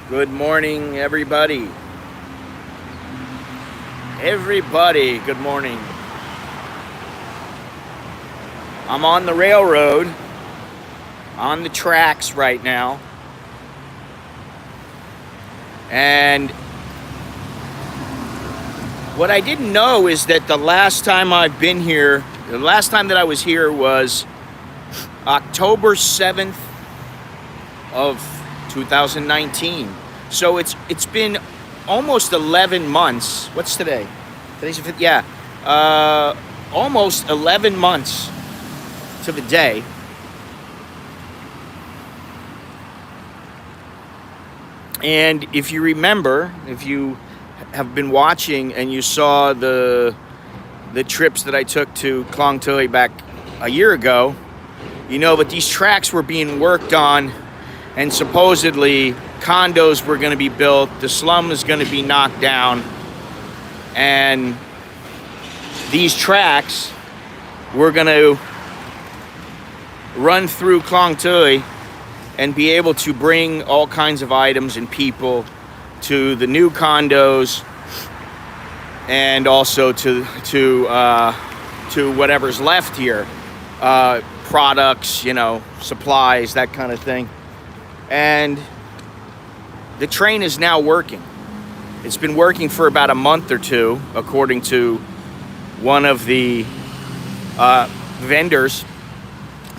Good morning, everybody. Everybody, good morning. I'm on the railroad, on the tracks right now. And what I didn't know is that the last time I've been here, the last time that I was here was October 7th of 2019. So it's been almost 11 months. What's today? Today's the 5th. Yeah, almost 11 months to the day. And if you remember, if you have been watching and you saw the trips that I took to Klongtoey back a year ago, you know that these tracks were being worked on, and supposedly condos were going to be built, the slum is going to be knocked down, and these tracks were going to run through Klongtoey and be able to bring all kinds of items and people to the new condos, and also to whatever's left here, products, supplies, that kind of thing. And the train is now working. It's been working for about a month or two, according to one of the vendors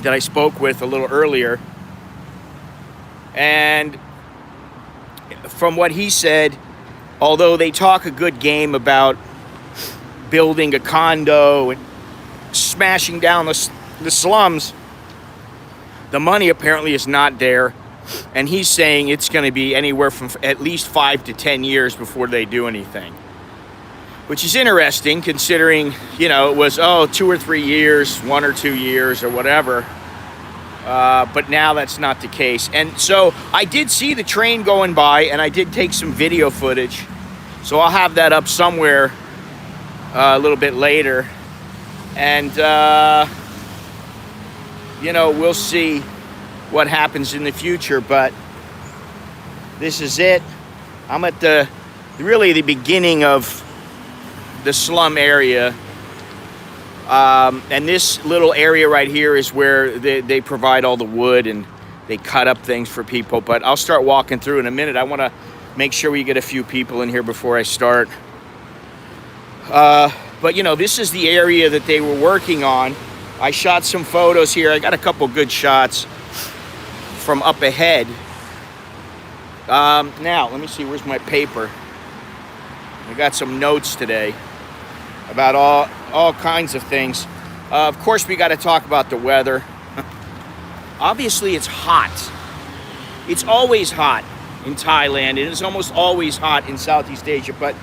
that I spoke with a little earlier. And from what he said, although they talk a good game about building a condo and smashing down the slums, the money apparently is not there. And he's saying it's going to be anywhere from at least 5 to 10 years before they do anything. Which is interesting, considering, it was, 2 or 3 years, 1 or 2 years or whatever. But now that's not the case. And so I did see the train going by, and I did take some video footage. So I'll have that up somewhere a little bit later. And, we'll see what happens in the future. But this is it. I'm at the beginning of the slum area. And this little area right here is where they provide all the wood and they cut up things for people. But I'll start walking through in a minute. I want to make sure we get a few people in here before I start. But this is the area that they were working on. I shot some photos here. I got a couple good shots from up ahead. Now, let me see. Where's my paper? I got some notes today about all kinds of things. Of course, we got to talk about the weather. Obviously, it's hot. It's always hot in Thailand, and it's almost always hot in Southeast Asia, but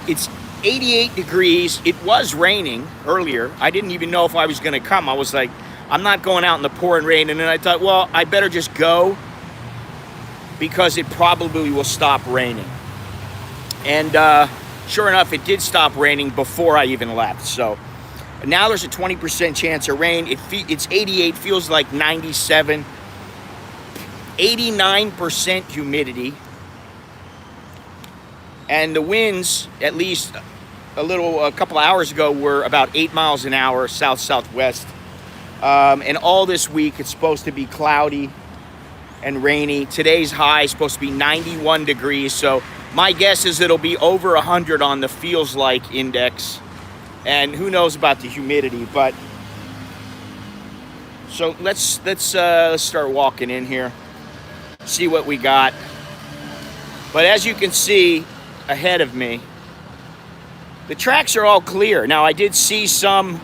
it's 88 degrees. It was raining earlier. I didn't even know if I was going to come. I was like, I'm not going out in the pouring rain. And then I thought, well, I better just go because it probably will stop raining. And sure enough, it did stop raining before I even left. So now there's a 20% chance of rain. It's 88, feels like 97, 89% humidity. And the winds, at least a couple hours ago, were about 8 miles an hour, south-southwest. And all this week, it's supposed to be cloudy and rainy. Today's high is supposed to be 91 degrees. So my guess is it'll be over 100 on the feels like index. And who knows about the humidity. But so let's start walking in here, see what we got. But as you can see ahead of me, the tracks are all clear. Now, I did see some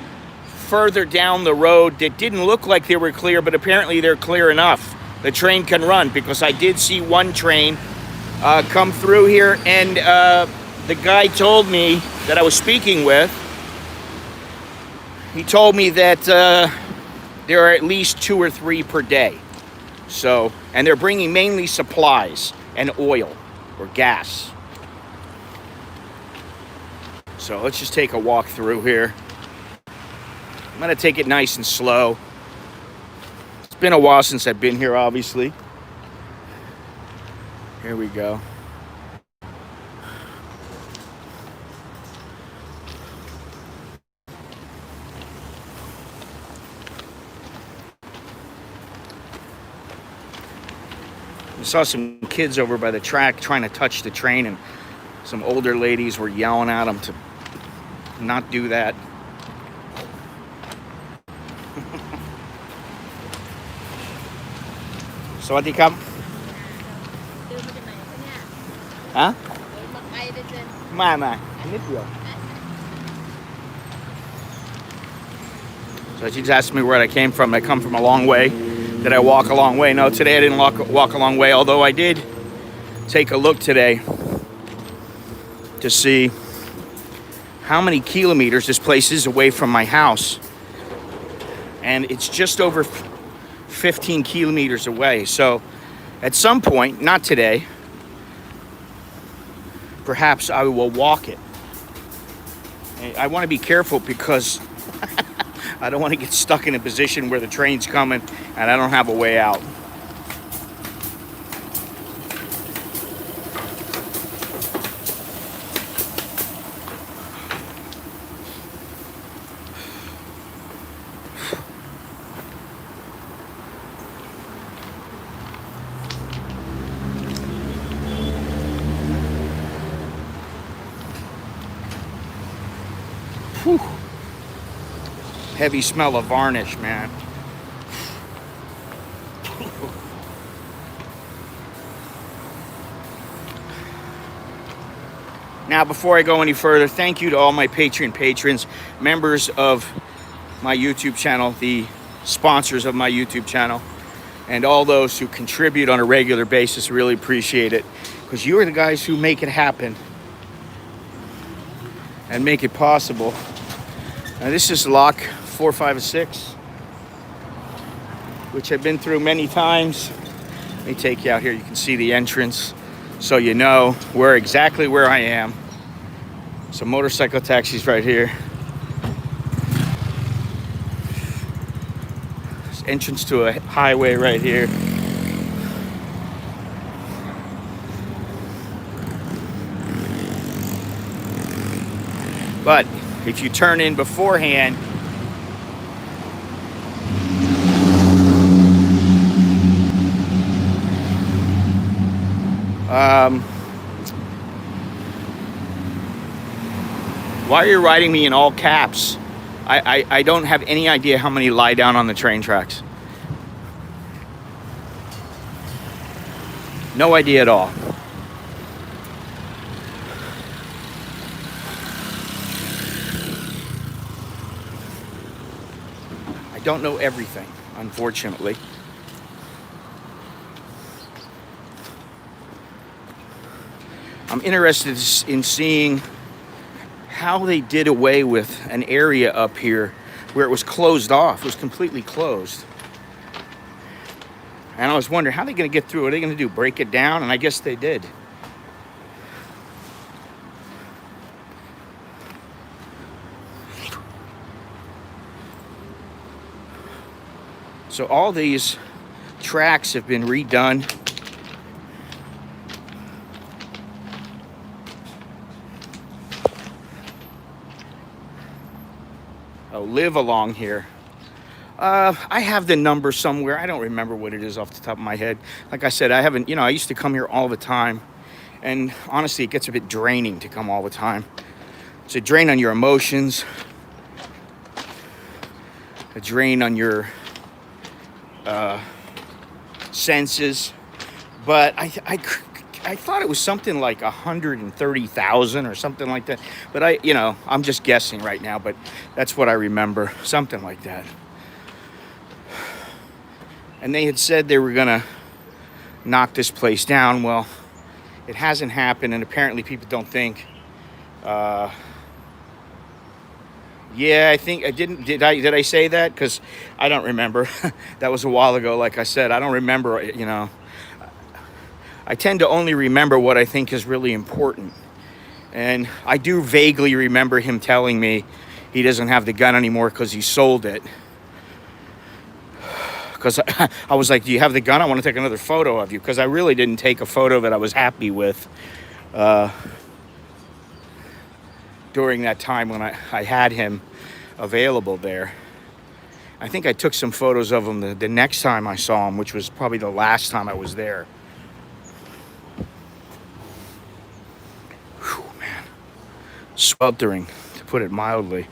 further down the road that didn't look like they were clear, but apparently they're clear enough. The train can run, because I did see one train come through here, and the guy told me that I was speaking with, he told me that there are at least 2 or 3 per day. So, and they're bringing mainly supplies and oil or gas. So let's just take a walk through here. I'm gonna take it nice and slow. It's been a while since I've been here, obviously. Here we go. I saw some kids over by the track trying to touch the train, and some older ladies were yelling at them to not do that. Sawadee krap. Hả? Mà nít rồi. So she just asked me where I came from. I come from a long way. Did I walk a long way? No, today I didn't walk a long way, although I did take a look today to see how many kilometers this place is away from my house. And it's just over 15 kilometers away. So at some point, not today, perhaps I will walk it. I want to be careful because I don't want to get stuck in a position where the train's coming and I don't have a way out. Whew. Heavy smell of varnish, man. Now, before I go any further, thank you to all my Patreon patrons, members of my YouTube channel, the sponsors of my YouTube channel, and all those who contribute on a regular basis. Really appreciate it, because you are the guys who make it happen and make it possible. Now, this is lock 4, 5, and 6, which I've been through many times. Let me take you out here. You can see the entrance, so you know exactly where I am. Some motorcycle taxis right here. There's entrance to a highway right here. But if you turn in beforehand, why are you writing me in all caps? I don't have any idea how many lie down on the train tracks. No idea at all. I don't know everything, unfortunately. I'm interested in seeing how they did away with an area up here where it was closed off. It was completely closed. And I was wondering, how are they going to get through? What are they going to do? Break it down? And I guess they did. So all these tracks have been redone. Live along here. I have the number somewhere. I don't remember what it is off the top of my head. Like I said, I haven't, I used to come here all the time. And honestly, it gets a bit draining to come all the time. It's a drain on your emotions. A drain on your senses. But I thought it was something like 130,000 or something like that. But I'm just guessing right now, but that's what I remember. Something like that. And they had said they were gonna knock this place down. Well, it hasn't happened, and apparently people don't think. Yeah, I think I didn't. Did I say that? Because I don't remember. That was a while ago. Like I said, I don't remember. I tend to only remember what I think is really important. And I do vaguely remember him telling me he doesn't have the gun anymore because he sold it. because I was like, do you have the gun? I want to take another photo of you, because I really didn't take a photo that I was happy with during that time when I had him available there. I think I took some photos of him the next time I saw him, which was probably the last time I was there. Whew, man. Sweltering, to put it mildly.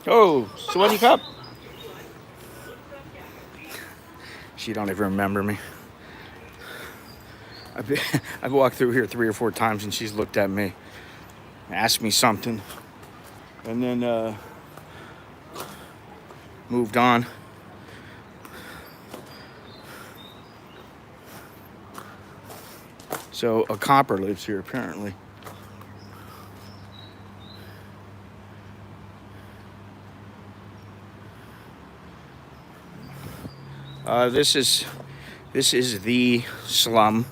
Oh, Sawadee Cup. She don't even remember me. I've walked through here 3 or 4 times and she's looked at me, asked me something, and then moved on. So a copper lives here apparently. This is the slum,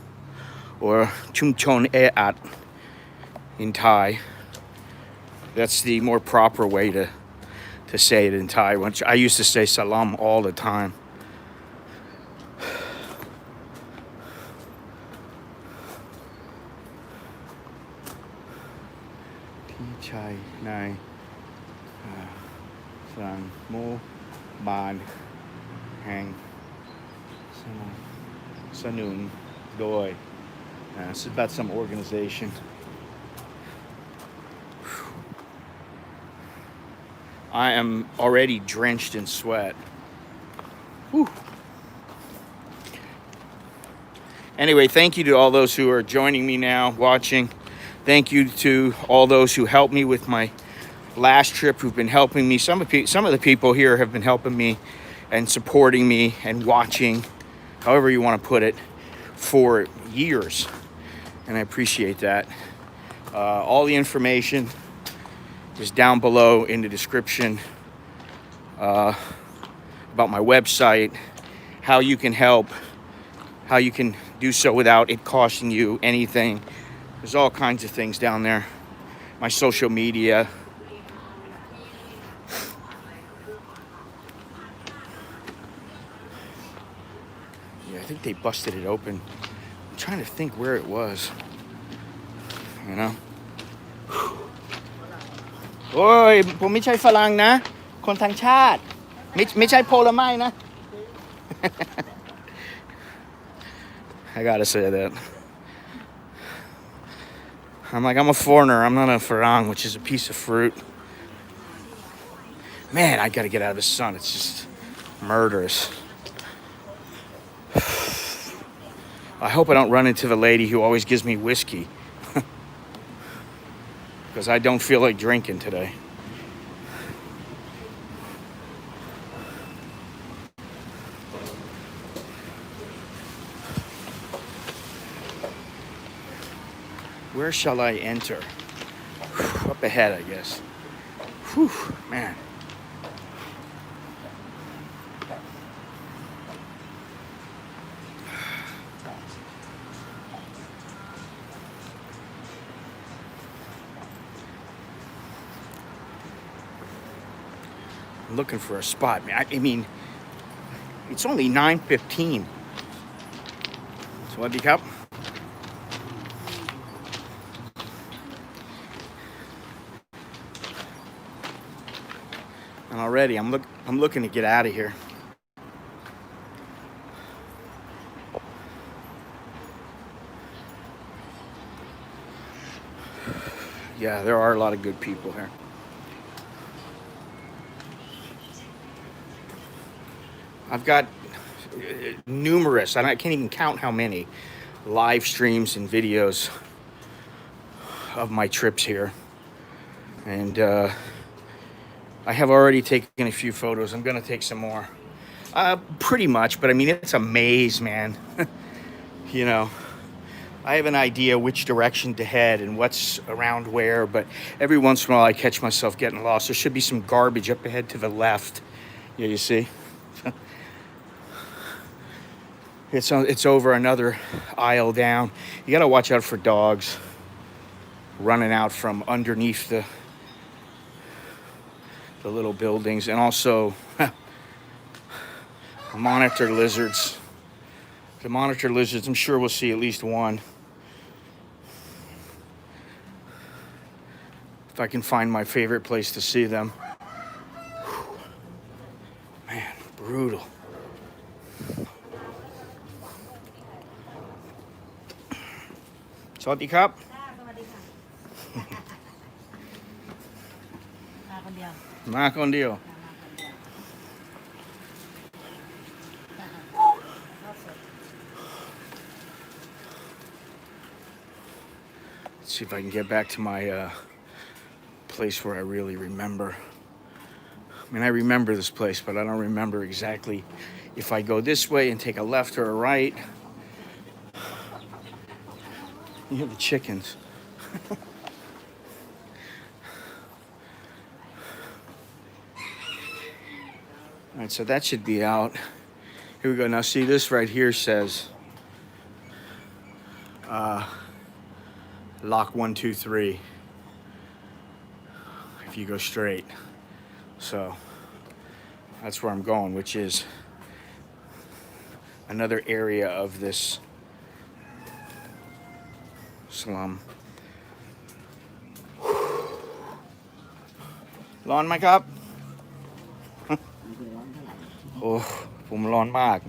or Klongtoey in Thai. That's the more proper way to say it in Thai. Which I used to say salam all the time. Chai Nai Sang Mo Ban Hang Sanun Doi. This is about some organization. I am already drenched in sweat. Whew. Anyway, thank you to all those who are joining me now, watching. Thank you to all those who helped me with my last trip, who've been helping me. Some of the people here have been helping me and supporting me and watching, however you want to put it, for years. And I appreciate that. All the information is down below in the description about my website, how you can help, how you can do so without it costing you anything. There's all kinds of things down there. My social media. Yeah, I think they busted it open. I'm trying to think where it was. You know? โอ้ยผมไม่ใช่ฝรั่งนะคนต่างชาติไม่ใช่โพลไม้นะ I gotta say that. I'm like, I'm a foreigner. I'm not a farang, which is a piece of fruit. Man, I gotta get out of the sun. It's just murderous. I hope I don't run into the lady who always gives me whiskey. Because I don't feel like drinking today. Where shall I enter? Up ahead, I guess. Whew, man. I'm looking for a spot. I mean, it's only 9:15. Sawadee Cup. And already I'm looking to get out of here. Yeah, there are a lot of good people here. I've got numerous, and I can't even count how many, live streams and videos of my trips here. And I have already taken a few photos. I'm going to take some more. Pretty much, but I mean, it's a maze, man. You know, I have an idea which direction to head and what's around where, but every once in a while I catch myself getting lost. There should be some garbage up ahead to the left. Yeah, you see? It's over another aisle down. You gotta watch out for dogs running out from underneath the little buildings, and also monitor lizards. The monitor lizards, I'm sure we'll see at least one. If I can find my favorite place to see them. Whew. Man, brutal. Salty cup? มาคนเดียว มาคนเดียว Let's see if I can get back to my place where I really remember. I mean, I remember this place, but I don't remember exactly if I go this way and take a left or a right. You hear the chickens. All right, so that should be out. Here we go. Now, see, this right here says lock 123 if you go straight. So that's where I'm going, which is another area of this slum. Lawn, my cop? โอ้ผมร้อนมาก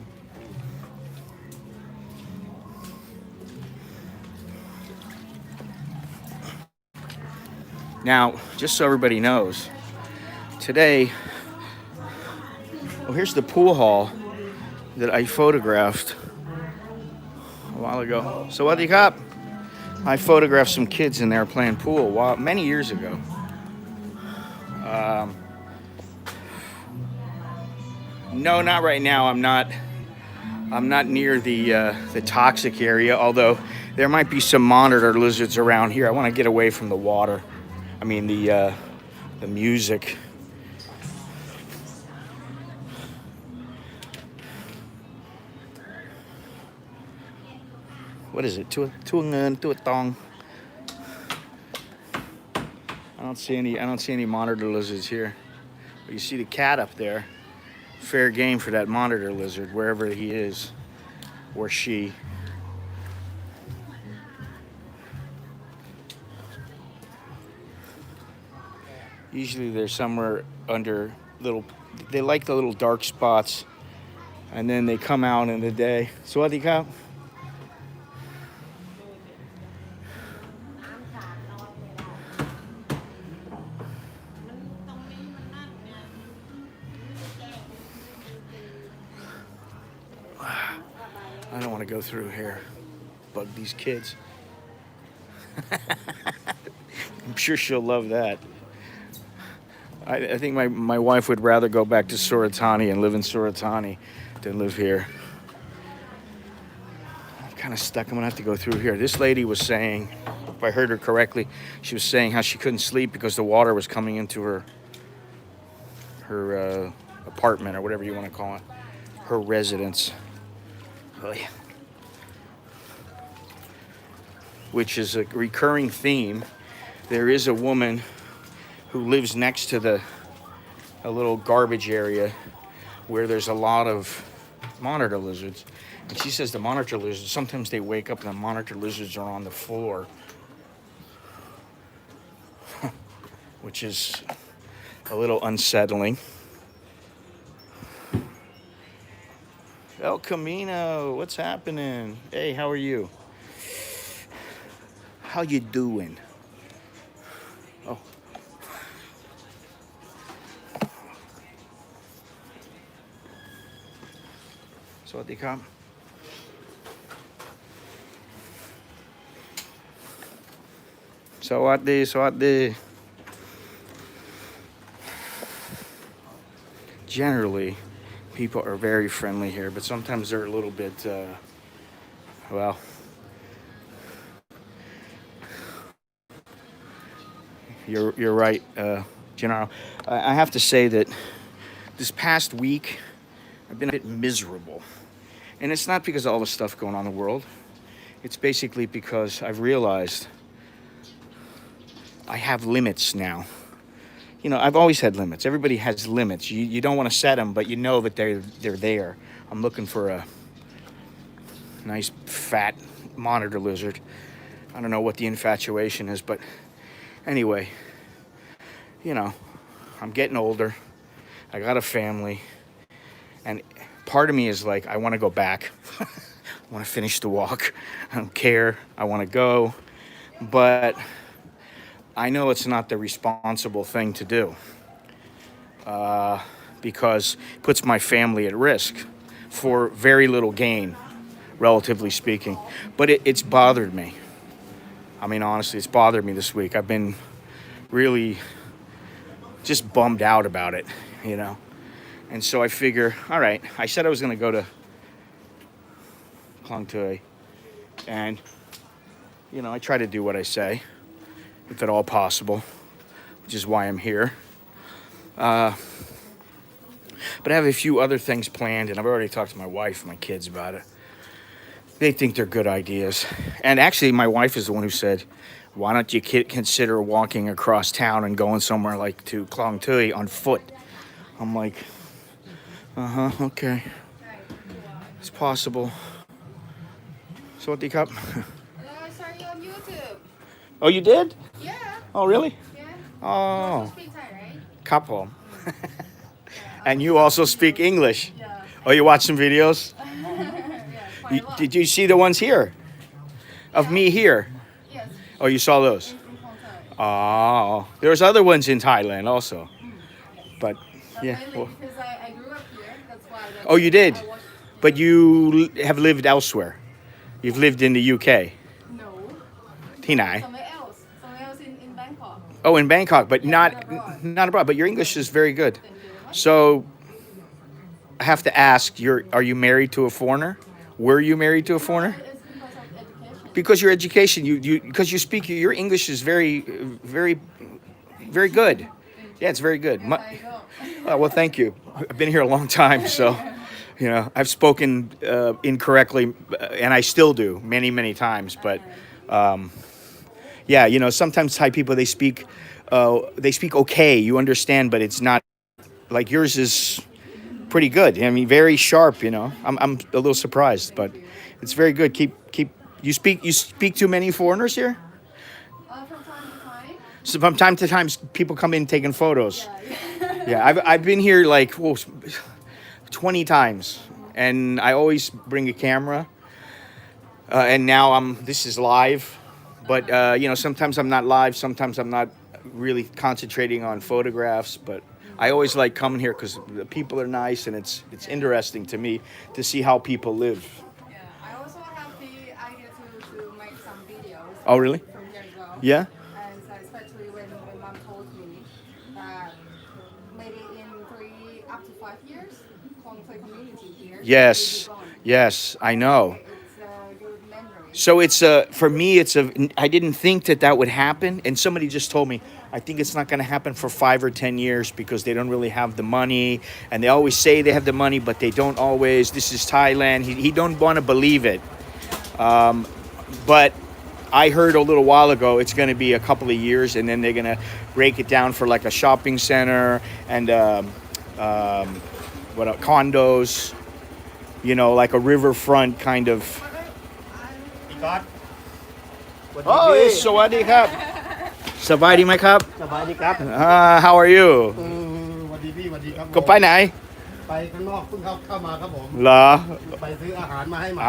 Now, just so everybody knows, today, well, here's the pool hall that I photographed a while ago. So, what do you got? I photographed some kids in there playing pool many years ago. No, not right now. I'm not near the toxic area, although there might be some monitor lizards around here. I want to get away from the water. I mean the music. What is it? Tuangan. I don't see any monitor lizards here. But you see the cat up there. Fair game for that monitor lizard, wherever he is or she. Usually they're somewhere under they like the little dark spots, and then they come out in the day. Sawadi ka? I don't want to go through here. Bug these kids. I'm sure she'll love that. I think my wife would rather go back to Suratani and live in Suratani than live here. I'm kind of stuck. I'm going to have to go through here. This lady was saying, if I heard her correctly, she was saying how she couldn't sleep because the water was coming into her apartment, or whatever you want to call it, her residence. Oh, yeah. Which is a recurring theme. There is a woman who lives next to a little garbage area where there's a lot of monitor lizards. And she says the monitor lizards, sometimes they wake up and the monitor lizards are on the floor. Which is a little unsettling. El Camino, what's happening? Hey, how are you? How you doing? Oh. Sawadi ka? Sawadi. Generally, people are very friendly here, but sometimes they're a little bit, well, you're right, Gennaro. I have to say that this past week, I've been a bit miserable. And it's not because of all the stuff going on in the world. It's basically because I've realized I have limits now. You know, I've always had limits. Everybody has limits. You don't want to set them, but you know that they're there. I'm looking for a nice fat monitor lizard. I don't know what the infatuation is, but anyway, you know, I'm getting older. I got a family, and part of me is like, I want to go back. I want to finish the walk. I don't care. I want to go, but I know it's not the responsible thing to do because it puts my family at risk for very little gain, relatively speaking. But it's bothered me. I mean, honestly, it's bothered me this week. I've been really just bummed out about it, you know. And so I figure, all right, I said I was going to go to Klongtoey, and, you know, I try to do what I say, if at all possible, which is why I'm here. But I have a few other things planned, and I've already talked to my wife and my kids about it. They think they're good ideas. And actually, my wife is the one who said, why don't you consider walking across town and going somewhere like to Klongtoey on foot? I'm like, okay. It's possible. So what do you cup? Hello, I saw you on YouTube. Oh, you did? Yeah. Oh, really? Yeah. Oh. You also speak Thai, right? Couple. And you also speak English? Yeah. Oh, you watch some videos? Yeah, quite a lot. Did you see the ones here? Of me here? Yes. Oh, you saw those? In Klongtoey. Oh, there's other ones in Thailand also. But, yeah. Mainly Well, because I grew up here. That's why. oh, you did? I watched, but you have lived elsewhere. You've lived in the UK. no. Tinai. Somewhere else. Somewhere else in Bangkok. Oh, in Bangkok, but Not not abroad. not abroad. But your English is very good. Thank you very much. So I have to ask: are you married to a foreigner? Were you married to a foreigner? It's because of education. Because your education, because you speak, your English is very good. Yeah, it's very good. There you go. Oh, well, thank you. I've been here a long time, so you know I've spoken incorrectly, and I still do many times. But yeah, you know, sometimes Thai people they speak okay, you understand, but it's not like yours is pretty good. I mean, very sharp. You know, I'm a little surprised, but it's very good. Keep. You speak to many foreigners here. From time to time. So from time to time, people come in taking photos. Yeah. Yeah, I've been here like 20 times, and I always bring a camera. And now this is live, but you know, sometimes I'm not live, sometimes I'm not really concentrating on photographs. But I always like coming here because the people are nice, and it's interesting to me to see how people live. Yeah. I also have the idea to make some videos. Oh, really? From here as well. Yeah. And so especially when mom told me that maybe in 3 up to 5 years, Klongtoey community here. Yes. will be gone. Yes, I know. It's a good memory. So it's for me, I didn't think that would happen, and somebody just told me, I think it's not going to happen for 5 or 10 years because they don't really have the money, and they always say they have the money, but they don't always. This is Thailand. He don't want to believe it, but I heard a little while ago it's going to be a couple of years, and then they're going to break it down for like a shopping center and condos, you know, like a riverfront kind of. พี่ก๊อตสวัสดี Oh, พี่ สวัสดีครับ สบายดีไหมครับ สบายดีครับ How are you สวัสดีพี่สวัสดีครับผม ก็ไปไหน ไปข้างนอกเพิ่งเข้ามาครับผม เหรอ ไปซื้ออาหารมาให้หมา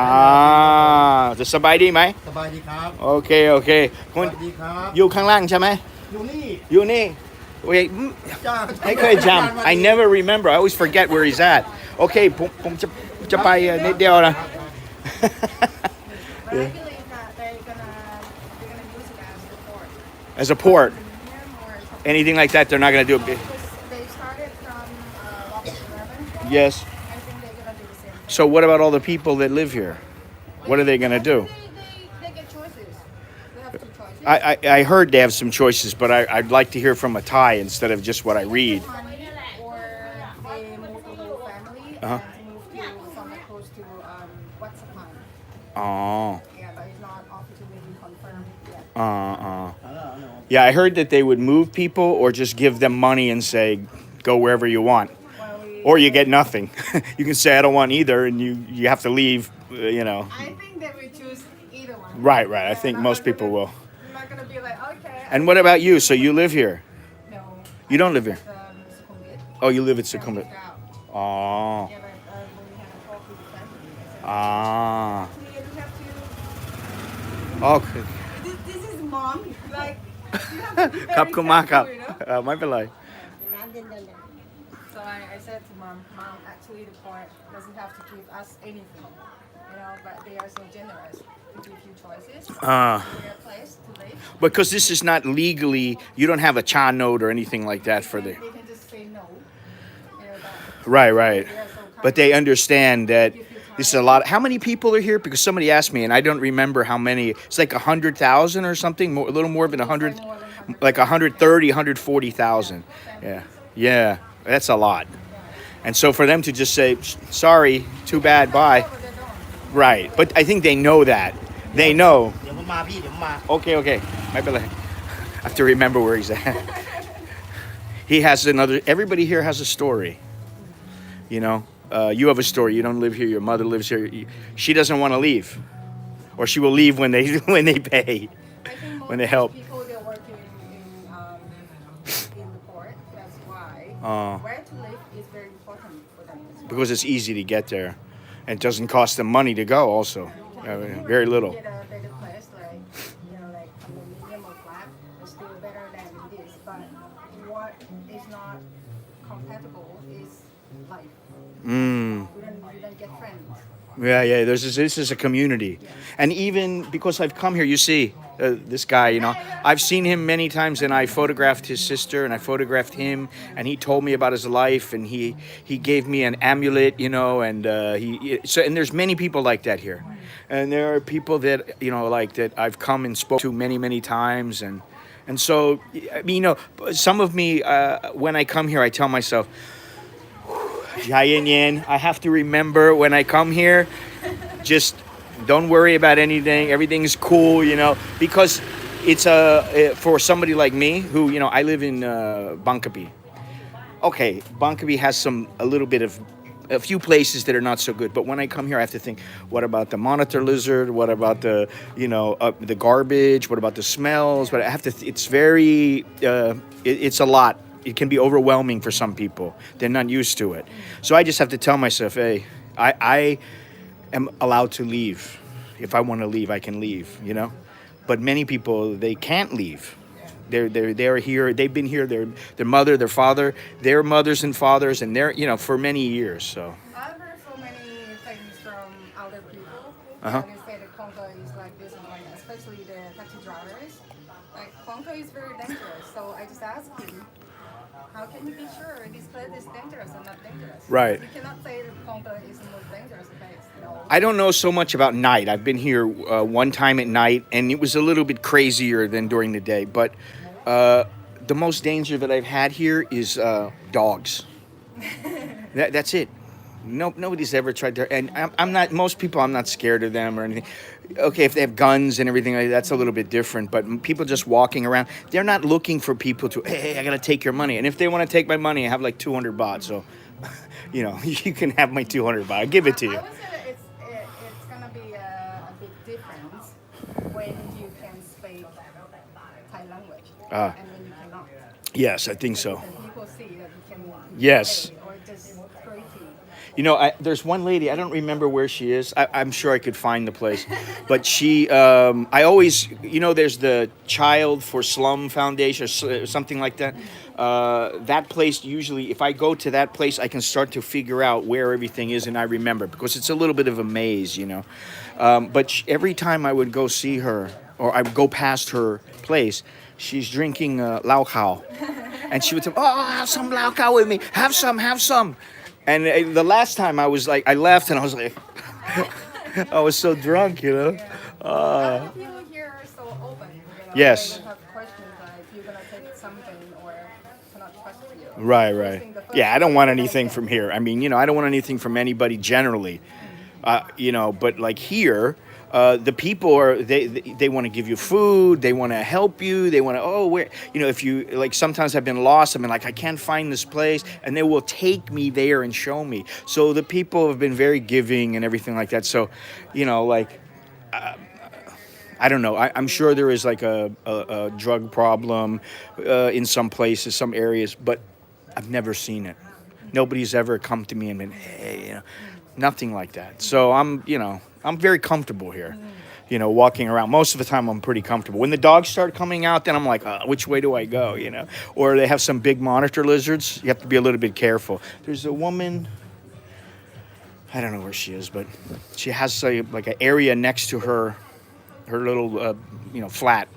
จะสบายดีไหม สบายดีครับ โอเค ส คุณ วัสดีครับ อยู่ข้างล่างใช่ไหม อยู่นี่ อยู่นี่เว้ย จ้า ไม่เคยจำ I never remember I always forget where he's at โอเคผมจะไปนิดเดียวนะ But I believe that they're gonna use it as the port. As a port Or something. anything like that they're not going to do Because they started from Lock 11. yes I think they're gonna do the same thing. so what about all the people that live here what are they going to do They get choices. They have 2 choices. I heard they have some choices, but I'd like to hear from a Thai instead of just what I read. Money, or they move the whole family Uh-huh. and move to some supposed to what's the plan? Oh. Yeah, but it's not officially confirmed yet. Yeah, I heard that they would move people or just give them money and say, go wherever you want. Well, Or you get nothing. You can say, I don't want either, and you have to leave, you know. I think that we choose either one. Right, right. I Yeah, think not most gonna- people will. I'm not gonna be like, okay. And what about you? So you live here? No. You don't live here? Sukhumvit. Oh, you live at Yeah, Sukhumvit. moved out. Oh. Yeah, but when we had a talk with the family, I said, Ah. actually, you don't have Okay. to. This is mom. Like, you have to be very ขอบคุณมากครับ careful, you know? ไม่เป็นไร So I said to mom, actually the court doesn't have to give us anything, you know, but they are so generous to give you choices, where place to live. Because this is not legally, you don't have a cha note or anything like that for the. They can just say no, you know, that Right, right. they are so kind. But they understand that this is a lot. How many people are here? Because somebody asked me, and I don't remember how many. It's like 100,000 or something, more, a little more than 100, It's more than 100. like 130, 140,000. Yeah, yeah, that's a lot. And so for them to just say, sorry, too bad, bye. But they don't. Right. But I think they know that. They know. เดี๋ยวผมมาพี่เดี๋ยวผมมา Okay, okay. My bad. I have to remember where he's at. He has another. Everybody here has a story. You know, you have a story. You don't live here. Your mother lives here. She doesn't want to leave, or she will leave when they when they pay. I think most When they help. people they're working in the port. That's why Oh. where to live is very important for them. As well. Because it's easy to get there, and it doesn't cost them money to go. Also, very little. Get a better place, like you know, like condominium or flat, is still better than this. But what is not compatible is life. You don't get friends. Yeah, yeah. This is a community, and even because I've come here, you see this guy. You know, I've seen him many times, and I photographed his sister, and I photographed him, and he told me about his life, and he gave me an amulet. You know, and and there's many people like that here, and there are people that you know like that I've come and spoke to many times, and so I mean, you know, some of me when I come here, I tell myself. I have to remember when I come here, just don't worry about anything. Everything's cool, you know, because it's for somebody like me who, you know, I live in Bangkok. Okay, Bangkok has a little bit of a few places that are not so good. But when I come here, I have to think, what about the monitor lizard? What about the, you know, the garbage? What about the smells? But I have to, it's very, it's a lot. It can be overwhelming for some people. They're not used to it. So I just have to tell myself, hey, I am allowed to leave. If I want to leave, I can leave, you know? But many people, they can't leave. They're here. They've been here. Their mother, their father, their mothers and fathers, and they're, you know, for many years. So. I've heard so many things from other people. Uh-huh. They say that Klongtoey is like this and like that, especially the taxi drivers. Like Klongtoey is very dangerous. So I just asked him, how can you be sure this place is dangerous or not dangerous? Right. You cannot say that Klongtoey is the most dangerous place. No. I don't know so much about night. I've been here one time at night, and it was a little bit crazier than during the day. But the most danger that I've had here is dogs. That's it. Nobody's ever tried to. And I'm not. Most people, I'm not scared of them or anything. Okay, if they have guns and everything, that's a little bit different. But people just walking around, they're not looking for people to. Hey, I gotta take your money. And if they want to take my money, I have like 200 baht. So, you know, you can have my 200 baht. I'll give it to you. I would say that it's gonna be a big difference when you can speak Thai language and when you cannot. Yes, I think so. And people see that you can. Yes. say or just creative. You know, there's one lady, I don't remember where she is. I'm sure I could find the place. But she, I always, you know, there's the Child for Slum Foundation or something like that. That place, usually, if I go to that place, I can start to figure out where everything is and I remember. Because it's a little bit of a maze, you know. But every time I would go see her, or I would go past her place, she's drinking lao khao. And she would say, oh, have some lao khao with me. Have some. And the last time I was like, I left and I was like, I was so drunk, you know. People here are so open. You know, Yes. They don't have questions like you're gonna take something or cannot trust you. Right. Yeah, I don't want anything from here. I mean, you know, I don't want anything from anybody generally. You know, but like here, the people are they want to give you food, they want to help you, they want to, oh, where, you know, if you like, sometimes I've been lost, I've been like, I can't find this place, and they will take me there and show me. So the people have been very giving and everything like that. So, you know, like, I don't know. I'm sure there is like a drug problem in some places, some areas, but I've never seen it. Nobody's ever come to me and been, hey, you know, nothing like that. So you know, I'm very comfortable here, you know, walking around. Most of the time, I'm pretty comfortable. When the dogs start coming out, then I'm like, which way do I go, you know? Or they have some big monitor lizards. You have to be a little bit careful. There's a woman, I don't know where she is, but she has like an area next to her little, you know, flat.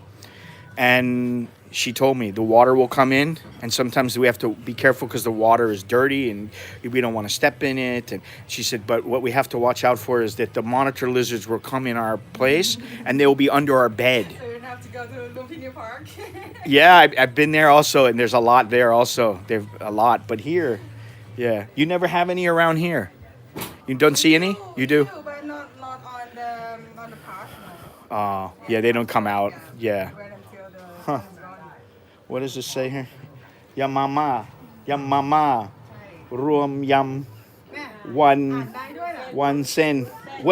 And she told me the water will come in, and sometimes we have to be careful because the water is dirty and we don't want to step in it. And she said, but what we have to watch out for is that the monitor lizards will come in our place and they will be under our bed. So you don't have to go to Lumpini Park. Yeah, I've been there also, and there's a lot there also. There's a lot, but here, yeah. You never have any around here? You don't see any? You do? But not on the park. No. Oh, yeah, they don't come out. Yeah. Wait until the Huh. sun is gone. What does it say here? Yamama, yamama, รวมยำ แม่ one อ่านได้ด้วยเหรอ one cent,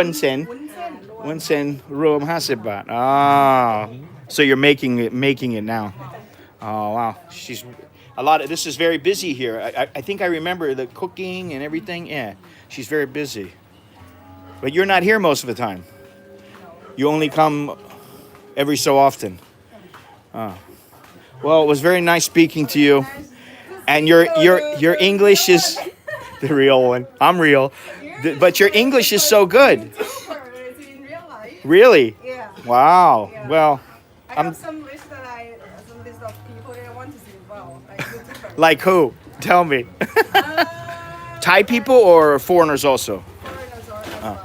one cent, วุ้นเส้น one cent, รวม50 baht. Ah, so you're making it now. Oh wow, she's a lot of. This is very busy here. I think I remember the cooking and everything. Yeah, she's very busy. But you're not here most of the time. You only come every so often. Oh. Well, it was very nice speaking to you. And your English is the real one. I'm real. But your English is so good. in real life. Really? Yeah. Wow. Yeah. Well, I I'm have some list of people that I want to see as well. Like YouTubers. like who? Tell me. Thai people or foreigners also? Foreigners as well.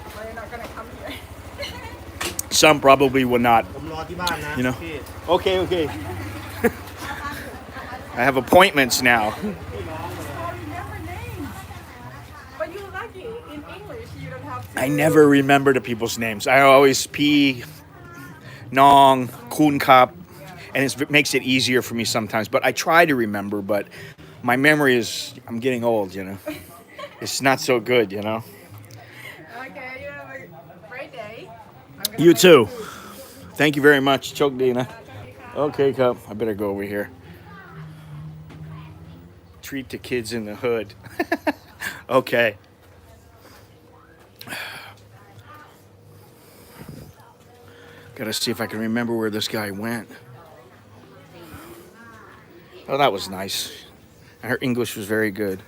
But they're not gonna come here. Some probably will not. ผมรอที่บ้านนะ You know. พี่ Okay. I have appointments now. I remember names. But you're lucky. In English, you don't have to. I never remember the people's names. I always P, Nong, Kun Kap, and it makes it easier for me sometimes. But I try to remember, but my memory is, I'm getting old, you know. It's not so good, you know. Okay, you have a great day. I'm gonna You make too. food. Thank you very much, Chok Dina. Okay, Cup. I better go over here. Treat the kids in the hood. Okay. Gotta see if I can remember where this guy went. Oh, that was nice. Her English was very good.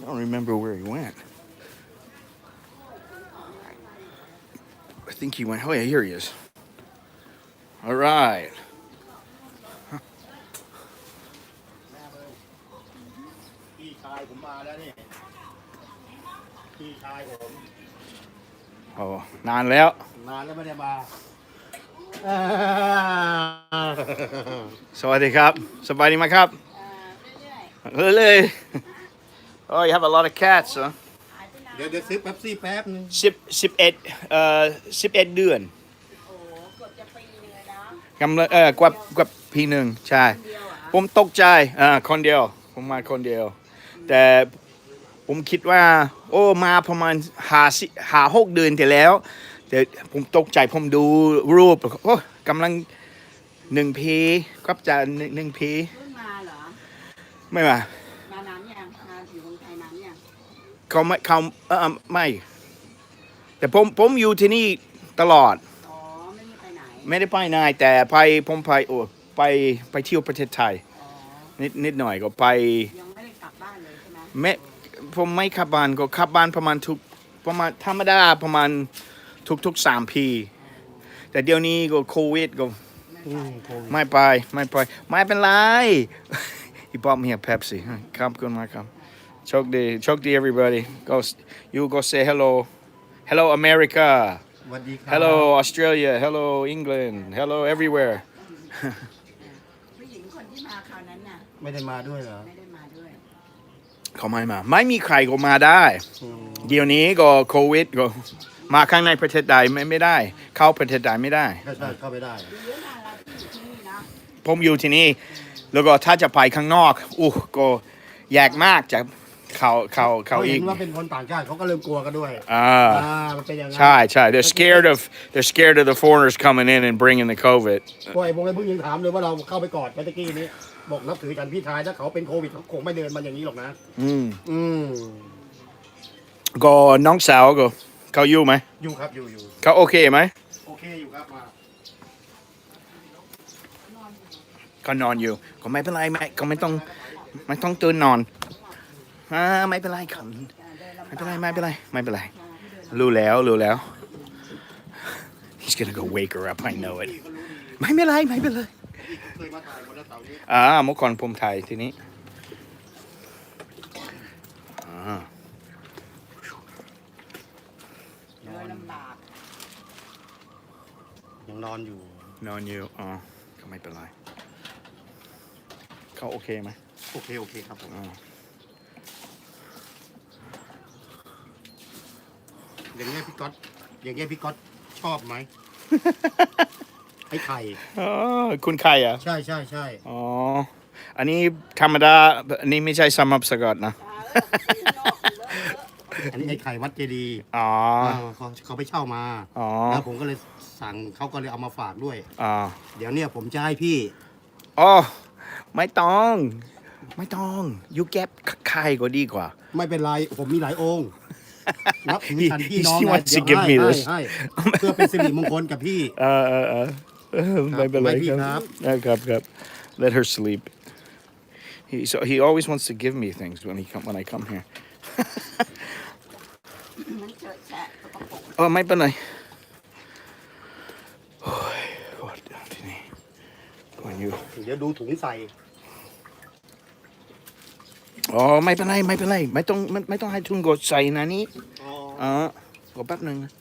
I don't remember where he went. I think he went. Oh, yeah, here he is. All right. Huh. พี่ชายผมมาแล้วนี่พี่ชายผม Oh, นานแล้ว นานแล้วไม่ได้มา สวัสดีครับ สบายดีไหมครับ เรื่อยๆ Oh, you have a lot of cats, huh? เดี๋ยวซื้อเป๊ปซี่แป๊บนึง 11 เดือนกำลังกว่าปีหนึ่งใช่ ผมตกใจคนเดียว ผมมาคนเดียว แต่ผมคิดว่า โอ้ มาประมาณ6 เดือนที่แล้ว แต่ผมตกใจ ผมดูรูป โอ้กำลัง1 ปีครับจะ1 ปี เพิ่งมาเหรอ ไม่มา มานานยังมาอยู่เมืองไทยนานยัง เขาไม่ แต่ผมอยู่ที่นี่ตลอด อ๋อ ไม่ได้ไปไหน ไม่ได้ไปไหนแต่ผมไปเที่ยวประเทศไทย อ๋อ นิดหน่อยก็ไป ยังไม่ได้กลับบ้านเลยใช่ไหม ผมไม่ขับบ้านก็ขับบ้านประมาณธรรมดาประมาณทุก3 ปี แต่เดี๋ยวนี้ก็โควิดก็ไม่เป็นไร He bought me a Pepsi ครับคุณมากครับโชคดี everybody go say hello America สวัสดีครับ hello Australia hello England hello everywhere ผู้หญิงคน ไม่ได้มาด้วยเหรอ ไม่ได้มาด้วย เขาไม่มาไม่มีใครก็มาได้ อืม เดี๋ยวนี้ก็โควิดก็มาข้างในประเทศใดไม่ได้ เข้าประเทศใดไม่ได้ ใช่เข้าไม่ได้ เยอะนะเราที่อยู่ที่นี่นะ ผมอยู่ที่นี่แล้วก็ถ้าจะไปข้างนอกก็แยกมากจากเขา เห็ อี น ก ว่าเป็นคนต่างชาติเขาก็เริ่มกลัวกันด้วย มันเป็นอย่างนั้น ใช่ they're scared of the foreigners coming in and bringing the COVID พวกไอ้พวกไอ้เพิ่งยังถามเลยว่าเราเข้าไปกอดเมื่อกี้นี้บอกนับถือกันพี่ชายถ้าเขาเป็นโควิดเขาคงไม่เดินมาอย่างนี้หรอกนะ อืม อืม ก็น้องสาวก็เขาอยู่ไหม อยู่ครับอยู่ เขาโอเคไหม โอเคอยู่ครับมา เขานอนอยู่ก็ไม่เป็นไรก็ไม่ต้องตื่นนอนไม่เป็นไรครับไม่เป็นไรรู้แล้ว he's gonna go wake her up I know it ไม่เป็นไร เคยมาถ่ายวันละเสาร์นี้ เมื่อก่อนผมถ่ายที่นี้เดินลำบาก ยังนอนอยู่ นอนอยู่ก็ไม่เป็นไรเขาโอเคไหม โอเคครับผมอย่างเงี้ยพี่ก๊อตชอบไหม ไอ้ไข่ คุณใครอ่ะ ใช่ อ๋ออันนี้ธรรมดาอันนี้ไม่ใช่สำหรับสกัดนะ อันนี้ไอ้ไข่วัดเจดีย์ อ๋อ เขาไปเช่ามา อ๋อ แล้วผมก็เลยสั่งเขาก็เลยเอามาฝากด้วย อ๋อ เดี๋ยวเนี่ยผมจะให้พี่ อ๋อไม่ต้องยูแก็บไข่ก็ดีกว่า ไม่เป็นไรผมมีหลายองค์นับถือกันพี่น้อง He ไง wants to เดี๋ยว give me this ให้เพื่อเป็นสิริมงคลกับพี่ ไม่เป็นไร ไม่ผิดครับ ครับ let her sleep he always wants to give me things when I come here มันเจอะแฉะสกปรก ไม่เป็นไรโอ้ยกดทีนี้ก่อนอยู่ เดี๋ยวดูถุงใส่ ไม่เป็นไรไม่ต้องให้ทุนกดใส่นะนี่ก็แป๊บนึงนะ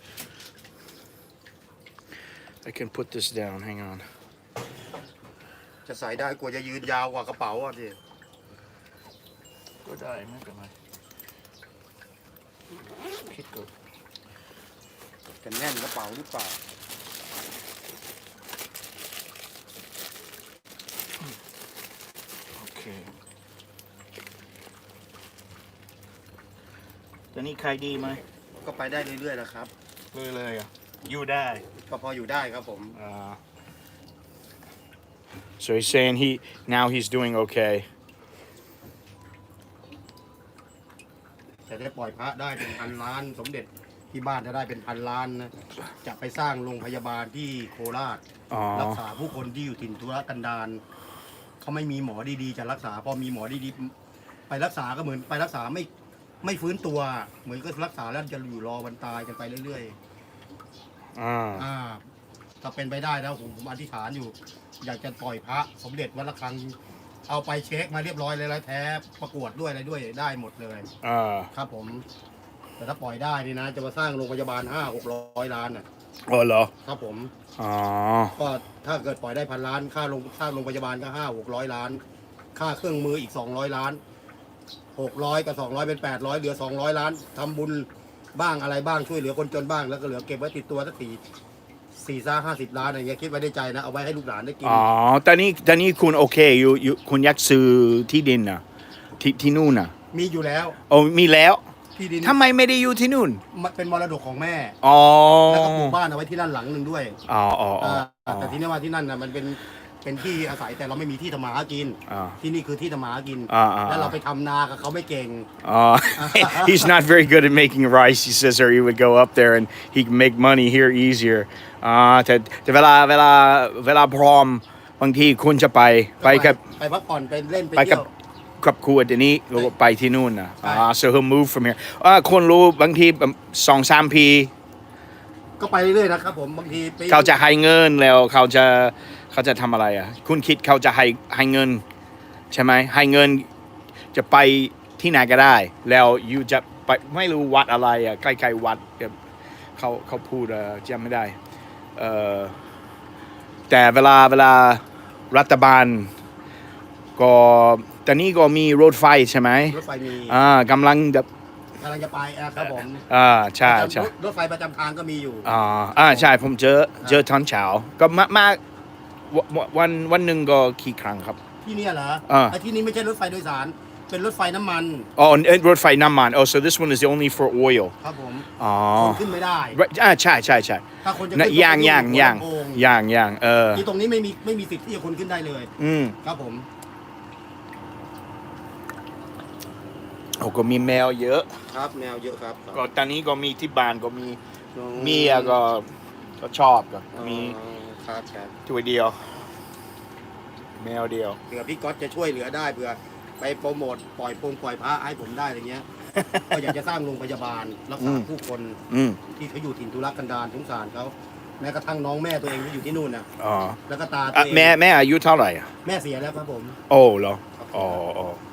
I can put this down hang on จะใส่ได้กลัวจะยืนยาวกว่ากระเป๋าอ่ะดิ ก็ได้ไม่เป็นไรคิดก่อน จะแน่นกระเป๋าหรือเปล่า โอเคตอนนี้ใครดีไหม ก็ไปได้เรื่อยๆนะครับ เลยอ่ะอยู่ได้ ก็พออยู่ได้ครับผม So he's saying now he's doing okay จะได้ปล่อยพระได้เป็นพันล้าน สมเด็จที่บ้านจะได้เป็นพันล้านนะจะไปสร้างโรงพยาบาลที่โคราช รักษาผู้คนที่อยู่ถิ่นทุรกันดารเขาไม่มีหมอดีๆจะรักษาพอมีหมอดีๆไปรักษาก็เหมือนไปรักษาไม่ฟื้นตัว เหมือนก็รักษาแล้วจะอยู่รอวันตายกันไปเรื่อยๆถ้าเป็นไปได้แล้วผมอธิษฐานอยู่ อยากจะปล่อยพระสมเด็จวัดระฆังเอาไปเช็คมาเรียบร้อยเลยแล้วแท้ประกวดด้วยอะไรด้วยได้หมดเลยครับผม แต่ถ้าปล่อยได้นี่นะจะมาสร้างโรงพยาบาล500-600 ล้านน่ะ เหรอ ครับผม อ๋อ ก็ถ้าเกิดปล่อยได้พันล้านค่าสร้างโรงพยาบาลก็500-600 ล้าน ค่าเครื่องมืออีก200 ล้าน600กับ200เป็น800เหลือ200 ล้านทำบุญบ้างอะไรบ้างช่วยเหลือคนจนบ้างแล้วก็เหลือเก็บไว้ติดตัวสัก40-50 ล้านอะไรเงี้ยคิดไว้ในใจนะเอาไว้ให้ลูกหลานได้กิน ตอนนี้คุณโอเคอยู่คุณอยากซื้อที่ดินนะที่นู่นนะ มีอยู่แล้ว มีแล้ว ที่ดิน ทำไมไม่ได้อยู่ที่นู่น มันเป็นมรดกของแม่ แล้วก็ปลูกบ้านเอาไว้ที่นั่นหลังหนึ่งด้วย แต่ที่นี่ว่าที่นั่นนะมันเป็นที่อาศัยแต่เราไม่มีที่ทำมาหากิน ที่นี่คือที่ทำมาหากิน แล้วเราไปทำนากับเขาไม่เก่ง He's not very good at making rice he says or he would go up there and he can make money here easier แต่เวลาพร้อมบางทีคุณจะไปกับ ไปพักผ่อนไปเล่นไป ไป เที่ กั ย บ ว ครอบครัวเดี๋ยวนี้เราไปที่นู่นนะ ใช่ so he'll move from here คนรู้บางที2-3 ปี ก็ไปเรื่อยๆนะครับผมบางทีปี เขาจะให้เงินแล้วเขาจะทำอะไรอ่ะคุณคิดเขาจะให้เงินใช่ไหมให้เงินจะไปที่ไหนก็ได้ แล้วอยู่จะไปไม่รู้วัดอะไรอ่ะใกล้ๆวัดเขาพูดจำไม่ได้แต่เวลารัฐบาลก็ ตอนนี้ก็มีรถไฟใช่ไหม รถไฟมี กำลังแบบ กำลังจะไปครับผม ใช่ใช่ รถไฟประจำทางก็มีอยู่ ใช่ผมเจอตอนเช้าก็มาวันหนึ่งก็กี่ครั้งครับ ที่เนี่ยเหรอ ไอ้ที่นี่ไม่ใช่รถไฟโดยสาร เป็นรถไฟน้ำมัน รถไฟน้ำมัน so this one is only for oil ครับผม อ๋อ คนขึ้นไม่ได้ ใช่ใช่ ถ้าคนจะ นะ ขึ้น ย่าง ที่ตรงนี้ไม่มีสิทธิ์ที่จะคนขึ้นได้เลย ครับผม ก็มีแมวเยอะ ครับแมวเยอะครับ ก็ตอนนี้ก็มีที่บ้านก็มีเมียก็ชอบก็มี ครับ ตัวเดียว แมวเดียว เผื่อพี่ก๊อตจะช่วยเหลือได้เผื่อไปโปรโมทปล่อยพระให้ผมได้อะไรเงี้ย ก็อยากจะสร้างโรงพยาบาลรักษาผู้คนที่เขาอยู่ถิ่นทุรกันดารสงสารเขาแม้กระทั่งน้องแม่ตัวเองที่อยู่ที่นู่นนะแล้วก็ตาตัวเองแม่อายุเท่าไหร่อ่ะ แม่เสียแล้วครับผม โอ้เหรอ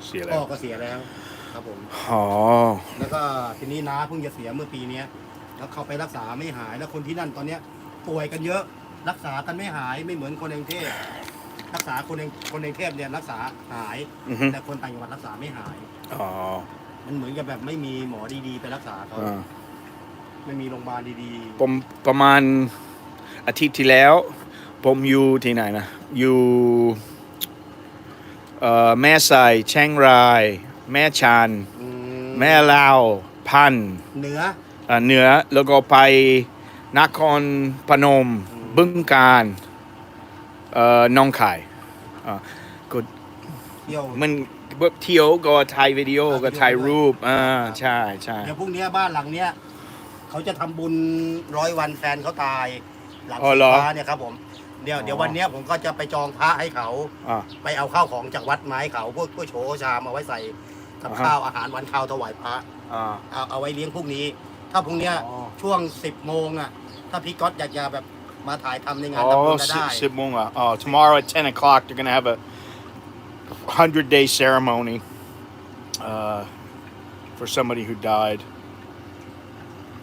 เสียแล้ว พ่อก็เสียแล้วครับผม แล้วก็ทีนี้น้าเพิ่งจะเสียเมื่อปีนี้แล้วเขาไปรักษาไม่หายแล้วคนที่นั่นตอนเนี้ยป่วยกันเยอะรักษากันไม่หายไม่เหมือนคนในกรุงเทพรักษาคนในกรุงเทพเนี่ยรักษาหายแต่คนต่างจังหวัดรักษาไม่หายมันเหมือนกับแบบไม่มีหมอดีๆไปรักษาเขาไม่มีโรงพยาบาลดีๆผมประมาณอาทิตย์ที่แล้วผมอยู่ที่ไหนนะอยู่แม่สายเชียงรายแม่ชานแม่ลาวพันเหนือแล้วก็ไปนครพนมบึงกาฬหนองคายก็เที่ยวมันเที่ยวก็ถ่ายวิดีโอก็ถ่ายรูปใช่เดี๋ยวพรุ่งนี้บ้านหลังเนี้ยเขาจะทำบุญ100 วันแฟนเขาตายหลังพระเนี่ยครับผมเดี๋ยววันนี้ผมก็จะไปจองพระให้เขาไปเอาข้าวของจากวัดไม้เขาพวกโฉชามเอาไว้ใส่กับข้าวอาหารวันข้าวถวายพระเอาไว้เลี้ยงพรุ่งนี้ถ้าพรุ่งนี้ช่วง10 โมงอ่ะถ้าพี่ก๊อตอยากจะแบบมาถ่ายทำในงานทำบุญก็ได้10 โมงtomorrow at 10 o'clock they're gonna have a 100-day ceremony for somebody who died,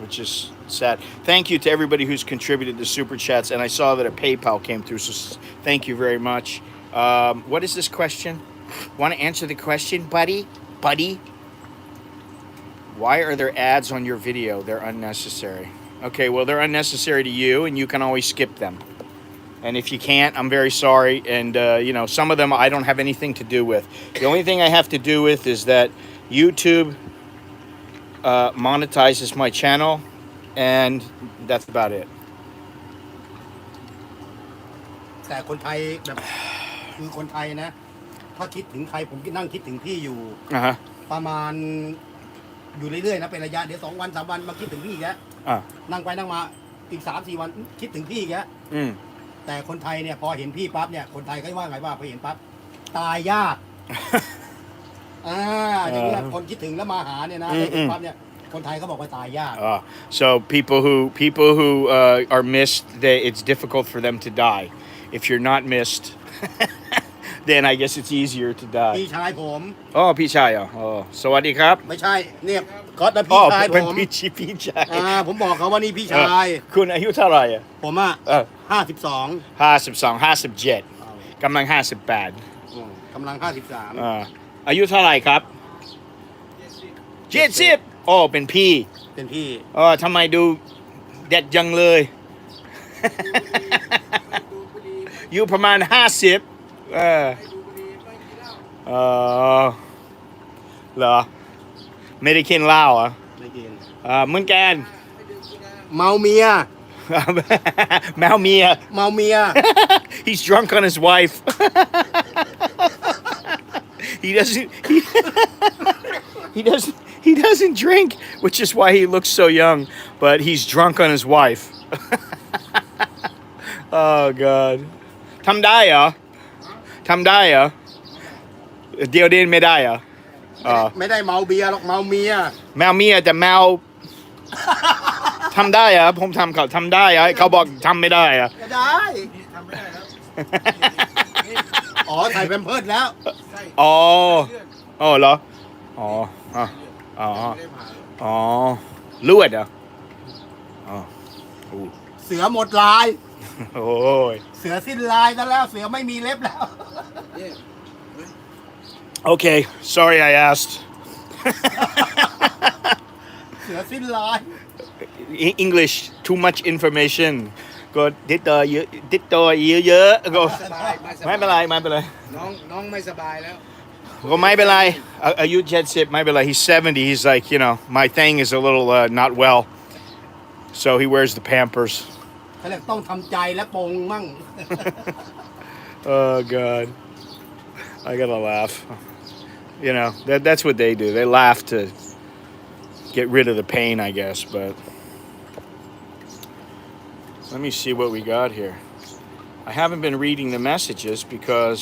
which is sad. Thank you to everybody who's contributed to super chats, and I saw that a PayPal came through, so thank you very much. What is this question? Want to answer the question, buddy? Why are there ads on your video? They're unnecessary. Okay, well, they're unnecessary to you, and you can always skip them. And if you can't, I'm very sorry. And, some of them I don't have anything to do with. The only thing I have to do with is that YouTube monetizes my channel, and that's about it. แต่คนไทยแบบคือคนไทยนะถ้าคิดถึงใครผมนั่งคิดถึงพี่อยู่ประมาณอยู่เรื่อยๆนะเป็นระยะเดี๋ยว2 วัน 3 วันมาคิดถึงพี่อีกแล้วนั่งไปนั่งมาอีก3-4 วันคิดถึงพี่อีกแล้วแต่คนไทยเนี่ยพอเห็นพี่ปั๊บเนี่ยคนไทยก็ว่าไงว่าพอเห็นปั๊บตายยากอย่างนี้คนคิดถึงแล้วมาหาเนี่ยนะเห็นปั๊บเนี่ยคนไทยก็บอกว่าตายยากso people who are missed it's difficult for them to die if you're not missed then I guess it's easier to die พี่ชายผมพี่ชายสวัสดีครับไม่ใช่เนี่ยก็นะพี่ชายผมพี่ชายผมบอกเขาว่านี่พี่ชายคุณอายุเท่าไหร่ผม52 57กำลัง58กำลัง53อายุเท่าไหร่ครับ70เป็นพี่ทำไมดูเด็กจังเลยอยู่ประมาณ50เหรอไม่ได้กินเหล้าไม่กินเหมือนกันเมาเมียHe's drunk on his wife he doesn't drink which is why he looks so young but he's drunk on his wife oh god ทำได้เหรอเดียวเด่นไม่ได้เหรอไม่ได้เมาเบียร์หรอกเมาเมียแต่เมาทำได้เหรอผมเขาทำได้เหรอเขาบอกทำไม่ได้เหรอได้ทำไม่ได้แล้วใส่แพมเพิร์สแล้วเหรอเลือดเหรอเสือหมดลายโอ้ยเสือสิ้นลายแล้วเสือไม่มีเล็บแล้ว Okay, sorry I asked. เสือสิ้นลาย English too much information ก็ติดต่อเยอะติดต่อเยอะๆก็ สบาย ไม่เป็นไรไม่เป็นไร น้องไม่สบายแล้ว ก็ไม่เป็นไรอายุ70ไม่เป็นไร he's 70 he's like you know my thing is a little not well so he wears the Pampers เขาเรียกต้องทำใจและปงมั่ง oh god I gotta laugh you know that's what they do they laugh to get rid of the pain I guess but let me see what we got here I haven't been reading the messages because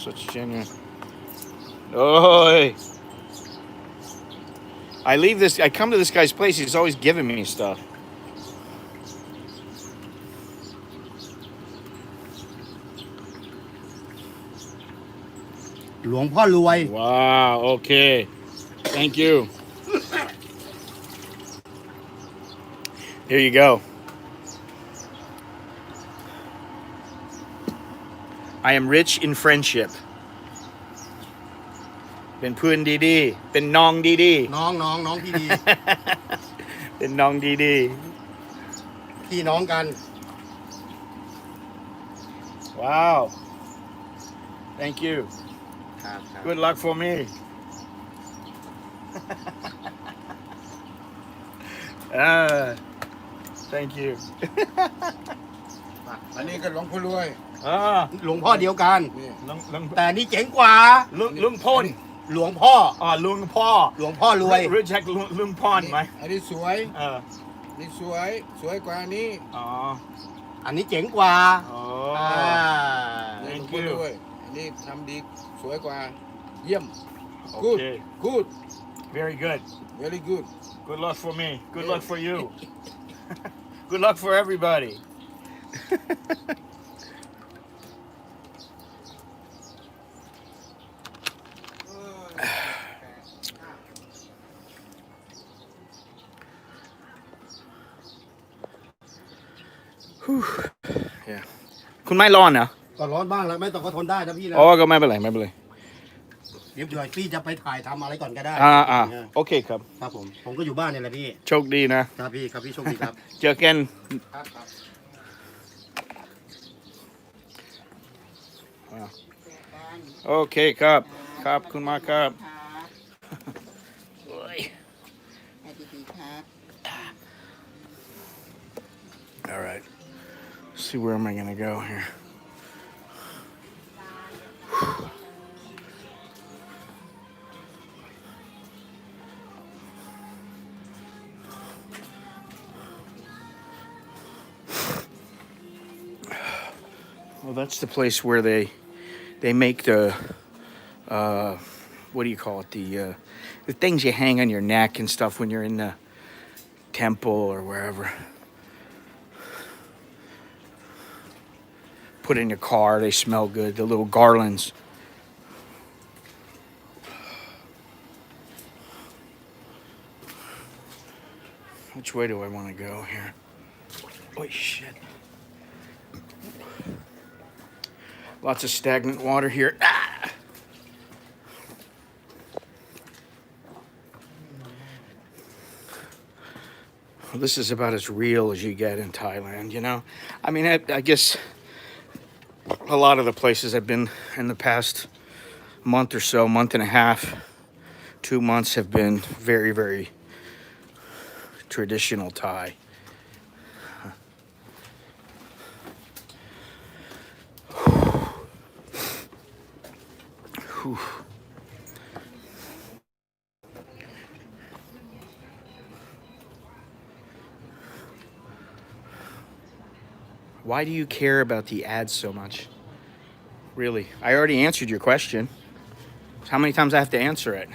such genuine oh I come to this guy's place he's always giving me stuff หลวงพ่อรวย wow okay thank you here you go I am rich in friendship เป็นเพื่อนดีๆเป็นน้องดี น้องพี่ดี ๆเป็นน้องดี พี่น้องกัน ๆ wow thank you ครับ good luck for me thank you อันนี้ก็หลวงพ่อรวย หลวงพ่อเดียวกัน นี่ แต่นี่เจ๋งกว่า ลุงพ่น หลวงพ่อ ลุงพ่อ หลวงพ่อรวย รู้จักลุงพ่อนไหม อันนี้สวย นี่สวยกว่านี้ อ๋อ อันนี้เจ๋งกว่า อ๋อ นี่หลวง thank พ่อ you รวยอันนี้ทำดีสวยกว่า เยี่ยม โอ good เค good very good very good good luck for me good luck for you good luck for everybody yeah คุณไม่ร้อนนะ ก็ร้อนบ้างแล้วไม่ต้องก็ทนได้นะพี่นะ อ๋อก็ไม่เป็นไรไม่เป็นไร เดี๋ยวพี่จะไปถ่ายทำอะไรก่อนก็ได้ โอเคครับ ครับผมก็อยู่บ้านเนี่ยแหละพี่ โชคดีนะครับ พี่โชคดีครับ เจอกัน ครับครับ โอเคครับครับคุณมากครับ ครับ โอ้ย ให้ดีๆครับ all right see where am I gonna go here well that's the place where they make the what do you call it the things you hang on your neck and stuff when you're in the temple or wherever put in your car they smell good the little garlands which way do I want to go here oh shit lots of stagnant water here Well, this is about as real as you get in Thailand, you know? I mean, I guess a lot of the places I've been in the past month or so, month and a half, 2 months have been very, very traditional Thai. Whew. Why do you care about the ads so much? Really? I already answered your question. How many times I have to answer it?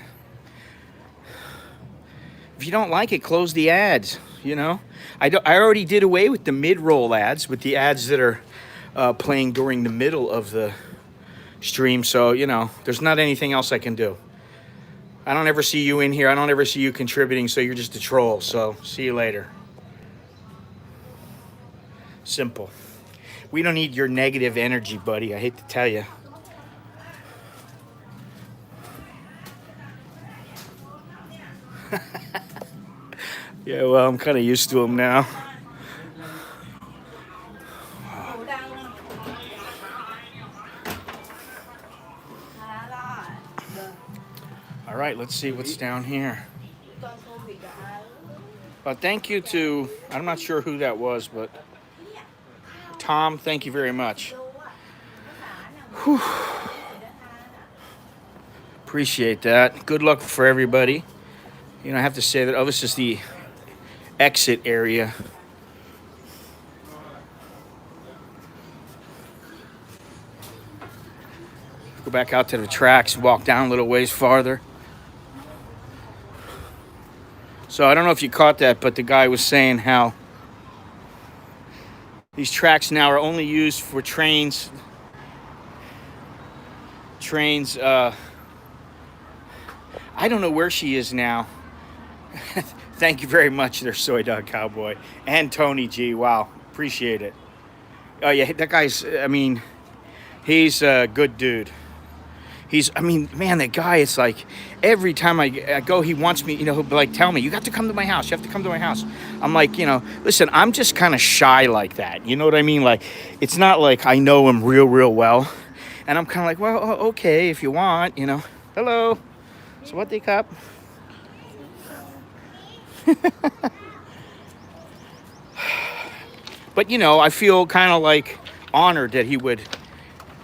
If you don't like it, close the ads, you know? I already did away with the mid-roll ads, with the ads that are playing during the middle of the stream. So, you know, there's not anything else I can do. I don't ever see you in here. I don't ever see you contributing, so you're just a troll. So see you later. Simple. We don't need your negative energy, buddy. I hate to tell you. Yeah, well, I'm kind of used to him now. All right, let's see what's down here. Thank you to, I'm not sure who that was, but Tom, thank you very much. Whew. Appreciate that. Good luck for everybody. You know, I have to say that, oh, this is the exit area. Go back out to the tracks, walk down a little ways farther. So I don't know if you caught that, but the guy was saying how these tracks now are only used for trains. I don't know where she is now. Thank you very much there, Soy Dog Cowboy. And Tony G. Wow, appreciate it. Oh yeah, that guy's, I mean, he's a good dude. Man, that guy, it's like every time I go, he wants me, he'll be like, tell me, you have to come to my house. You have to come to my house. I'm like, listen, I'm just kind of shy like that. You know what I mean? Like, it's not like I know him real, real well. And I'm kind of like, well, okay, if you want, Hello. So what they cup? But, I feel kind of like honored that he would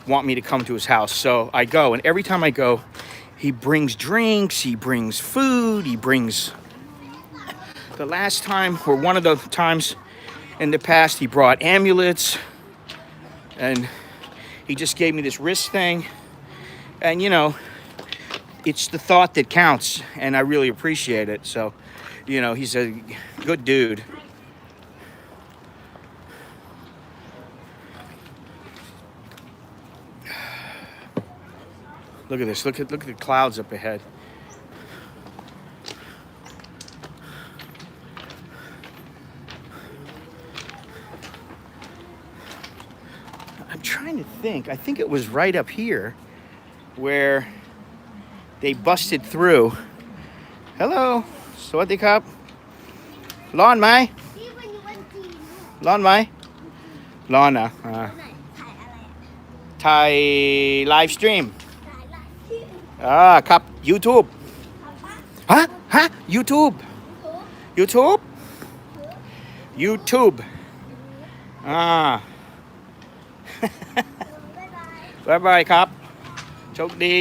want me to come to his house. So I go, and every time I go, he brings drinks, he brings food, he brings... The last time, or one of the times in the past, he brought amulets, and he just gave me this wrist thing. And, it's the thought that counts, and I really appreciate it. So, he's a good dude. Look at this. Look at the clouds up ahead. I'm trying to think. I think it was right up here where they busted through. Hello. Sawadee Cup. Lawn Mai. Lawn Mai. Lawn Thai live stream. ครับ YouTube ฮะ YouTube บ๊ายบายครับโชคดี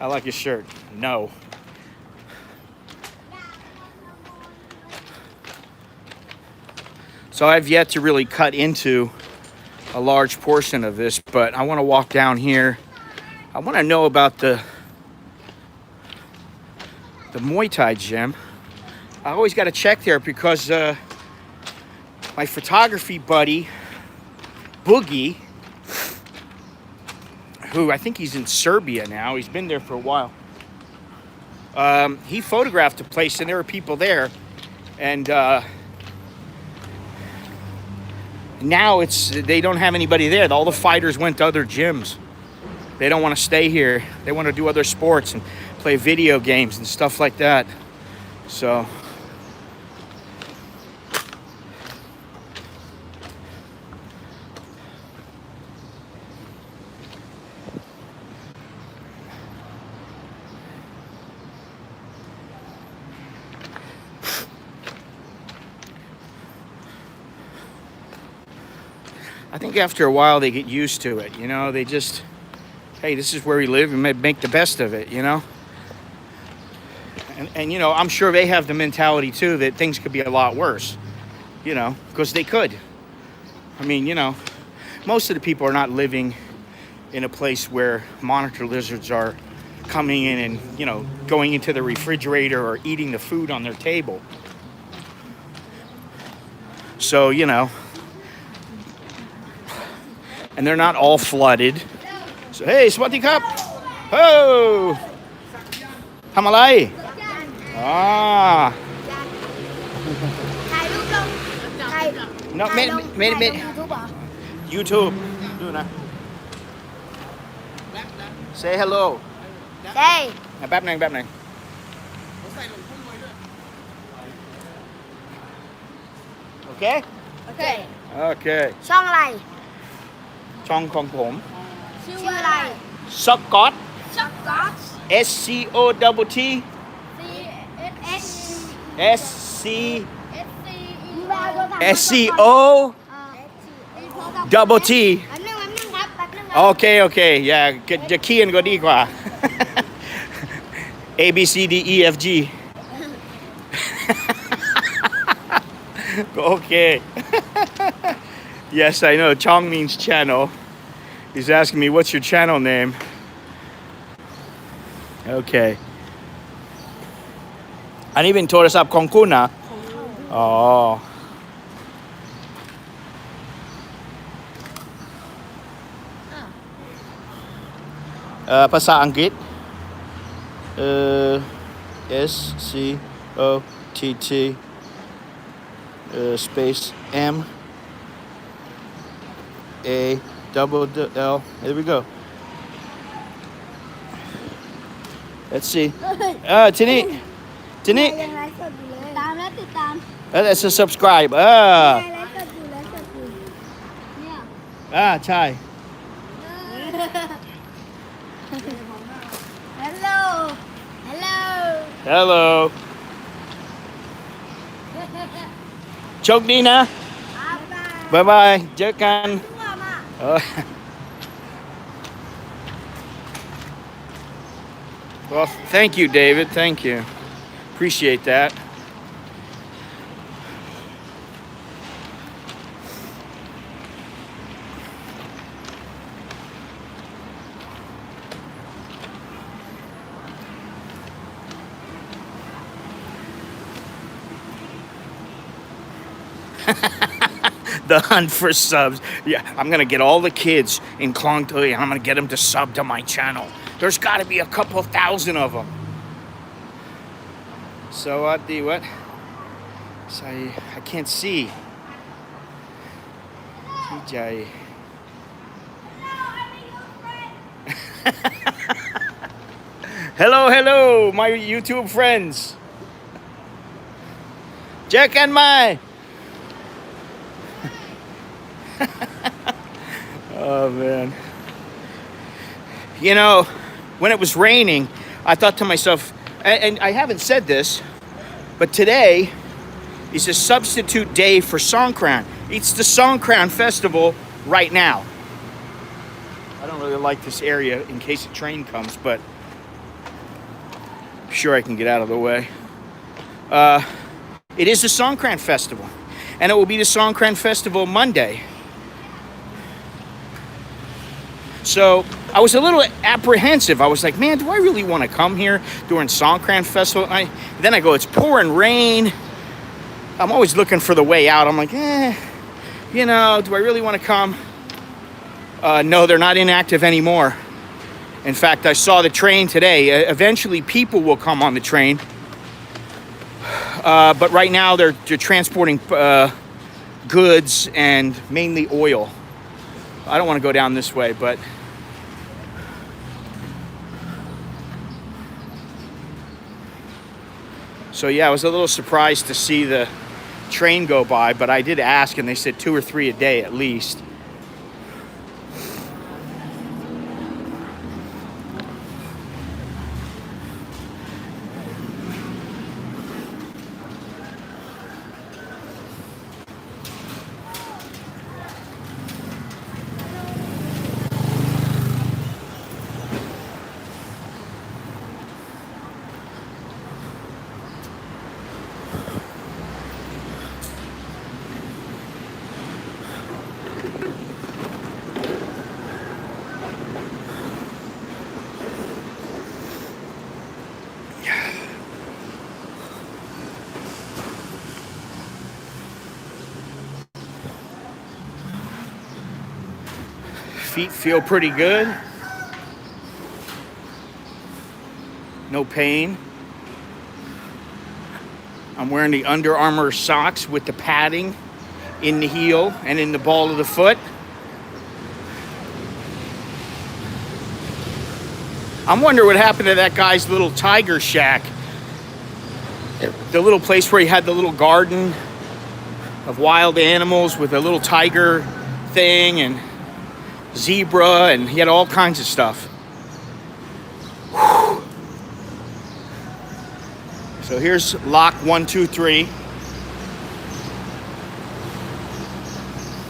I like your shirt. No. So I've yet to really cut into a large portion of this, but I want to walk down here. I want to know about the Muay Thai gym. I always got to check there because my photography buddy Boogie, who I think he's in Serbia now, he's been there for a while, he photographed the place and there were people there, and now they don't have anybody there. All the fighters went to other gyms. They don't want to stay here. They want to do other sports and play video games and stuff like that. So I think after a while they get used to it, they just, hey, this is where we live and make the best of it, And I'm sure they have the mentality too that things could be a lot worse, because they could. I mean, most of the people are not living in a place where monitor lizards are coming in and, going into the refrigerator or eating the food on their table. So, and they're not all flooded. เฮ้ยสวัสดีครับเฮ้ยทำอะไรอ๋อ ถ่ายรูปลงถ่าย no ไม่ ยูทูบเหรอ YouTube ดูนะ say hello ใช่ แป๊บหนึ่งโอเค โอเค โอเค ช่องอะไร ช่องของผม ชื่ออะไร สกอต ช็อกก๊อต S C O double T S S C S S C O double T แป๊บนึงครับแป๊บนึง โอเคอย่าจะเคียนก็ดีกว่า A B C D E F G ก็โอเค Yes I know Chong means channel He's asking me what's your channel name Okay อันนี้เป็นโทรศัพท์ของคุณนะอ๋อภาษาอังกฤษS C O T T space M A double L there we go let's see ทีนี้ ยังไลฟ์สดอยู่เลยตามและติดตาม let's subscribe ไลฟ์สดอยู่เนี่ย ใช่ ฮัลโหล Hello โชคดีนะบายบายเจอกันWell, thank you, David. Thank you. Appreciate that. The hunt for subs. Yeah, I'm gonna get all the kids in Klongtoey and I'm gonna get them to sub to my channel. There's gotta be a couple thousand of them. So what? So I can't see. TJ. Hello, my YouTube friends. Jack and Mai. Oh man. You know, when it was raining, I thought to myself, and I haven't said this, but today is a substitute day for Songkran. It's the Songkran festival right now. I don't really like this area in case a train comes, but I'm sure I can get out of the way. It is the Songkran festival, and it will be the Songkran festival Monday. So I was a little apprehensive. I was like, man, do I really want to come here during Songkran festival? Then I go, it's pouring rain. I'm always looking for the way out. I'm like, you know, do I really want to come? No, they're not inactive anymore. In fact, I saw the train today. Eventually, people will come on the train. But right now, they're transporting goods and mainly oil. I don't want to go down this way, but so yeah, I was a little surprised to see the train go by, but I did ask and they said 2 or 3 a day at least. Feet feel pretty good. no pain. I'm wearing the Under Armour socks with the padding in the heel and in the ball of the foot. I'm wondering what happened to that guy's little tiger shack. The little place where he had the little garden of wild animals with a little tiger thing and zebra, and he had all kinds of stuff. Whew. So here's lock 1, 2, 3.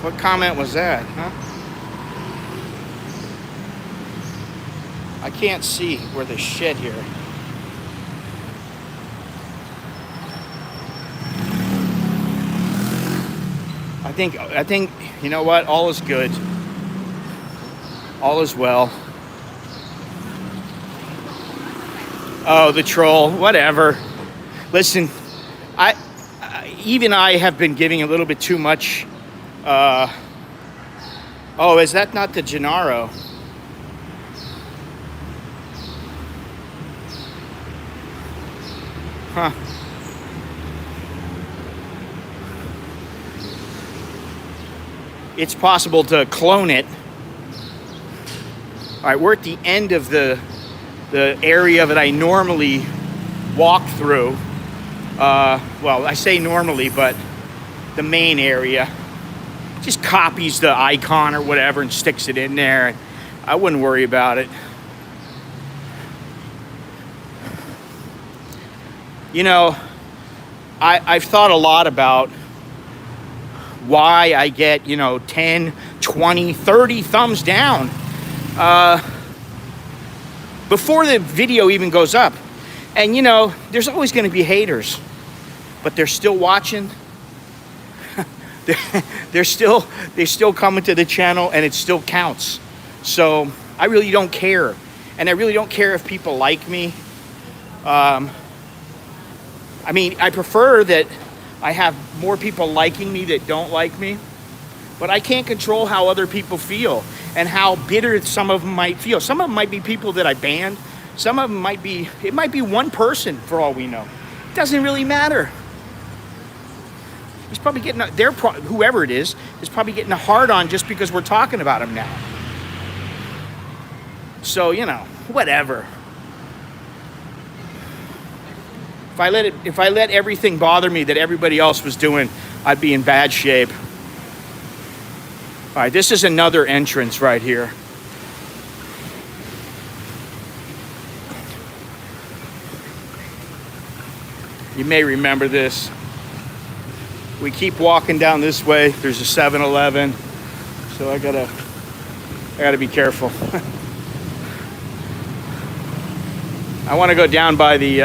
What comment was that, huh? I can't see where the shit here. I think, you know what? All is good. All is well. Oh, the troll, whatever. Listen, I have been giving a little bit too much. Oh, is that not the Gennaro? Huh. It's possible to clone it. All right, we're at the end of the area that I normally walk through. Well, I say normally, but the main area. Just copies the icon or whatever and sticks it in there. I wouldn't worry about it. You know, I've thought a lot about why I get, 10, 20, 30 thumbs down before the video even goes up. And, there's always going to be haters, but they're still watching. they're still coming to the channel, and it still counts. So I really don't care. And I really don't care if people like me. I prefer that I have more people liking me that don't like me, but I can't control how other people feel and how bitter some of them might feel. Some of them might be people that I banned. Some of them it might be one person for all we know. It doesn't really matter. He's probably getting, whoever it is probably getting a hard on just because we're talking about him now. So, whatever. If I let everything bother me that everybody else was doing, I'd be in bad shape. All right, this is another entrance right here. You may remember this. We keep walking down this way. There's a 7-Eleven, so I gotta be careful. I want to go down by the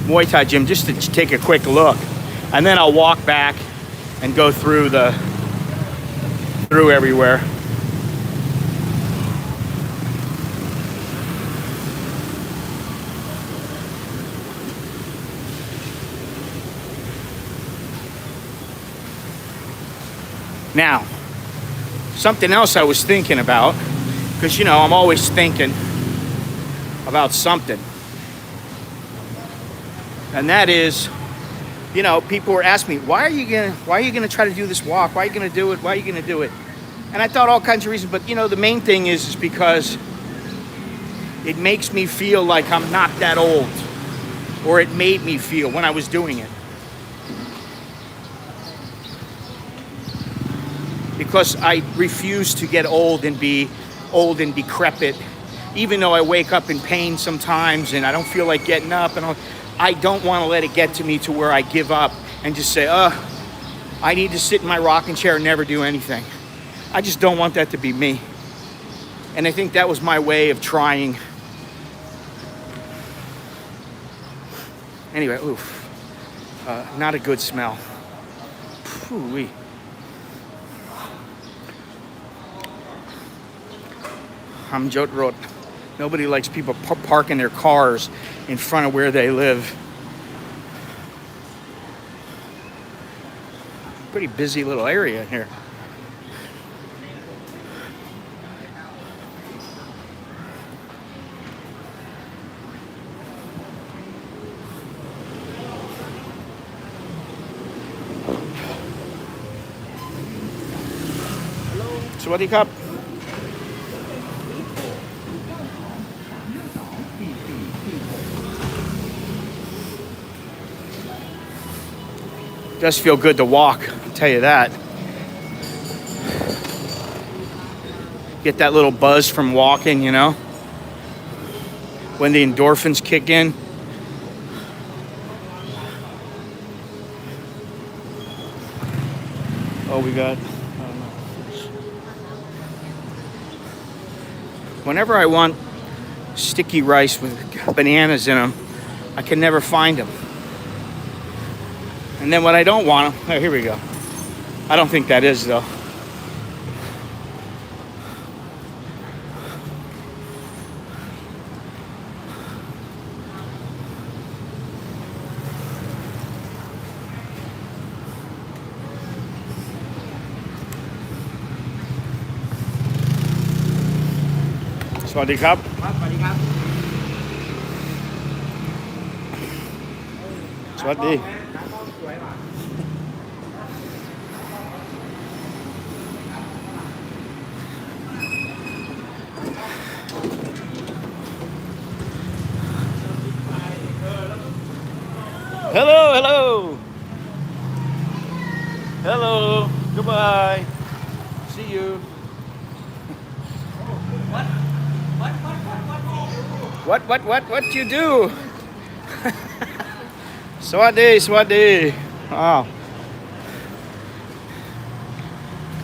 Muay Thai gym just to take a quick look, and then I'll walk back and go through everywhere. Now, something else I was thinking about, because I'm always thinking about something. And that is, people were asking me, why are you gonna try to do this walk? Why are you gonna do it? Why are you gonna do it? And I thought all kinds of reasons, but the main thing is because it makes me feel like I'm not that old, or it made me feel when I was doing it. Because I refuse to get old and be decrepit, even though I wake up in pain sometimes and I don't feel like getting up, and I don't want to let it get to me to where I give up and just say, I need to sit in my rocking chair and never do anything. I just don't want that to be me. And I think that was my way of trying. Anyway, oof. Not a good smell. Phew-wee. Hamjot Road. Nobody likes people parking their cars in front of where they live. Pretty busy little area here. Swadee Cup. Does feel good to walk, I'll tell you that. Get that little buzz from walking, you know? When the endorphins kick in. Oh, we got, I don't know. Whenever I want sticky rice with bananas in them, I can never find them. And then when I don't want them, oh, here we go. I don't think that is though. Swadee Cup. Swadee. Hello, hello. Hello. Goodbye. See you. What you do? Swadee. Wow.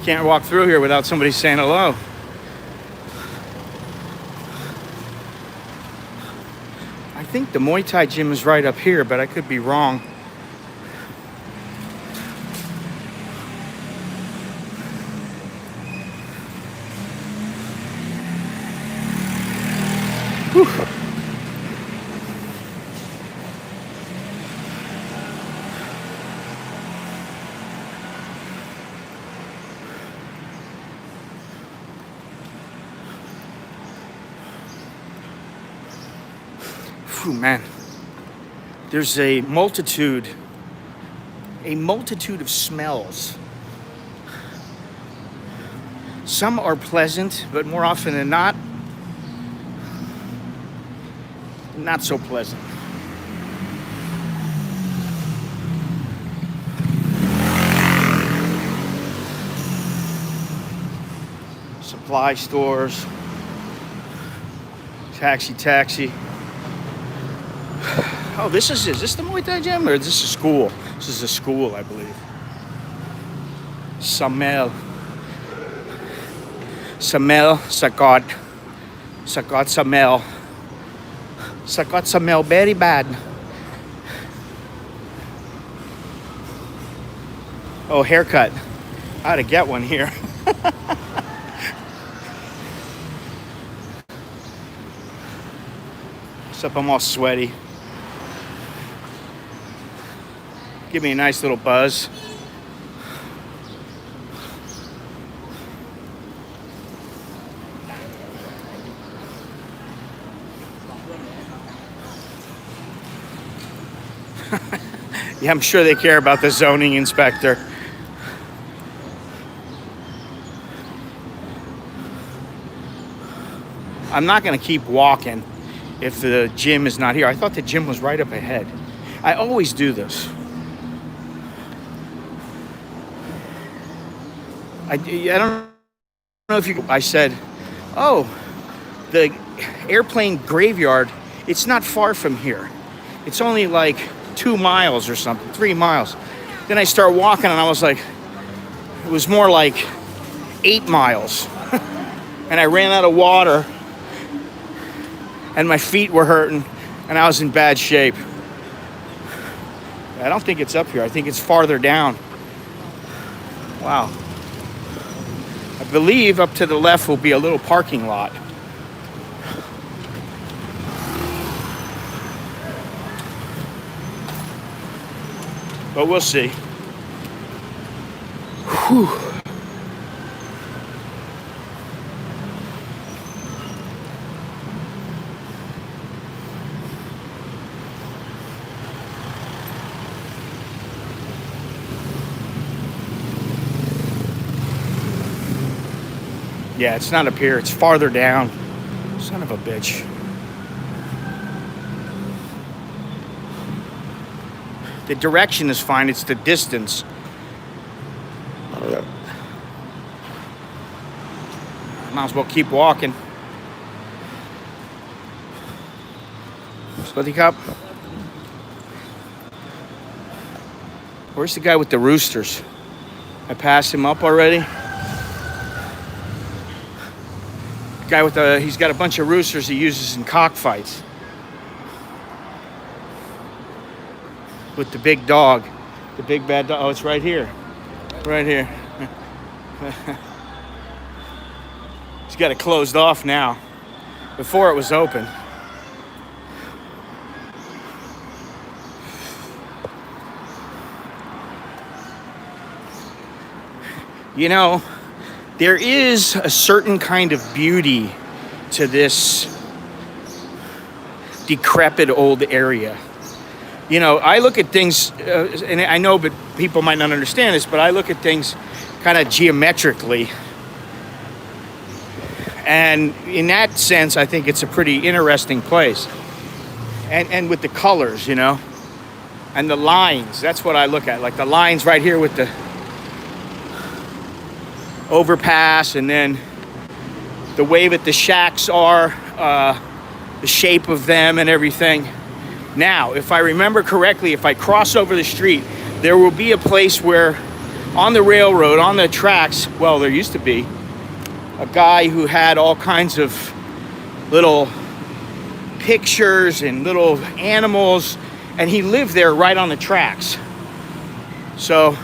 Can't walk through here without somebody saying hello. I think the Muay Thai gym is right up here, but I could be wrong. Whew. Phew, man. There's a multitude of smells. Some are pleasant, but more often than not so pleasant. Supply stores, taxi. Oh, is this the Muay Thai gym or is this a school? This is a school, I believe. Samel, Sagot, Samel, very bad. Oh, haircut. I ought to get one here. Except I'm all sweaty. Give me a nice little buzz. Yeah, I'm sure they care about the zoning inspector. I'm not going to keep walking if the gym is not here. I thought the gym was right up ahead. I always do this. I don't know if you... I said, oh, the airplane graveyard, it's not far from here. It's only like 2 miles or something, 3 miles. Then I start walking and I was like, it was more like 8 miles. And I ran out of water and my feet were hurting and I was in bad shape. I don't think it's up here. I think it's farther down. Wow. I believe up to the left will be a little parking lot. But we'll see. Whew. Yeah, it's not up here. It's farther down. Son of a bitch. The direction is fine. It's the distance. Might as well keep walking. Sweaty cup. Where's the guy with the roosters? I passed him up already. The guy with he's got a bunch of roosters he uses in cockfights. With the big dog. The big bad dog. Oh, it's right here. Right here. He's got it closed off now. Before it was open. You know, there is a certain kind of beauty to this decrepit old area. You know, I look at things, and I know, but people might not understand this, but I look at things kind of geometrically. And in that sense, I think it's a pretty interesting place. And with the colors, you know, and the lines, that's what I look at. Like the lines right here with the overpass, and then the way that the shacks are, the shape of them and everything. Now, if I remember correctly, if I cross over the street, there will be a place where on the railroad, on the tracks, well, there used to be a guy who had all kinds of little pictures and little animals, and he lived there right on the tracks. So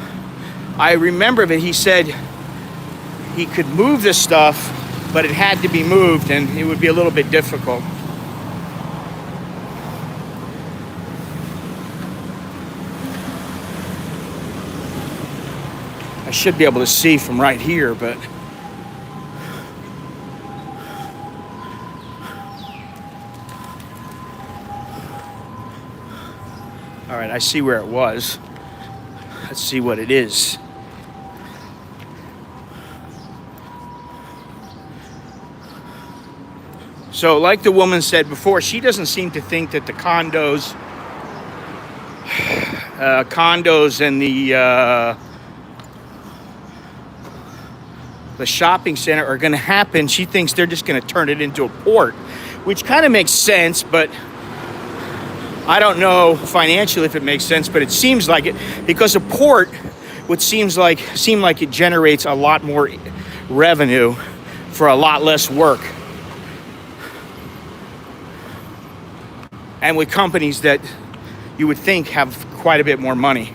I remember that he said he could move this stuff, but it had to be moved, and it would be a little bit difficult. I should be able to see from right here, but all right, I see where it was. Let's see what it is. So like the woman said before, she doesn't seem to think that the condos and the shopping center are going to happen. She thinks they're just going to turn it into a port, which kind of makes sense, but I don't know financially if it makes sense, but it seems like it, because a port would seem like it generates a lot more revenue for a lot less work. And with companies that you would think have quite a bit more money.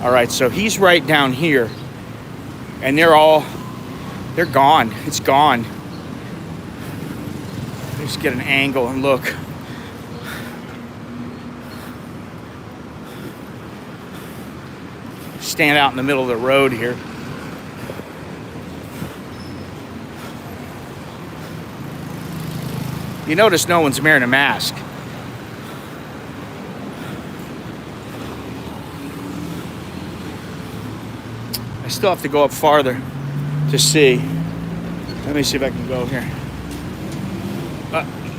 All right, so he's right down here, and they're gone. It's gone. Just get an angle and look. Stand out in the middle of the road here. You notice no one's wearing a mask. I still have to go up farther to see. Let me see if I can go here.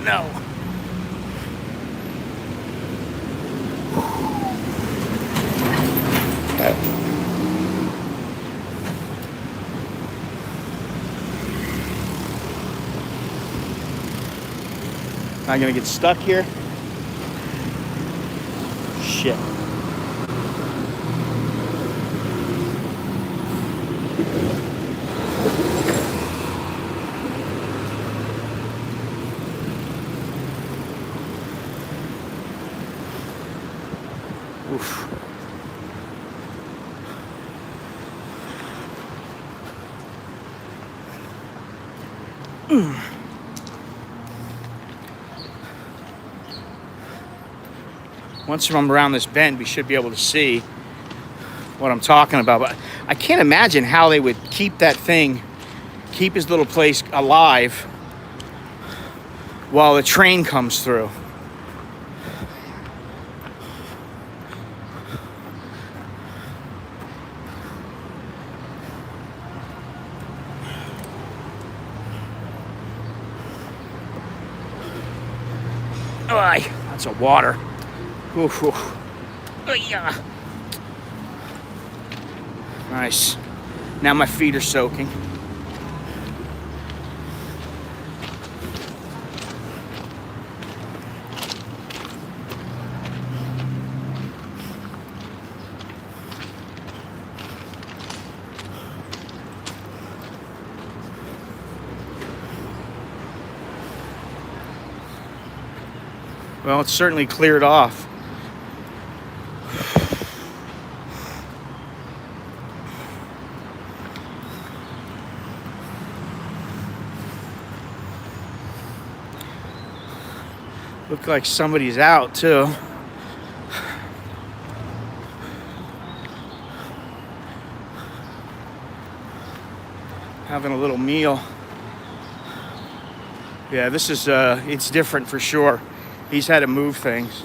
No. Am I gonna get stuck here? Shit. Oof. Once I'm around this bend, we should be able to see what I'm talking about. But I can't imagine how they would keep that thing, keep his little place alive while the train comes through. Aye, that's a water. Oof, oof. Yeah. Nice. Now my feet are soaking. Well, it's certainly cleared off. Look like somebody's out too. Having a little meal. Yeah, this is it's different for sure. He's had to move things.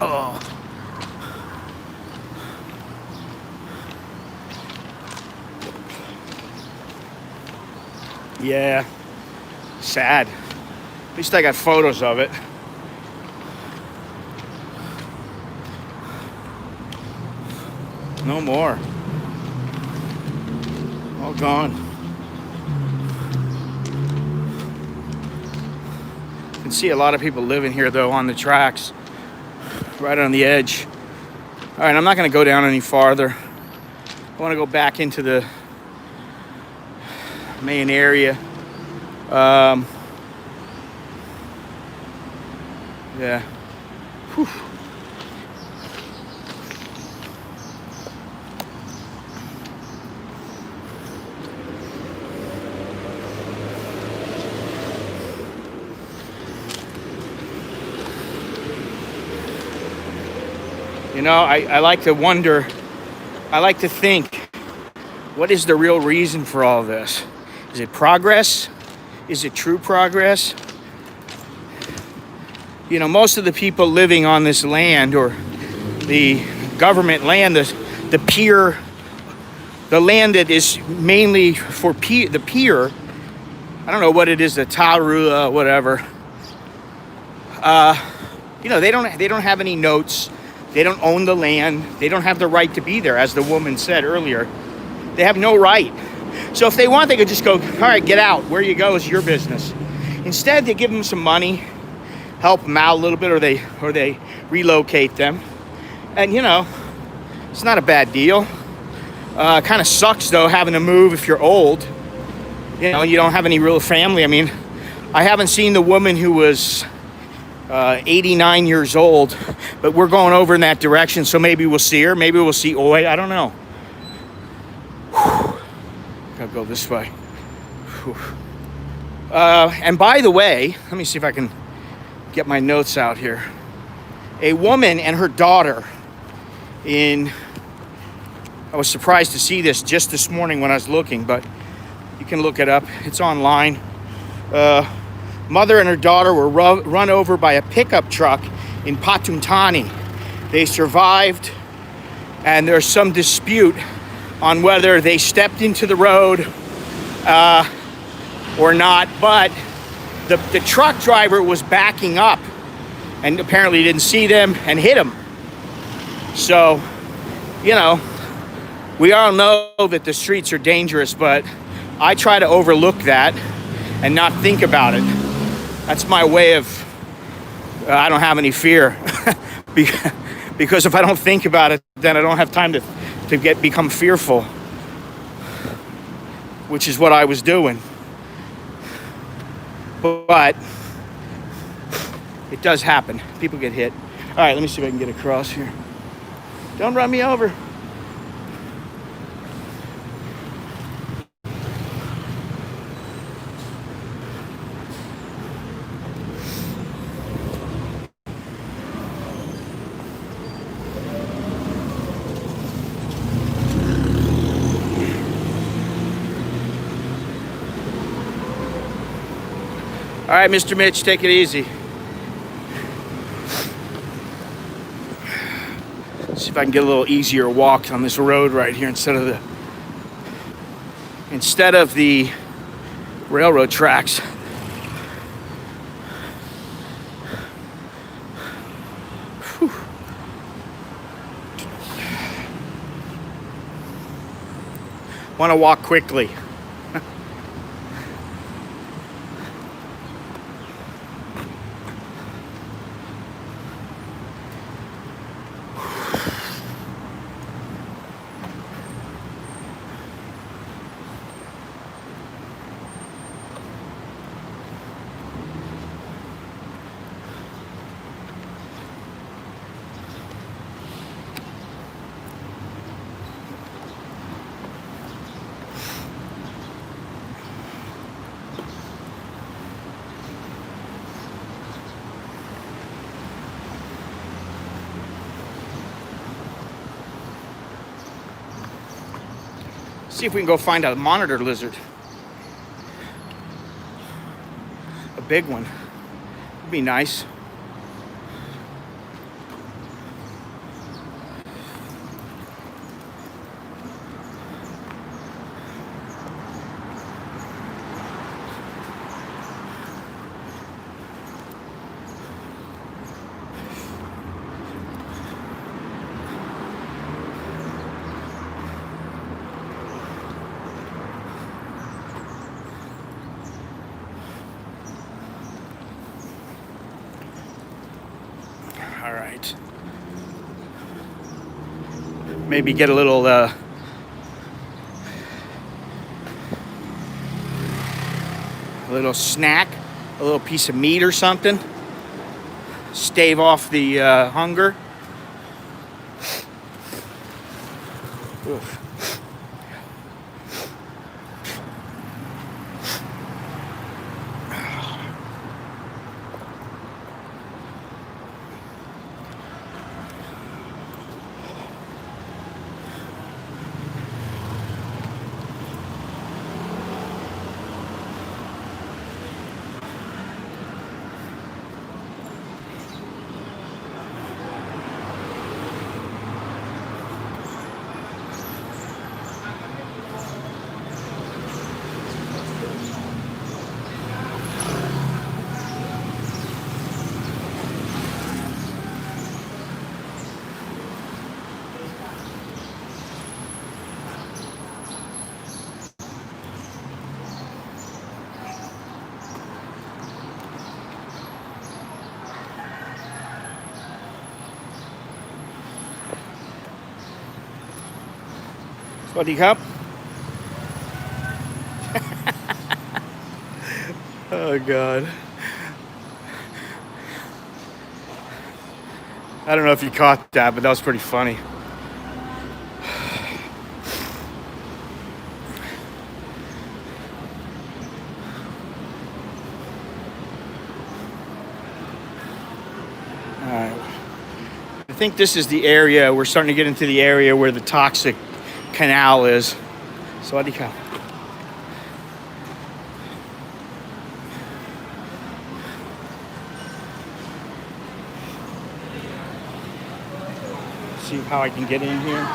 Oh. Yeah. Sad. At least I got photos of it. No more. All gone. You can see a lot of people living here though on the tracks. Right on the edge. All right, I'm not going to go down any farther. I want to go back into the main area. Yeah. Whew. You know, I like to wonder, I like to think, what is the real reason for all this? Is it progress? Is it true progress? You know, most of the people living on this land, or the government land, the pier, the land that is mainly for the pier, I don't know what it is, the Tarua, whatever. You know, they don't have any notes. They don't own the land. They don't have the right to be there, as the woman said earlier. They have no right. So if they want, they could just go, all right, get out. Where you go is your business. Instead, they give them some money, help them out a little bit, or they relocate them. And, you know, it's not a bad deal. Kind of sucks, though, having to move if you're old. You know, you don't have any real family. I mean, I haven't seen the woman who was 89 years old, but we're going over in that direction, so maybe we'll see her. Maybe we'll see Oi. I don't know. Whew. Gotta go this way. Whew. And by the way, let me see if I can get my notes out here. A woman and her daughter I was surprised to see this just this morning when I was looking, but you can look it up. It's online. Mother and her daughter were run over by a pickup truck in Pathum Thani. They survived, and there's some dispute on whether they stepped into the road or not, but the truck driver was backing up and apparently didn't see them and hit them. So, you know, we all know that the streets are dangerous, but I try to overlook that and not think about it. That's my way of, I don't have any fear. Because if I don't think about it, then I don't have time to become fearful, which is what I was doing. But it does happen. People get hit. All right, let me see if I can get across here. Don't run me over. All right, Mr. Mitch, take it easy. See if I can get a little easier walk on this road right here instead of the railroad tracks. Whew. Want to walk quickly. See if we can go find a monitor lizard. A big one. Would be nice. All right. Maybe get a little snack, a little piece of meat or something. Stave off the hunger. Oof. Swadee Cup. Oh God. I don't know if you caught that, but that was pretty funny. All right. I think this is the area, we're starting to get into the area where the toxic canal is. Swadee Cup. See how I can get in here.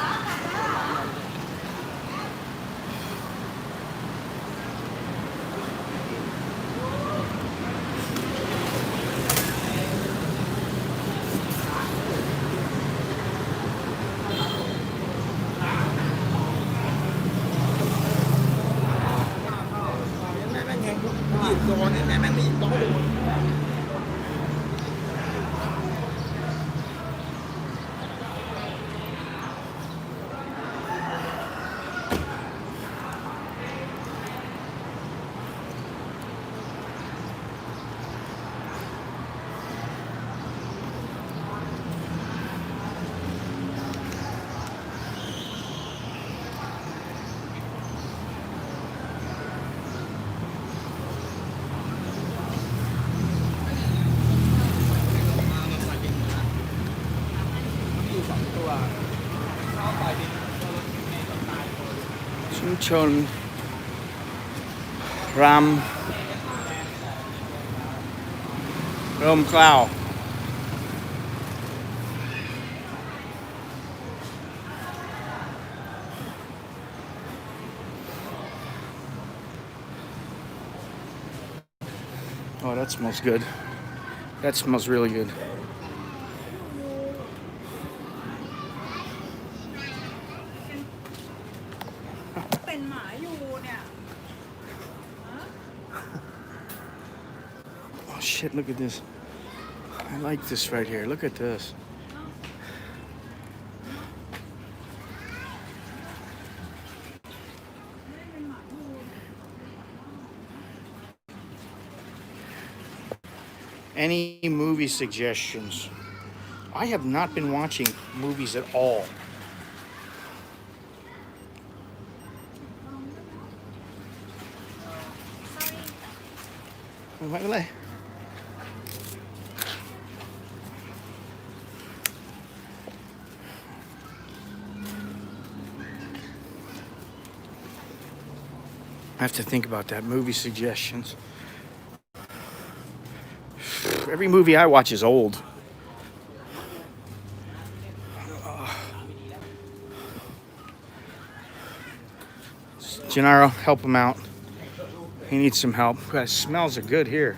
Chon Ram ร่มเกล้า Oh, that smells good. That smells really good. เป็นหมาอยู่เนี่ย Oh shit, look at this. I like this right here. Look at this. Any movie suggestions? I have not been watching movies at all.ไม่เป็นไร I have to think about that. Movie suggestions. Every movie I watch is old. Gennaro, help him out. He needs some help. The smells are good here.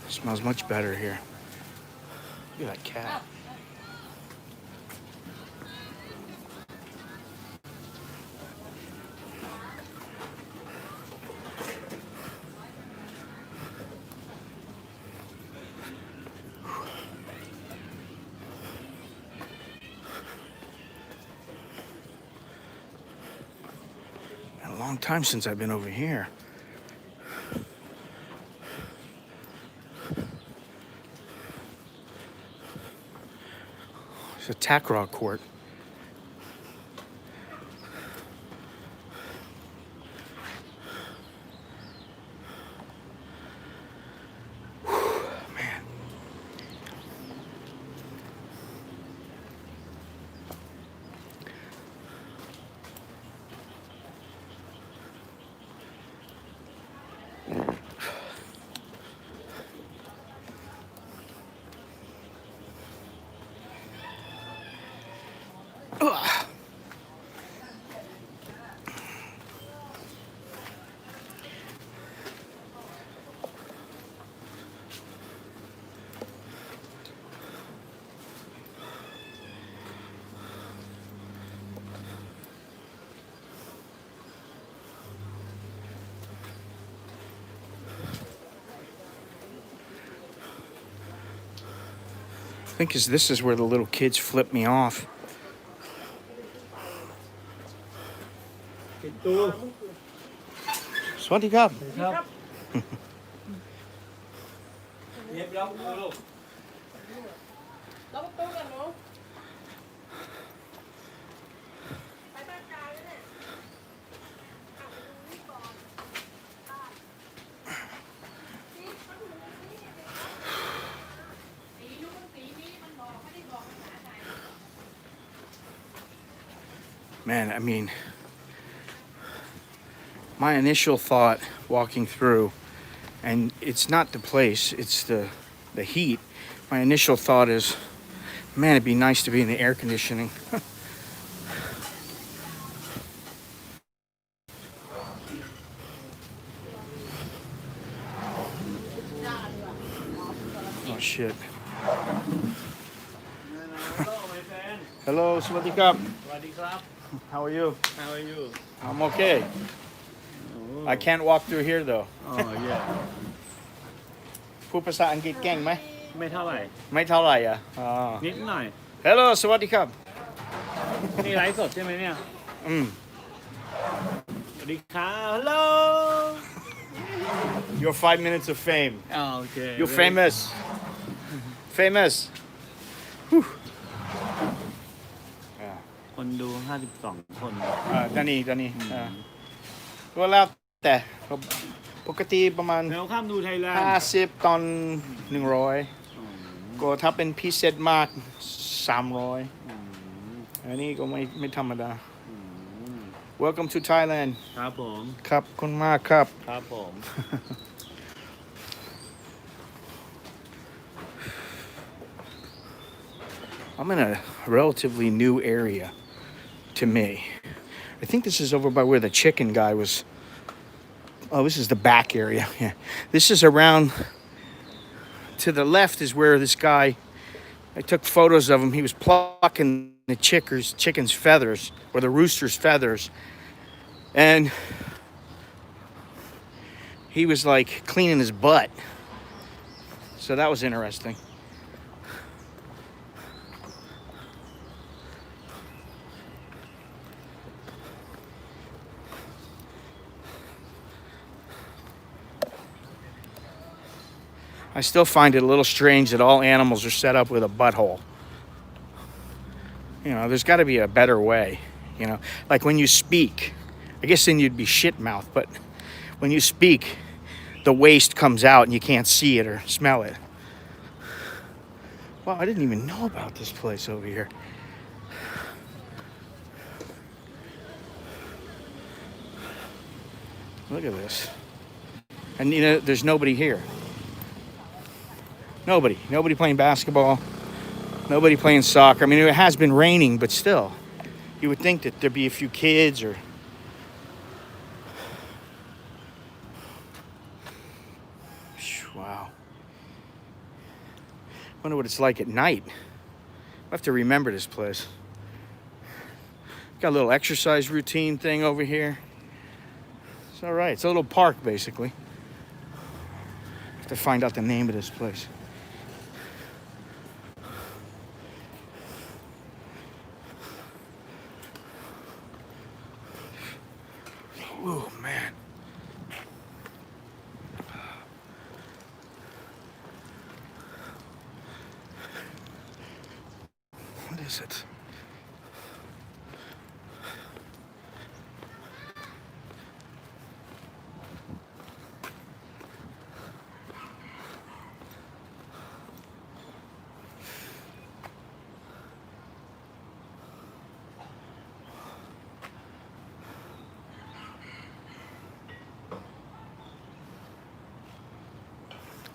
Smells much better here. Look at that cat. Been a long time since I've been over here. It's a takraw court. Man. Ugh. I think this is where the little kids flip me off. สวัสดีครับ ครับเรียบร้อยลูก Man, I mean, my initial thought walking through, and it's not the place, it's the heat. My initial thought is, man, it'd be nice to be in the air conditioning. Oh shit. Hello, สวัสดีครับ สวัสดีครับ How are you? How are you I'm okay. I can't walk through here though. Oh yeah พูดภาษาอังกฤษเก่งไหม ไม่เท่าไหร่ ไม่เท่าไหร่อ่ะอ๋อ นิดหน่อย Hello สวัสดีครับ นี่ไลฟ์สดใช่ไหมเนี่ย อืม สวัสดีครับ ฮัลโหล Your 5 minutes of fame. อ๋อโอเค You're famous. Famous. Whew. คนดู 52 คน ด้านนี้ก็แล้วแต่ปกติประมาณ แล้วข้ามดูไทยแลนด์ 50 ตอน 100 ก็ถ้าเป็นพิเศษมาก 300 อันนี้ก็ไม่ธรรมดา Welcome to Thailand. ครับผม ครับคุณมากครับ ครับผม I'm in a relatively new area to me. I think this is over by where the chicken guy was. Oh, this is the back area. Yeah. This is around to the left is where this guy, I took photos of him. He was plucking the chicken's feathers or the rooster's feathers. And he was like cleaning his butt. So that was interesting. I still find it a little strange that all animals are set up with a butthole. You know, there's got to be a better way. You know, like when you speak, I guess then you'd be shit mouth, but when you speak, the waste comes out and you can't see it or smell it. Wow, I didn't even know about this place over here. Look at this. And you know, there's nobody here. Nobody playing basketball. Nobody playing soccer. I mean, it has been raining, but still, you would think that there'd be a few kids or. Wow. Wonder what it's like at night. I have to remember this place. Got a little exercise routine thing over here. It's all right. It's a little park, basically. Have to find out the name of this place. Oh, man. What is it?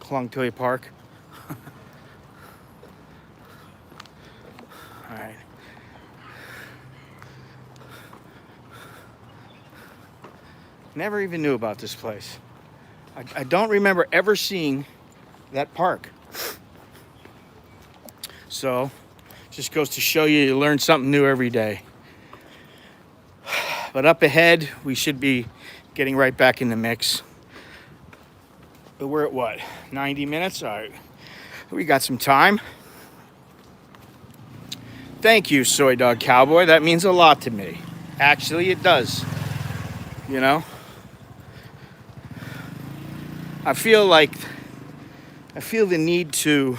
Klongtoey Park. All right. Never even knew about this place. I don't remember ever seeing that park. So, just goes to show you, you learn something new every day. But up ahead, we should be getting right back in the mix. But we're at what, 90 minutes? All right, we got some time. Thank you, Soy Dog Cowboy. That means a lot to me. Actually, it does. You know? I feel the need to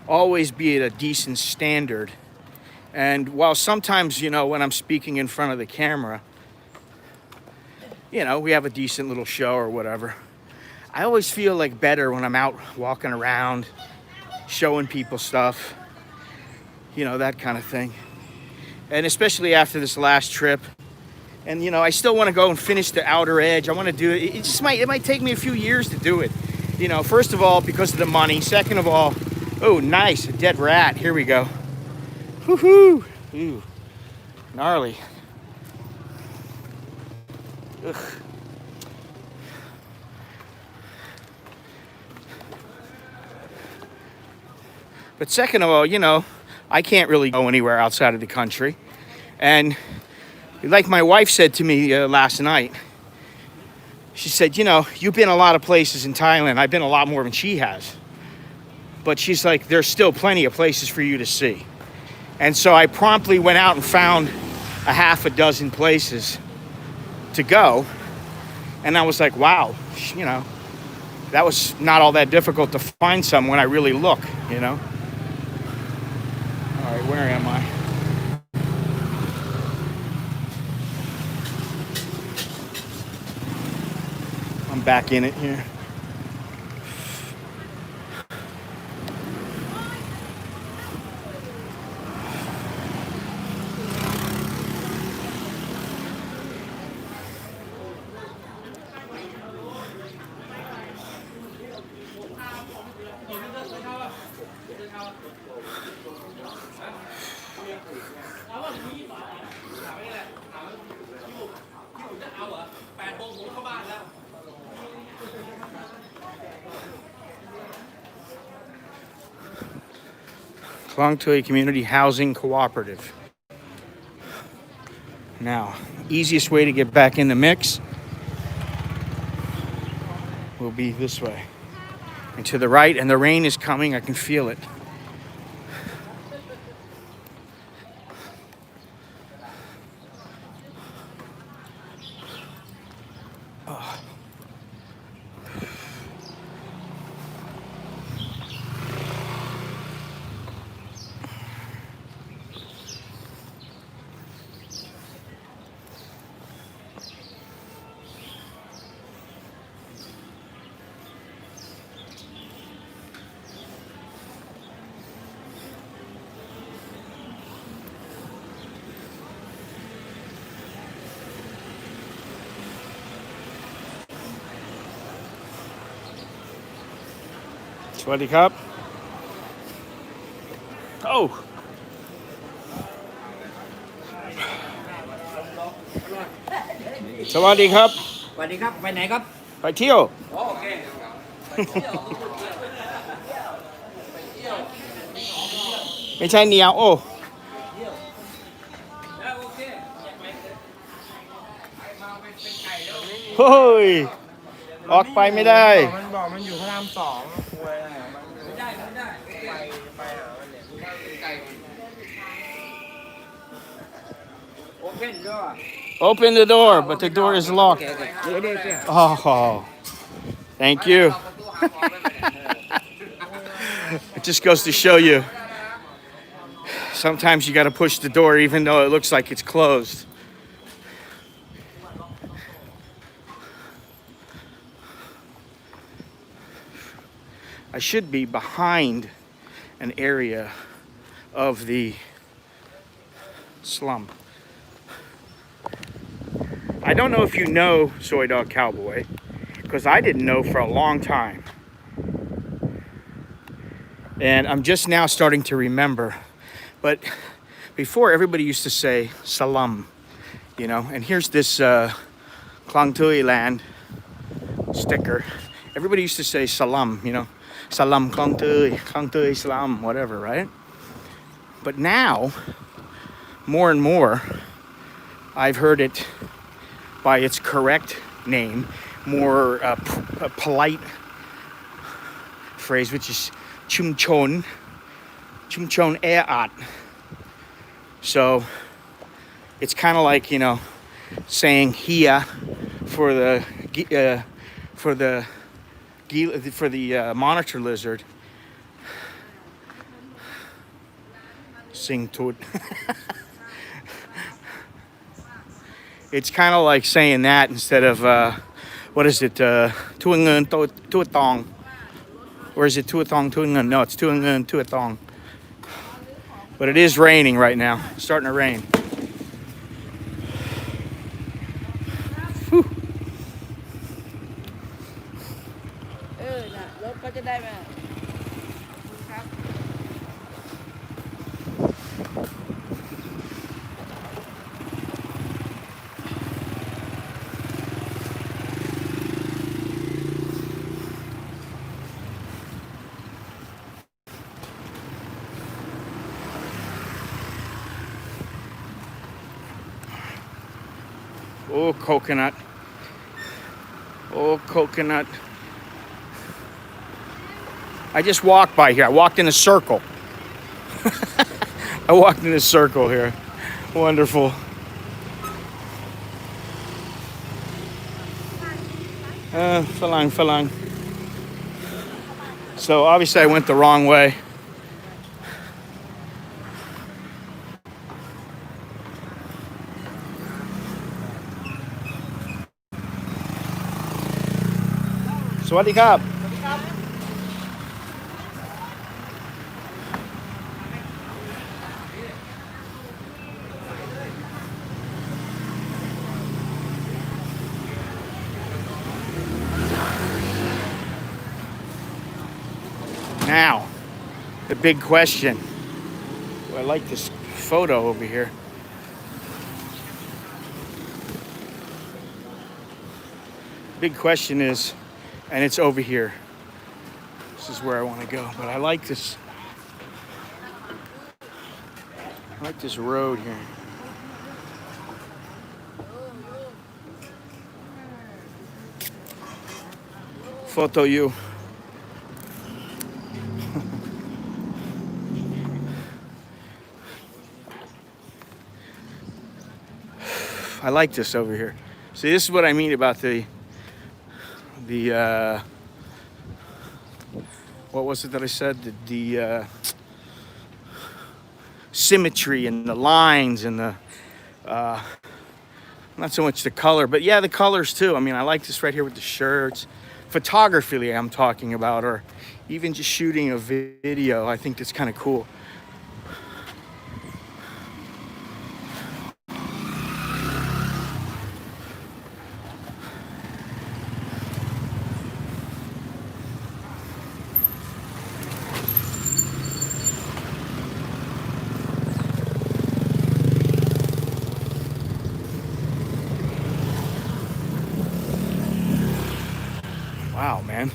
always be at a decent standard. And while sometimes, you know, when I'm speaking in front of the camera, you know, we have a decent little show or whatever, I always feel like better when I'm out walking around, showing people stuff, you know, that kind of thing. And especially after this last trip. And, you know, I still want to go and finish the outer edge. I want to do it. It might take me a few years to do it. You know, first of all, because of the money. Second of all, oh, nice, a dead rat. Here we go. Woohoo! Ooh, gnarly. Ugh. But second of all, you know, I can't really go anywhere outside of the country. And like my wife said to me last night, she said, you know, you've been a lot of places in Thailand. I've been a lot more than she has. But she's like, there's still plenty of places for you to see. And so I promptly went out and found a half a dozen places to go. And I was like, wow, you know, that was not all that difficult to find some when I really look, you know. All right, where am I? I'm back in it here. Klongtoey Community Housing Cooperative. Now, easiest way to get back in the mix will be this way. And to the right, and the rain is coming, I can feel it. Sweaty cup. Oh. สวัสดีครับ สวัสดีครับ ไปไหนครับ ไปเที่ยว โอเค ไม่ใช่เหนียวโอ้เฮ้ย ออกไปไม่ได้ มันบอกมันอยู่พระราม2คุยอะไรของมันไม่ได้ไปหามันเนี่ยไกล Open door Open the door but the door is locked Oh thank you It just goes to show you sometimes you got to push the door even though it looks like it's closed I should be behind an area of the slum. I don't know if you know Soy Dog Cowboy, because I didn't know for a long time. And I'm just now starting to remember. But before, everybody used to say salam, you know, and here's this Klongtoey land sticker. Everybody used to say salam, you know. Salam Klongtoey, Klongtoey Salam, whatever, right? But now, more and more, I've heard it by its correct name, more polite phrase, which is Chumchon Eat. So it's kind of like, you know, saying Hia for the monitor lizard. Sing to it. It's kind of like saying that instead of what is it? Tuangun tuatong, or is it tuatong tuangun? No, it's tuangun tuatong. But it is raining right now. It's starting to rain. Whew. รถก็จะได้มาครับ Oh, coconut. Oh, coconut. I just walked by here. I walked in a circle. I walked in a circle here. Wonderful. Falang. So obviously I went the wrong way. Sawasdee krap. Now, the big question. Oh, I like this photo over here. Big question is, and it's over here. This is where I want to go, but I like this. like this road here. Photo you. I like this over here. See, this is what I mean about the what was it that I said? The symmetry and the lines and the not so much the color, but yeah, the colors too. I mean, I like this right here with the shirts. Photography I'm talking about, or even just shooting a video. I think that's kind of cool. Wow, man.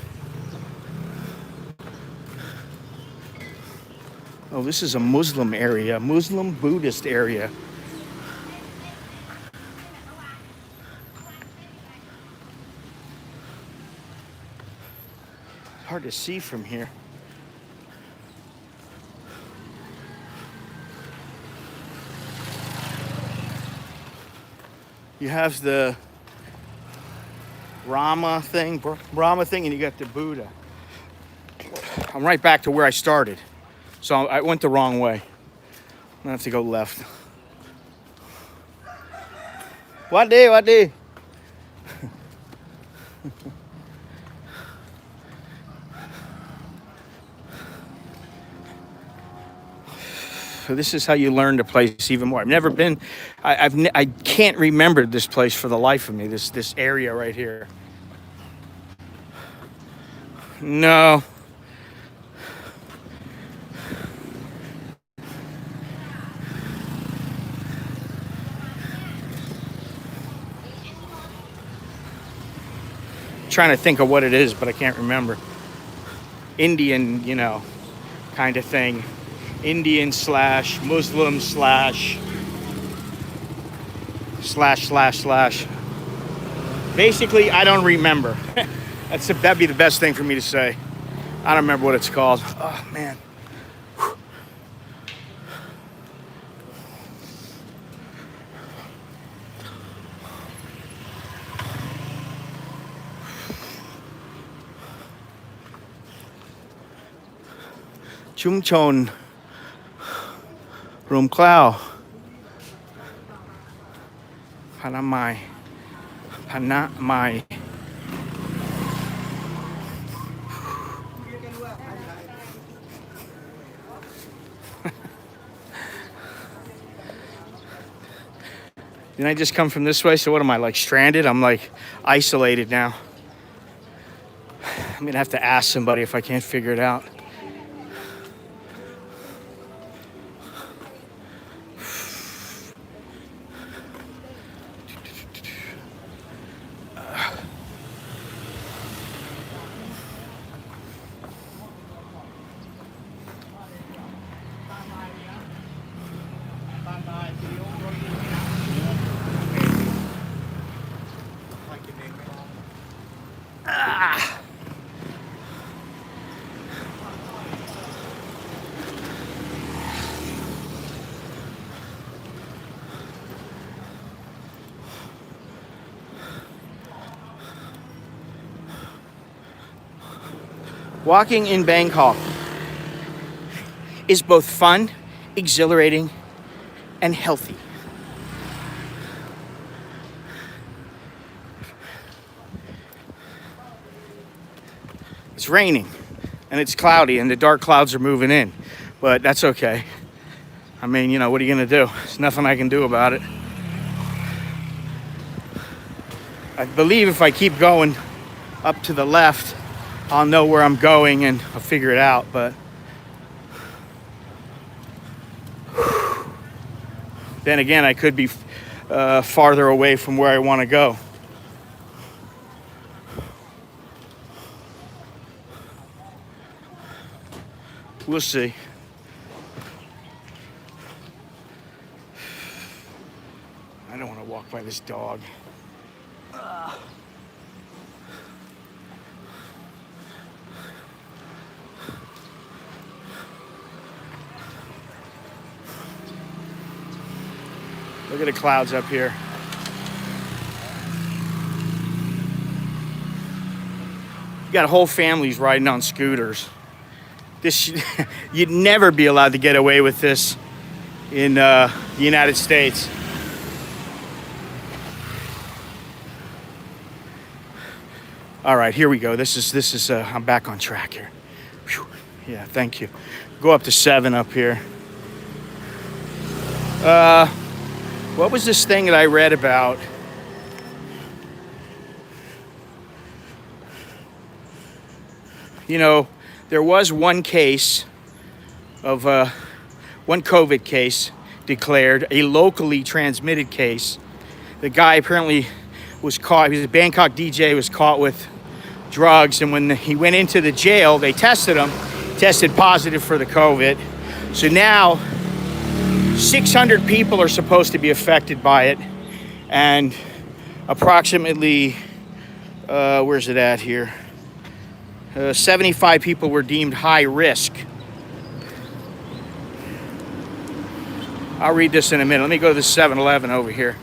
Oh, this is a Muslim area, Muslim Buddhist area. Hard to see from here. You have the Brahma thing, and you got the Buddha. I'm right back to where I started. So I went the wrong way. I'm gonna have to go left. What day? So this is how you learn the place even more. I've never been. I can't remember this place for the life of me. This area right here. No. Trying to think of what it is, but I can't remember. Indian, kind of thing. Indian slash Muslim slash. Basically, I don't remember. That'd be the best thing for me to say. I don't remember what it's called. Oh, man. Chumchon Rumklao Panamai. Didn't I just come from this way? So what am I, like stranded? I'm like isolated now. I'm gonna have to ask somebody if I can't figure it out. Walking in Bangkok is both fun, exhilarating, and healthy. It's raining and it's cloudy and the dark clouds are moving in, but that's okay. I mean, what are you gonna do? There's nothing I can do about it. I believe if I keep going up to the left, I'll know where I'm going and I'll figure it out, but then again, I could be farther away from where I want to go. We'll see. I don't want to walk by this dog. Look at the clouds up here. You got whole families riding on scooters. This you'd never be allowed to get away with this in the United States. All right, here we go. This is I'm back on track here. Whew. Yeah, thank you. Go up to 7 up here. What was this thing that I read about? You know, there was one case of one COVID case declared, a locally transmitted case. The guy apparently was caught, he was a Bangkok DJ, was caught with drugs, and when he went into the jail, they tested him, tested positive for the COVID. So now 600 people are supposed to be affected by it, and approximately, where's it at here? 75 people were deemed high risk. I'll read this in a minute. Let me go to the 7-Eleven over here.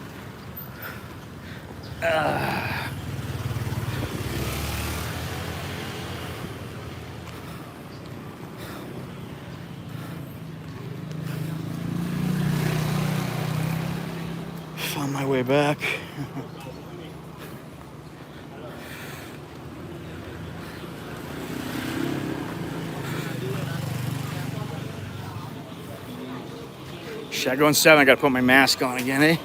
Found my way back. Should I go in 7? I gotta put my mask on again, eh?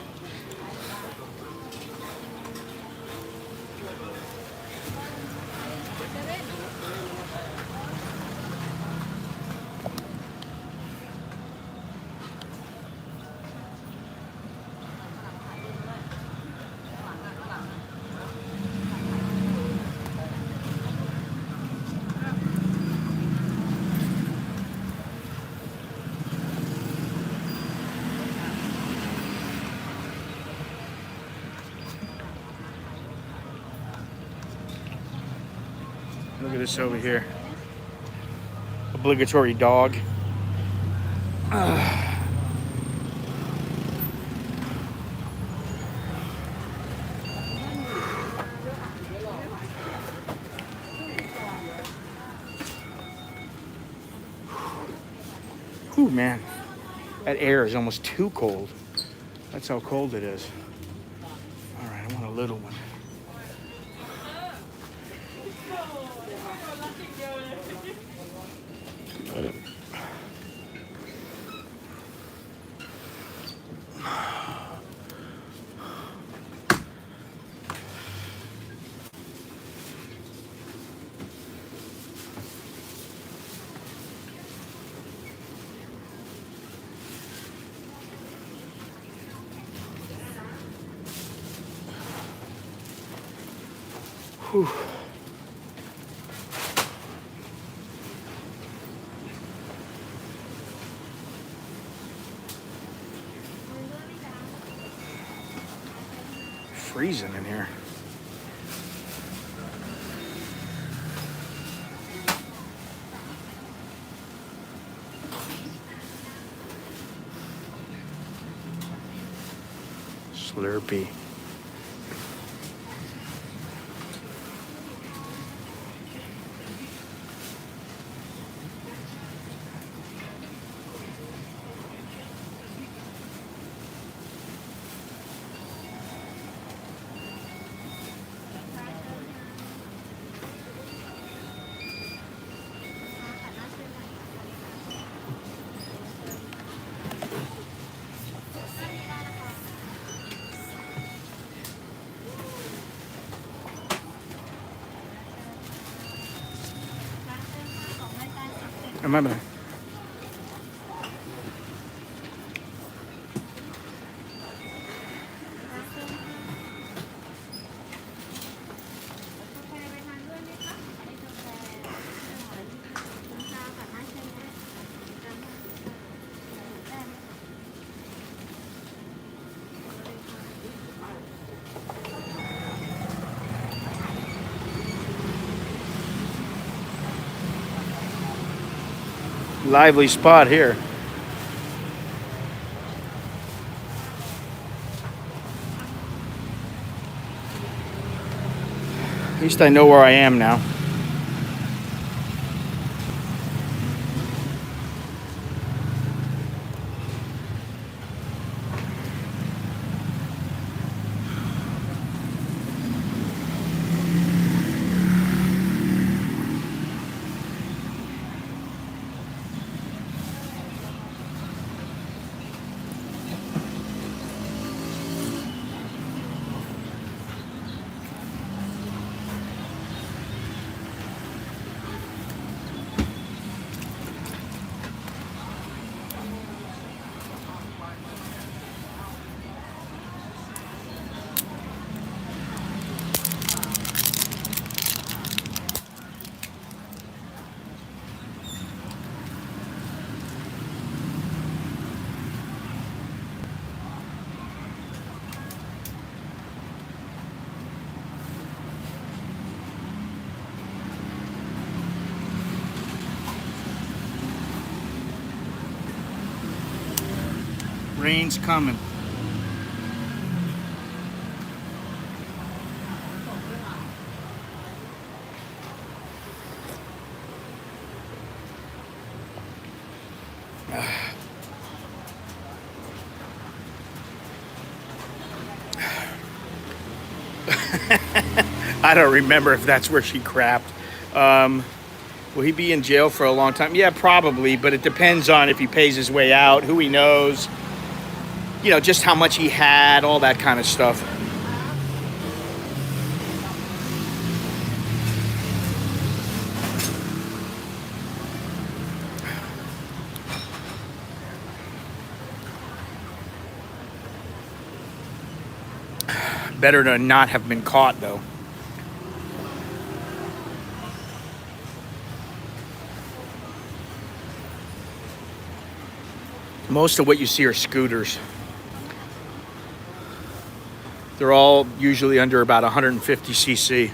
Look at this over here. Obligatory dog. Ooh, man. That air is almost too cold. That's how cold it is. All right, I want a little one. Whew. Freezing in here. Slurpee. Remember. lively spot here. At least I know where I am now. Rain's coming. I don't remember if that's where she crapped. Will he be in jail for a long time? Yeah, probably, but it depends on if he pays his way out, who he knows, you know, just how much he had, all that kind of stuff. Better to not have been caught, though. Most of what you see are scooters. They're all usually under about 150 cc.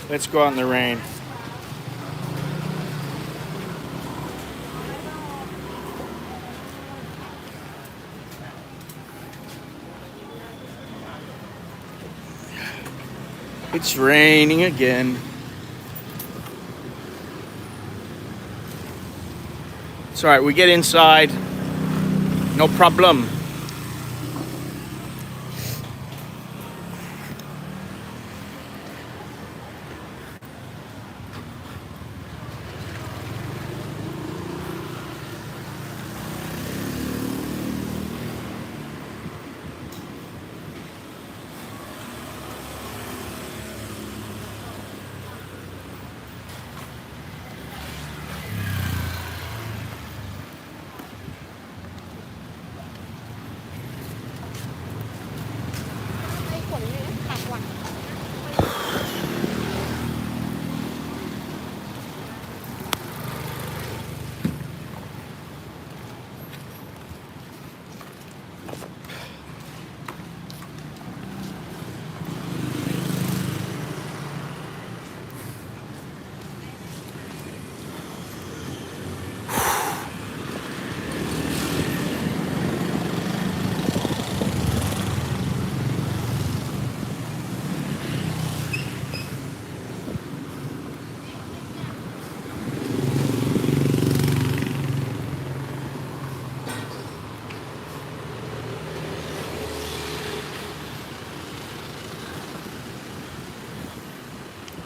Let's go out in the rain. It's raining again. It's all right, we get inside, no problem.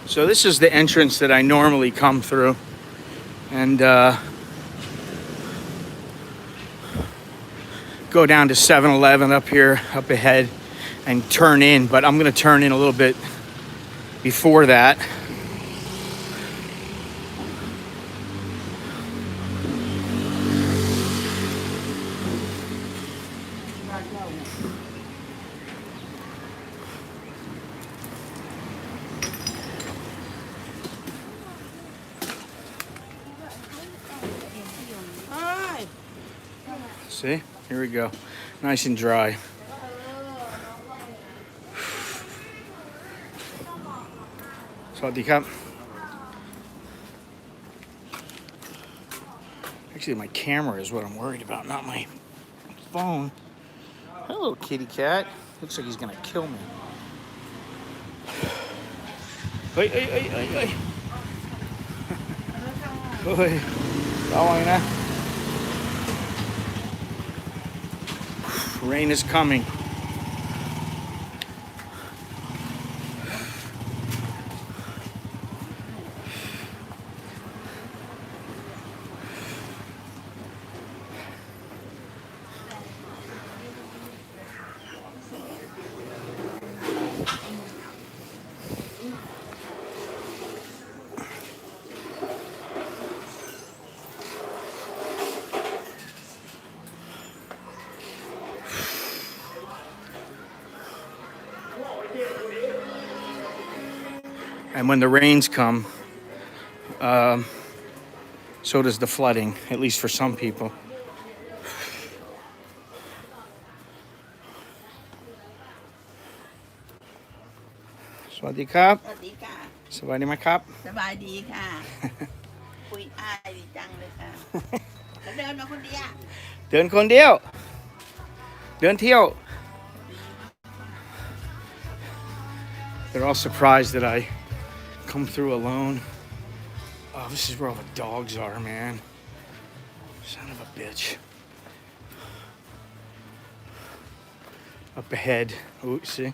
So this is the entrance that I normally come through, and go down to 7-Eleven up here, up ahead, and turn in. But I'm gonna turn in a little bit before that. See? Here we go. Nice and dry. Sawadee krap. Actually, my camera is what I'm worried about, not my phone. Hello, kitty cat. Looks like he's gonna kill me. Hey, hey, hey, hey, hey. Ôi, bawang na. Rain is coming. And when the rains come, so does the flooding, at least for some people. Sawadee krap. สวัสดีค่ะ Sawadee my krap. สบายดีค่ะ คุยอ้ายดีจังเลยค่ะแล้วเดินมาคนเดียว เดินคนเดียว เดินเที่ยว They're all surprised that I come through alone. Oh, this is where all the dogs are, man. Son of a bitch. Up ahead. Ooh, see?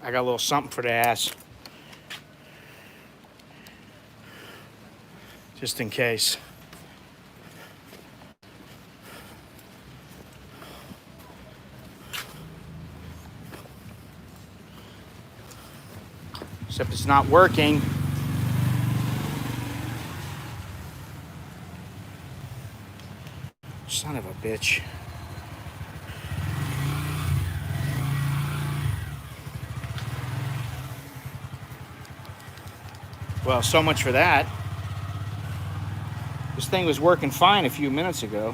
I got a little something for the ass. Just in case. Except it's not working. Son of a bitch. Well, so much for that. This thing was working fine a few minutes ago.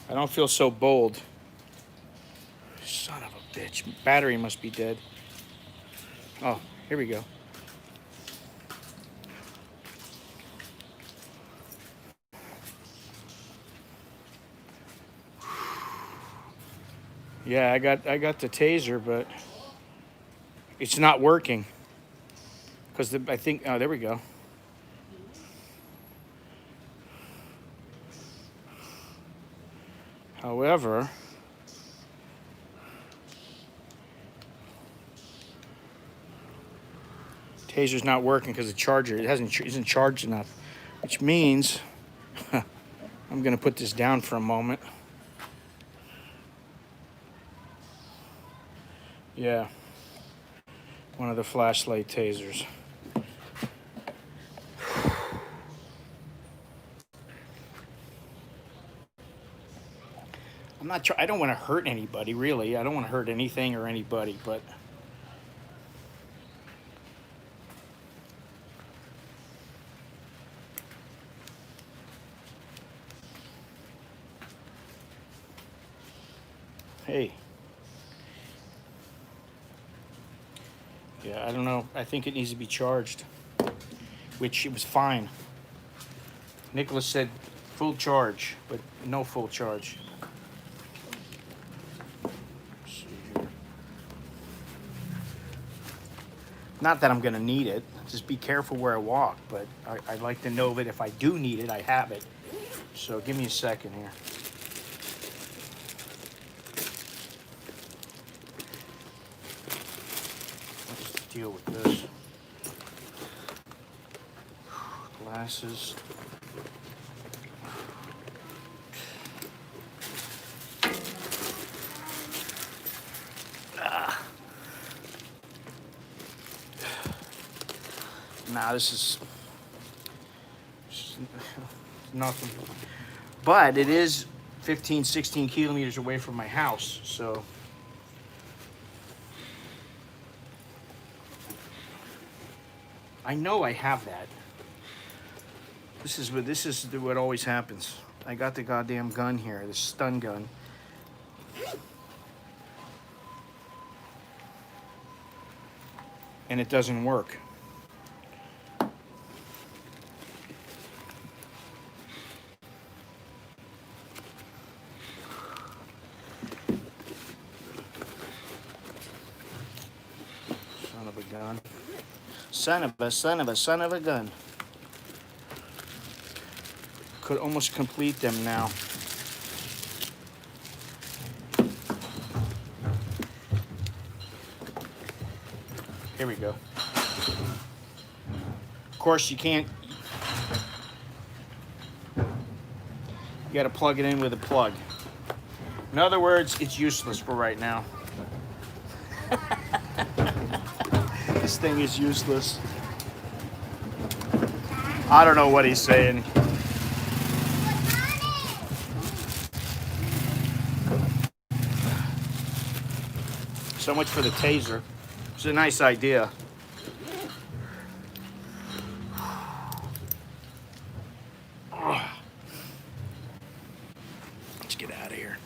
I don't feel so bold. Son of a bitch. Battery must be dead. Oh, here we go. Yeah, I got the taser, but it's not working. Because I think, oh, there we go. However, taser's not working because the charger isn't charged enough, which means I'm gonna put this down for a moment. Yeah, one of the flashlight tasers. I don't want to hurt anybody, really. I don't want to hurt anything or anybody, but hey. Yeah, I don't know. I think it needs to be charged, which it was fine. Nicholas said full charge, but no full charge. Not that I'm gonna need it, just be careful where I walk, but I'd like to know that if I do need it, I have it. So give me a second here. Let's deal with this. Glasses. Nah, this is nothing. But it is 15, 16 kilometers away from my house, so I know I have that. This is what always happens. I got the goddamn gun here, the stun gun. And it doesn't work. Son of a gun. Son of a gun. Could almost complete them now. Here we go. Of course, you can't. You got to plug it in with a plug. In other words, it's useless for right now. This thing is useless. I don't know what he's saying. So much for the taser. It's a nice idea. Let's get out of here.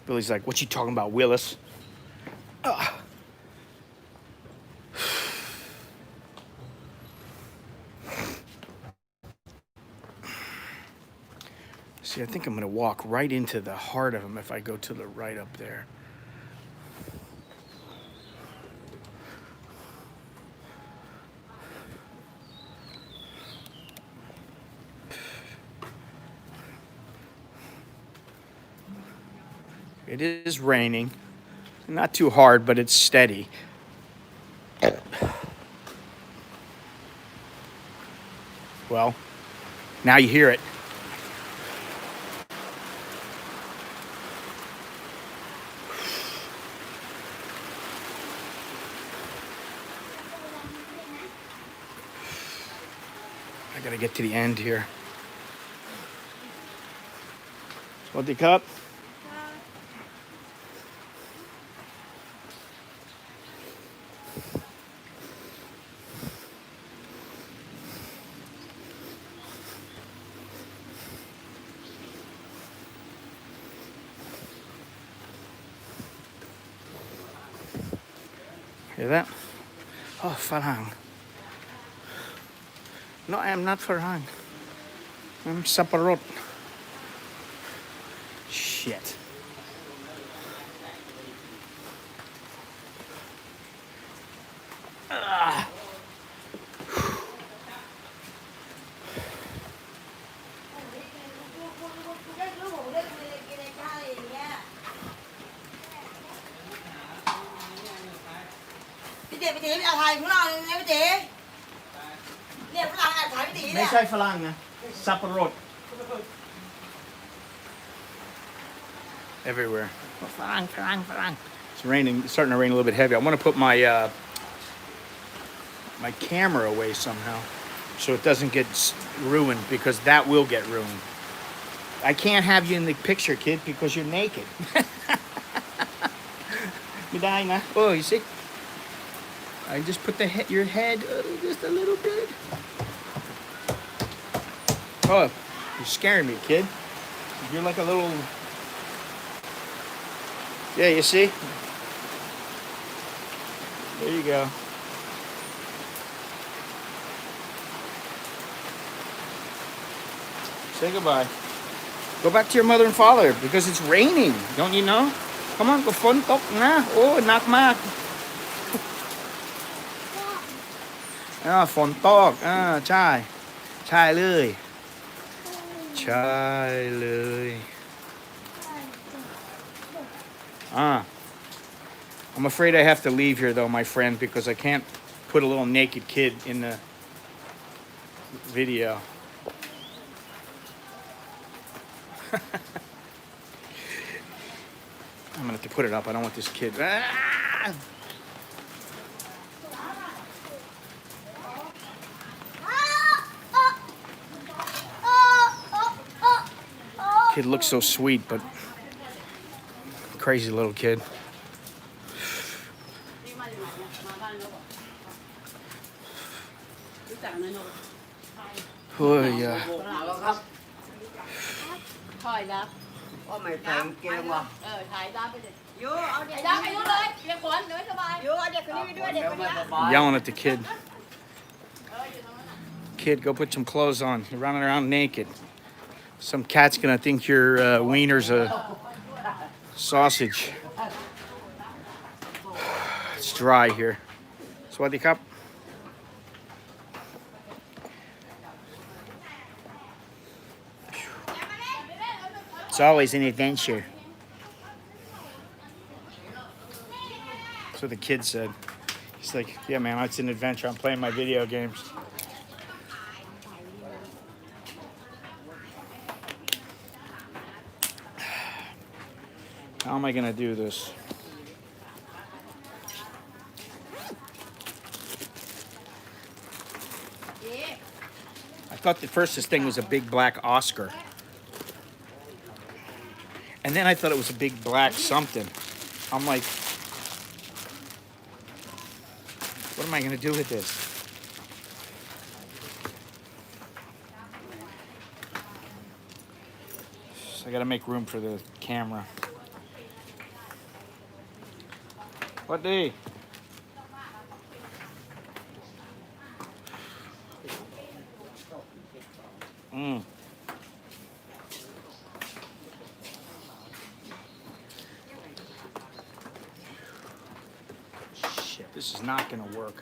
Billy's like, what you talking about, Willis? See, I think I'm gonna walk right into the heart of him if I go to the right up there. It is raining. Not too hard, but it's steady. Well, now you hear it. I gotta get to the end here. What the cup? Hear that? Oh, Farhang. No, I am not Farhang. I'm Saparot. Shit. Ah. พี่เต๋ไปเอาถ่ายของเราเลยนะพี่เต๋เนี่ยฝรั่งแอบถ่ายพี่เต๋เนี่ย ไม่ใช่ฝรั่งนะสับปะรด everywhere. Farang. It's raining. It's starting to rain a little bit heavy. I want to put my my camera away somehow, so it doesn't get ruined, because that will get ruined. I can't have you in the picture, kid, because you're naked. Oh, you see? I just put your head just a little bit. Oh, you're scaring me, kid. You're like a little. Yeah, you see? There you go. Say goodbye. Go back to your mother and father, because it's raining. Don't you know? Come on, go phone tok na. Oh, knock mark. Ah, phone tok. Ah, chai. Chai lươi. Chai lươi. Ah. I'm afraid I have to leave here, though, my friend, because I can't put a little naked kid in the video. I'm gonna have to put it up. I don't want this kid. Ah! Kid looks so sweet, but crazy little kid. Oh yeah. ถอยดับ ก็ไม่แต่งเกงว่ะ ถ่ายดับไปเลย ยูเอาเด็ก ดับไปนู้นเลยเรียกขวัญเดี๋ยวไม่สบาย ยูเอาเด็กคนนี้ไปด้วยเด็กคนนี้ Yelling at the kid. Kid, go put some clothes on. You're running around naked. Some cat's gonna think your wiener's a sausage. It's dry here. Swaddy cup. It's always an adventure. That's what the kid said. He's like, yeah, man, it's an adventure. I'm playing my video games. How am I going to do this? I thought at first this thing was a big black Oscar. And then I thought it was a big black something. I'm like, what am I going to do with this? So I got to make room for the camera. What day? Shit, this is not gonna work.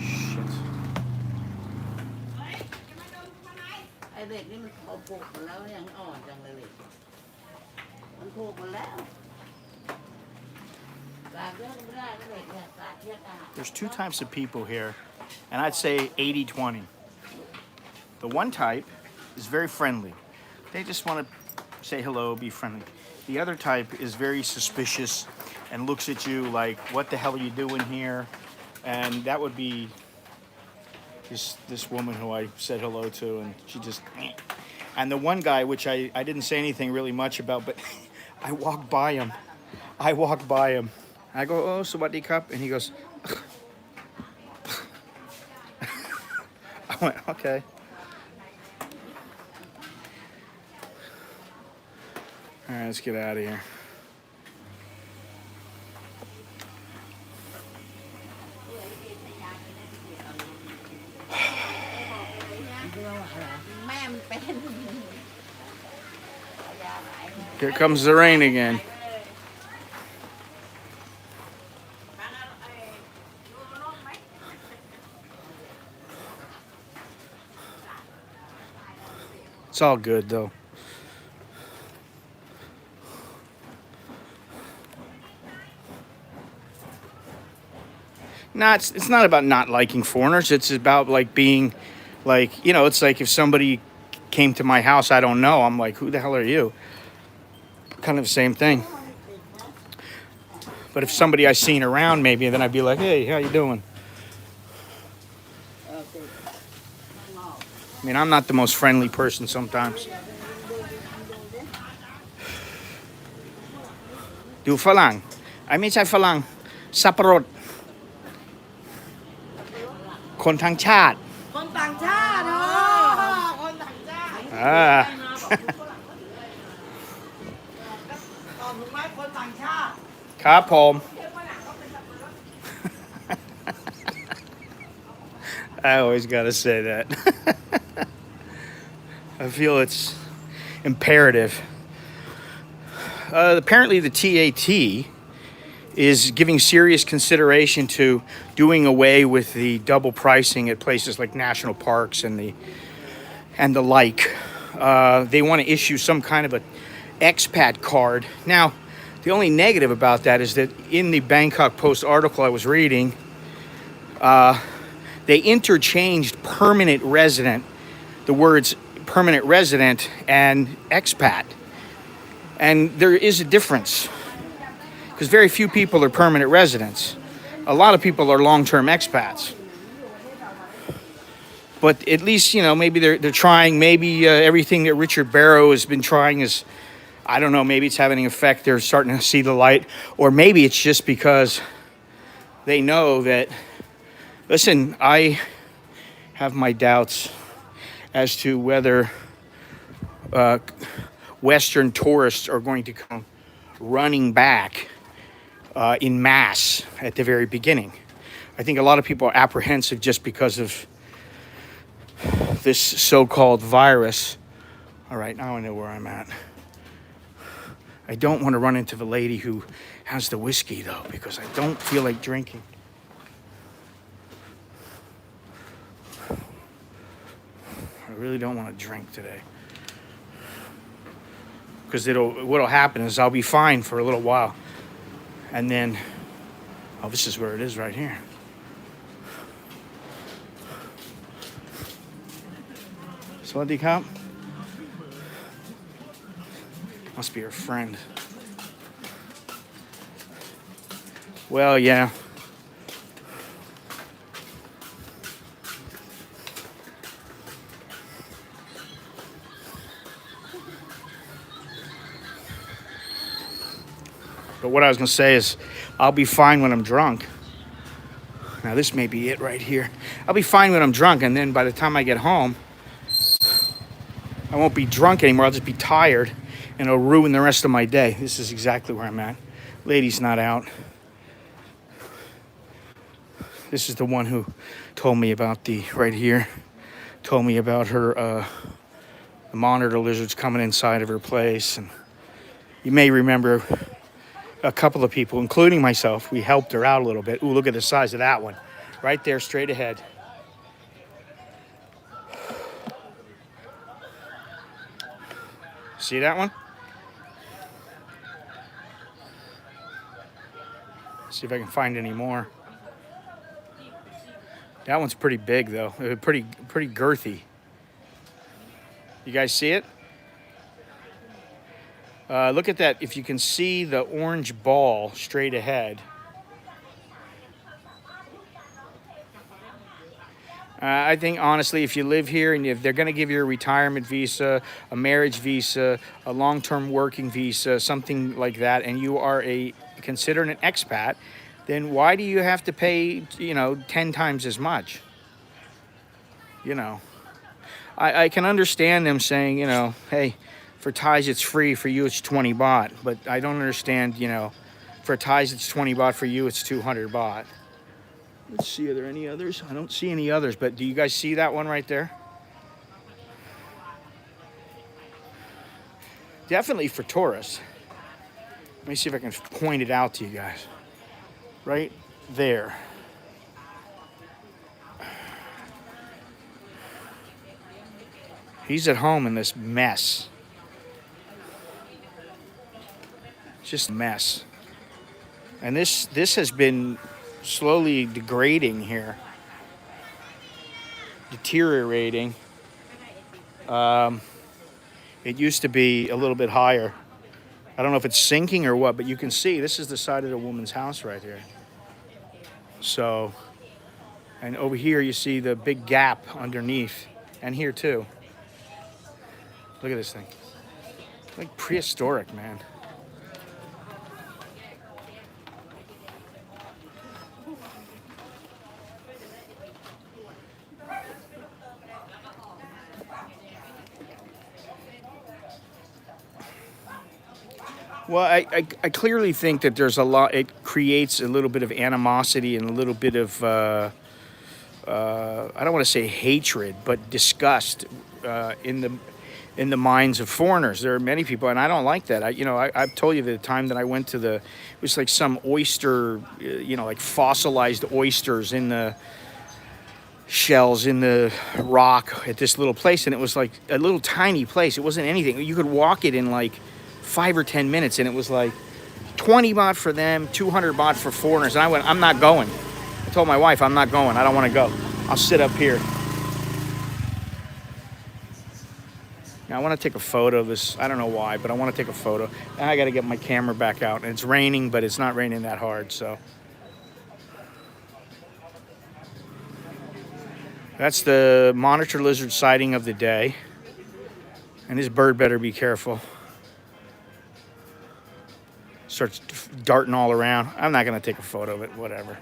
Shit. ไอเด็กนี่มันเอาปลูกมาแล้วยังอ่อนจังเลยมันปลูกมาแล้วกากเยอะไม่ได้เด็กเนี่ยกากเยอะกาก There's two types of people here, and I'd say 80-20. The one type is very friendly. They just want to say hello, be friendly. The other type is very suspicious and looks at you like, what the hell are you doing here? And that would be this woman who I said hello to, and she just... And the one guy, which I didn't say anything really much about, but I walked by him. I go, oh, Sawadee Cup, and he goes... I went, okay. All right, let's get out of here. Here comes the rain again. It's all good though. No, it's not about not liking foreigners. It's about like being like, you know, it's like if somebody came to my house I don't know, I'm like, who the hell are you? Kind of the same thing. But if somebody I seen around maybe, then I'd be like, hey, how you doing? I mean, I'm not the most friendly person sometimes. ดูฝรั่งไอ้ไม่ใช่ฝรั่งสับปะรดคนทั้งชาติ คนต่างชาติคนต่างชาติ ตอบถูกไหมคนต่างชาติ ครับผม I always gotta say that. I feel it's imperative. Apparently the TAT is giving serious consideration to doing away with the double pricing at places like national parks and the like. They want to issue some kind of a expat card. Now, the only negative about that is that in the Bangkok Post article I was reading, they interchanged permanent resident, the words permanent resident and expat. And there is a difference, because very few people are permanent residents. A lot of people are long-term expats. But at least, you know, maybe they're trying. Maybe everything that Richard Barrow has been trying is, I don't know, maybe it's having an effect. They're starting to see the light. Or maybe it's just because they know that, listen, I have my doubts as to whether Western tourists are going to come running back in mass at the very beginning. I think a lot of people are apprehensive just because of this so-called virus. All right, now I know where I'm at. I don't want to run into the lady who has the whiskey, though, because I don't feel like drinking. I really don't want to drink today. Because what'll happen is I'll be fine for a little while. And then, oh, this is where it is right here. Swaddy Cop? Must be her friend. Well, yeah. But what I was going to say is, I'll be fine when I'm drunk. Now, this may be it right here. I'll be fine when I'm drunk, and then by the time I get home, I won't be drunk anymore. I'll just be tired, and it'll ruin the rest of my day. This is exactly where I'm at. Lady's not out. This is the one who told me about right here, told me about her, the monitor lizards coming inside of her place. And you may remember a couple of people, including myself, we helped her out a little bit. Ooh, look at the size of that one. Right there, straight ahead. See that one? See if I can find any more. That one's pretty big, though. Pretty girthy. You guys see it? Look at that. If you can see the orange ball straight ahead. I think, honestly, if you live here and if they're going to give you a retirement visa, a marriage visa, a long-term working visa, something like that, and you are considered an expat, then why do you have to pay, 10 times as much? I can understand them saying, hey, for Thais it's free, for you it's 20 baht. But I don't understand, for Thais it's 20 baht, for you it's 200 baht. Let's see, are there any others? I don't see any others, but do you guys see that one right there? Definitely for tourists. Let me see if I can point it out to you guys. Right there. He's at home in this mess. It's just a mess. And this has been slowly degrading here, deteriorating. It used to be a little bit higher. I don't know if it's sinking or what, but you can see this is the side of the woman's house right here. So, and over here you see the big gap underneath, and here too. Look at this thing. Like prehistoric, man. Well, I clearly think that there's a lot, it creates a little bit of animosity and a little bit of, I don't want to say hatred, but disgust in the minds of foreigners. There are many people, and I don't like that. I've told you the time that I went to it was like some oyster, like fossilized oysters in the shells in the rock at this little place, and it was like a little tiny place. It wasn't anything. You could walk it in like 5 or 10 minutes, and it was like 20 baht for them, 200 baht for foreigners. And I went, I'm not going. I told my wife, I'm not going. I don't want to go. I'll sit up here. Now I want to take a photo of this. I don't know why, but I want to take a photo. Now I got to get my camera back out. And it's raining, but it's not raining that hard, so. That's the monitor lizard sighting of the day. And this bird better be careful. Starts darting all around. I'm not going to take a photo of it, whatever.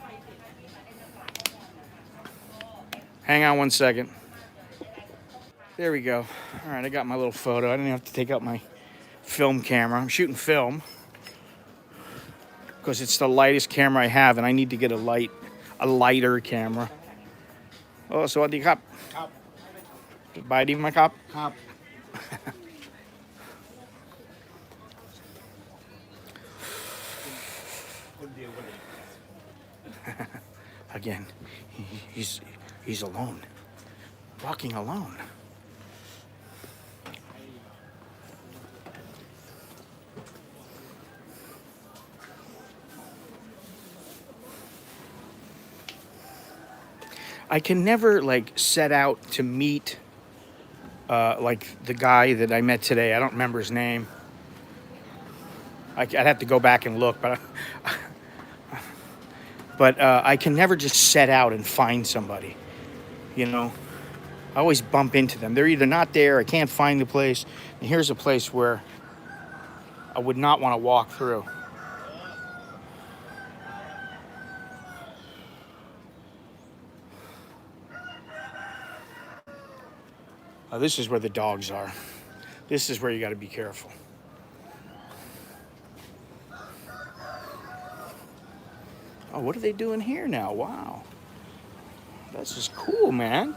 Hang on one second. There we go. All right, I got my little photo. I didn't have to take out my film camera. I'm shooting film because it's the lightest camera I have, and I need to get a lighter camera. Oh, sawadee krap. Bye, di my krap. Again, he's alone, walking alone. I can never like set out to meet like the guy that I met today. I don't remember his name. I'd have to go back and look, but I can never just set out and find somebody, you know. I always bump into them. They're either not there, I can't find the place. And here's a place where I would not want to walk through. This is where the dogs are. This is where you got to be careful. Oh, what are they doing here now? Wow. This is cool, man.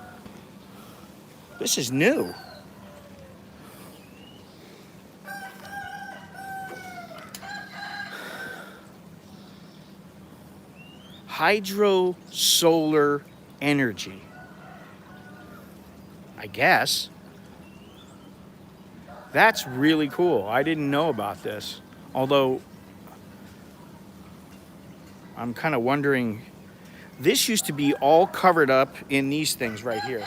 This is new. Hydro solar energy. I guess. That's really cool. I didn't know about this. Although, I'm kind of wondering, this used to be all covered up in these things right here.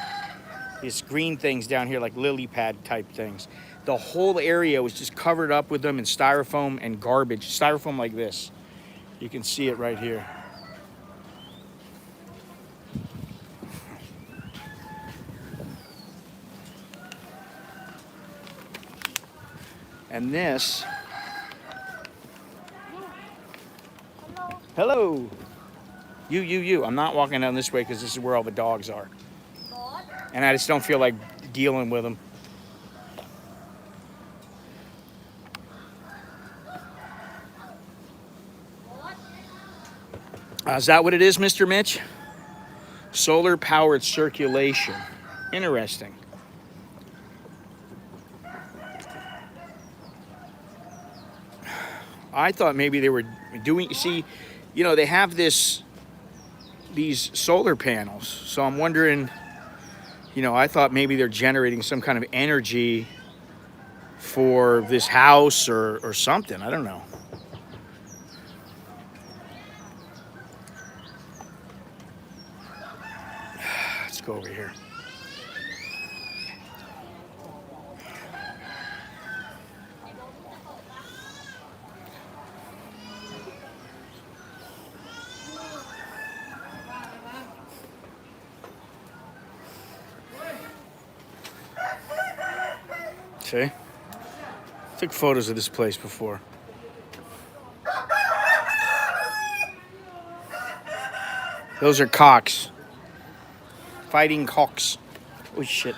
These green things down here, like lily pad type things. The whole area was just covered up with them in styrofoam and garbage. Styrofoam like this. You can see it right here. And this, hello, you. I'm not walking down this way because this is where all the dogs are. And I just don't feel like dealing with them. Is that what it is, Mr. Mitch? Solar powered circulation. Interesting. I thought maybe they were doing, see, you know, they have these solar panels. So I'm wondering, you know, I thought maybe they're generating some kind of energy for this house or something. I don't know. Let's go over here. See? Took photos of this place before. Those are cocks. Fighting cocks. Oh shit.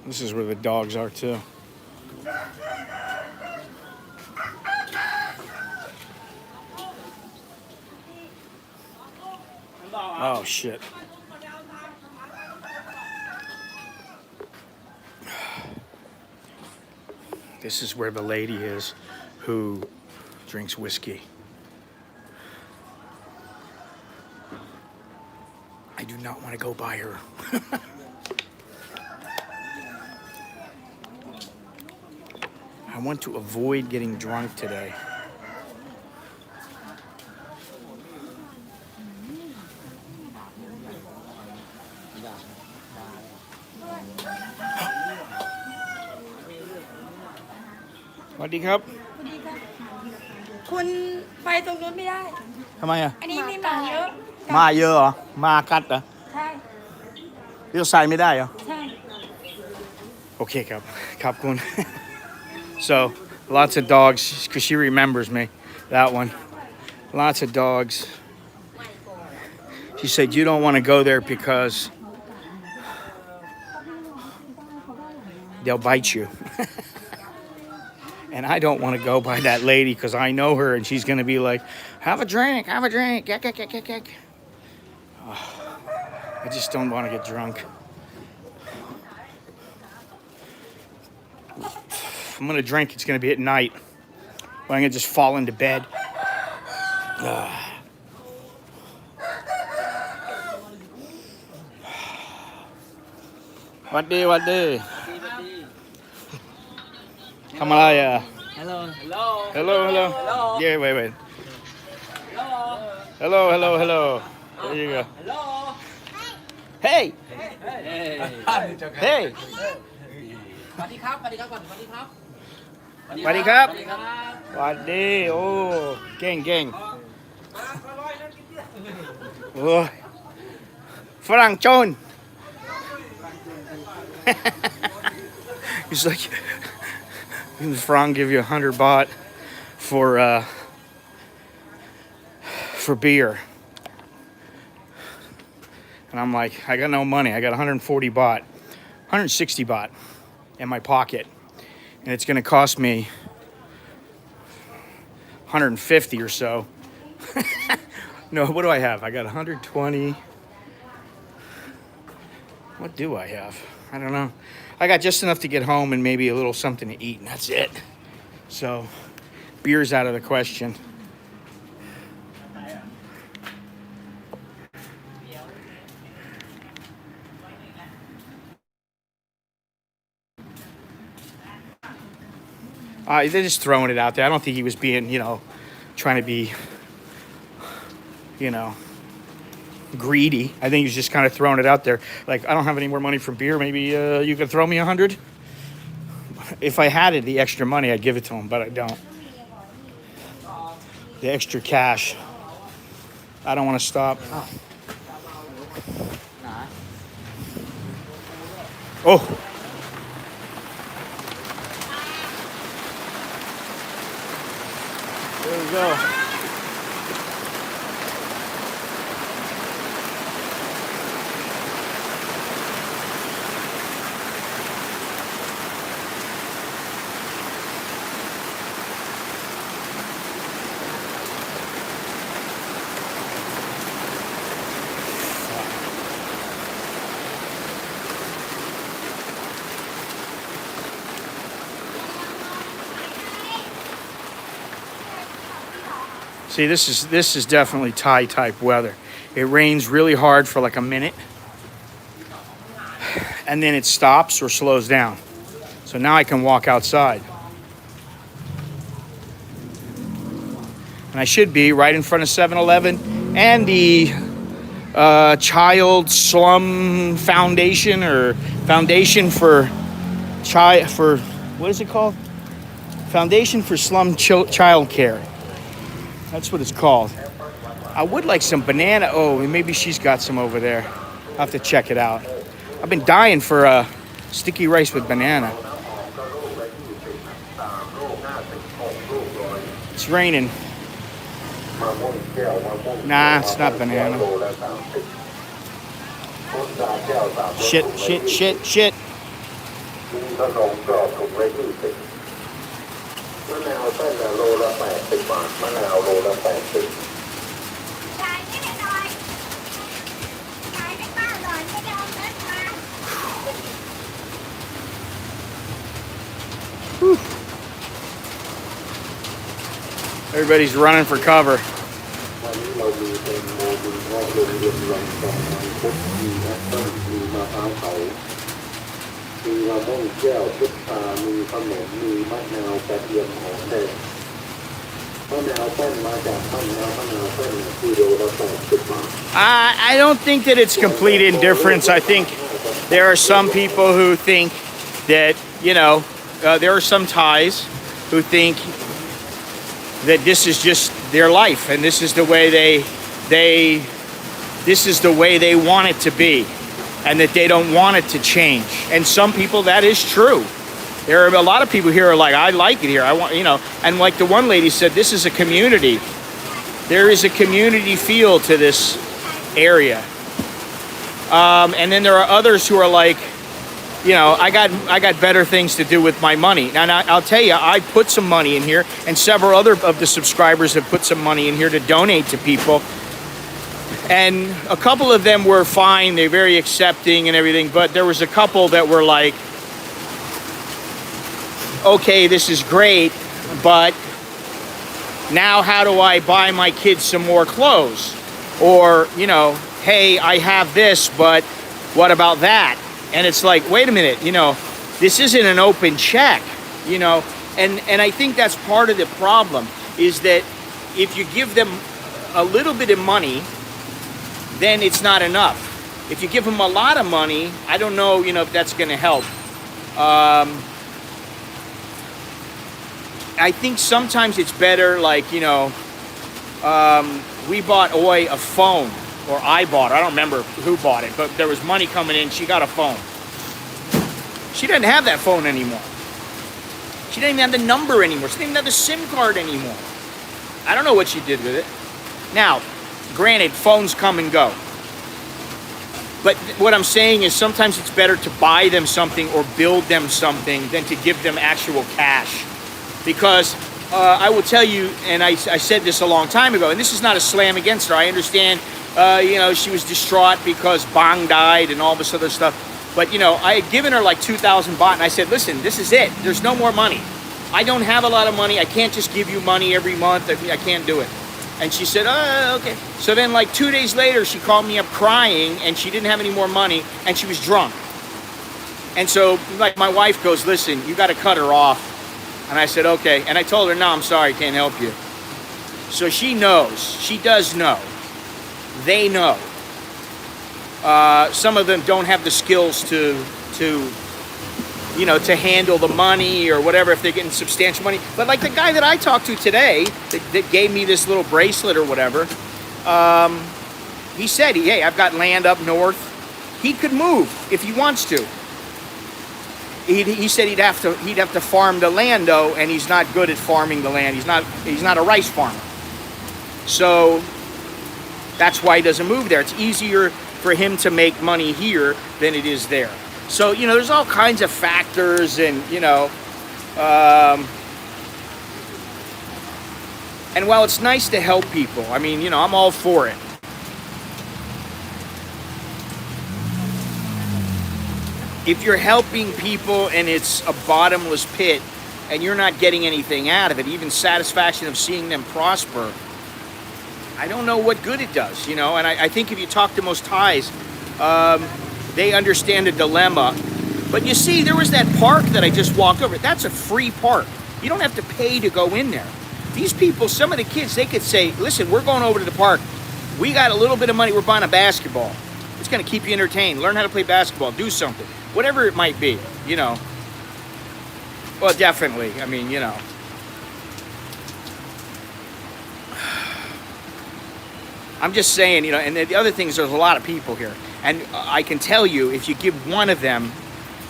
This is where the dogs are too. Oh shit. This is where the lady is who drinks whiskey. I do not want to go by her. I want to avoid getting drunk today. วัสดีครับ สวัสดีครับคุณไปตรงนู้นไม่ได้ ทำไมอ่ะ อันนี้มีหมาเยอะ มาเยอะเหรอ มากัดเหรอ ใช่ เลี้ยวซ้ายไม่ได้เหรอ ใช่ โอเคครับขอบคุณ So lots of dogs because she remembers me that one lots of dogs she said you don't want to go there because they'll bite you and I don't want to go by that lady because I know her and she's going to be like have a drink I just don't want to get drunk. If I'm gonna drink, it's gonna be at night. Or I'm gonna just fall into bed. What day? What day? Come on, Hello Hello, hello. Yeah, wait. Hello. There you go. Hey. Hey. สวัสดีครับ สวัสดีครับก่อนสวัสดีครับ สวัสดีครับ สวัสดีครับ สวัสดีโอ้เก่งโอ้ยฝรั่งโจร He's like the frog give you 100 baht for beer and I'm like I got no money I got 140 baht 160 baht in my pocket and it's going to cost me 150 or so. No, what do I have? I got 120. What do I have? I don't know. I got just enough to get home and maybe a little something to eat, and that's it. So, beer's out of the question. They're just throwing it out there. I don't think he was being, trying to be, greedy. I think he was just kind of throwing it out there. Like, I don't have any more money from beer. Maybe you could throw me 100? If I had the extra money, I'd give it to him, but I don't. The extra cash. I don't want to stop. Oh. There we go. See, this is definitely Thai type weather. It rains really hard for like a minute, and then it stops or slows down. So now I can walk outside. And I should be right in front of 7-Eleven and the Child Slum Foundation or Foundation for what is it called? Foundation for Slum Child Care. That's what it's called. I would like some banana. Oh, maybe she's got some over there. I'll have to check it out. I've been dying for sticky rice with banana. It's raining. Nah, it's not banana. Shit. มะนาวต้นโลละ80 บาทมะนาวโลละ80 Everybody's running for cover. วันนี้เรามีเป็นโมมีงอกลงเรียนรังสองมังคุดมีแอปเปิ้ลมีมะพร้าวเผามีมะม่วงแก้วพุทรามีขนมมีมะนาวกระเทียมหอมแดงมะนาวต้นมาจากต้นมะนาวต้นที่โลละ80 บาท I don't think that it's complete indifference. I think there are some people who think that, there are some Thais who think that this is just their life and this is the way this is the way they want it to be, and that they don't want it to change. And some people, that is true. There are a lot of people here who are like, I like it here. I want, and like the one lady said, this is a community. There is a community feel to this area. And then there are others who are like, I got better things to do with my money. Now, I'll tell you, I put some money in here, and several other of the subscribers have put some money in here to donate to people. And a couple of them were fine. They're very accepting and everything. But there was a couple that were like, okay, this is great, but now how do I buy my kids some more clothes? Or, hey, I have this, but what about that? And it's like, wait a minute, this isn't an open check, and I think that's part of the problem, is that if you give them a little bit of money, then it's not enough. If you give them a lot of money, I don't know, if that's going to help. I think sometimes it's better, like, we bought Oi a phone, or I bought it. I don't remember who bought it, but there was money coming in. She got a phone. She doesn't have that phone anymore. She doesn't even have the number anymore. She doesn't even have the SIM card anymore. I don't know what she did with it. Now, granted, phones come and go. But what I'm saying is sometimes it's better to buy them something or build them something than to give them actual cash. Because I will tell you, and I said this a long time ago, and this is not a slam against her. I understand, she was distraught because Bang died and all this other stuff. But, I had given her like 2,000 baht, and I said, listen, this is it. There's no more money. I don't have a lot of money. I can't just give you money every month. I can't do it. And she said, oh, okay. So then like 2 days later, she called me up crying, and she didn't have any more money, and she was drunk. And so like my wife goes, listen, you got to cut her off. And I said, okay. And I told her, no, I'm sorry, can't help you. So she knows. She does know. They know. Some of them don't have the skills to handle the money or whatever if they're getting substantial money. But like the guy that I talked to today that gave me this little bracelet or whatever, he said, hey, I've got land up north. He could move if he wants to. He said he'd have to farm the land though, and he's not good at farming the land. He's not a rice farmer. So that's why he doesn't move there. It's easier for him to make money here than it is there. So, there's all kinds of factors, and, and while it's nice to help people, I mean, I'm all for it. If you're helping people and it's a bottomless pit and you're not getting anything out of it, even satisfaction of seeing them prosper, I don't know what good it does, and I think if you talk to most Thais, they understand the dilemma. But you see, there was that park that I just walked over. That's a free park. You don't have to pay to go in there. These people, some of the kids, they could say, listen, we're going over to the park. We got a little bit of money. We're buying a basketball. It's going to keep you entertained. Learn how to play basketball. Do something. Whatever it might be, Well, definitely. I mean, I'm just saying, and the other thing is there's a lot of people here. And I can tell you, if you give one of them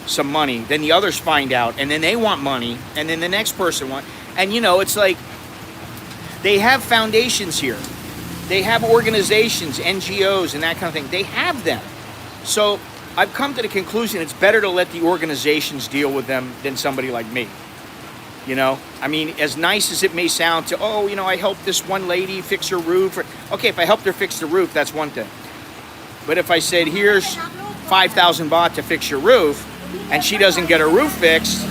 some money, then the others find out, and then they want money, and then the next person wants. And, it's like they have foundations here. They have organizations, NGOs, and that kind of thing. They have them. So I've come to the conclusion it's better to let the organizations deal with them than somebody like me. I mean, as nice as it may sound to, I helped this one lady fix her roof. Okay, if I helped her fix the roof, that's one thing. But if I said, here's 5,000 baht to fix your roof, and she doesn't get her roof fixed,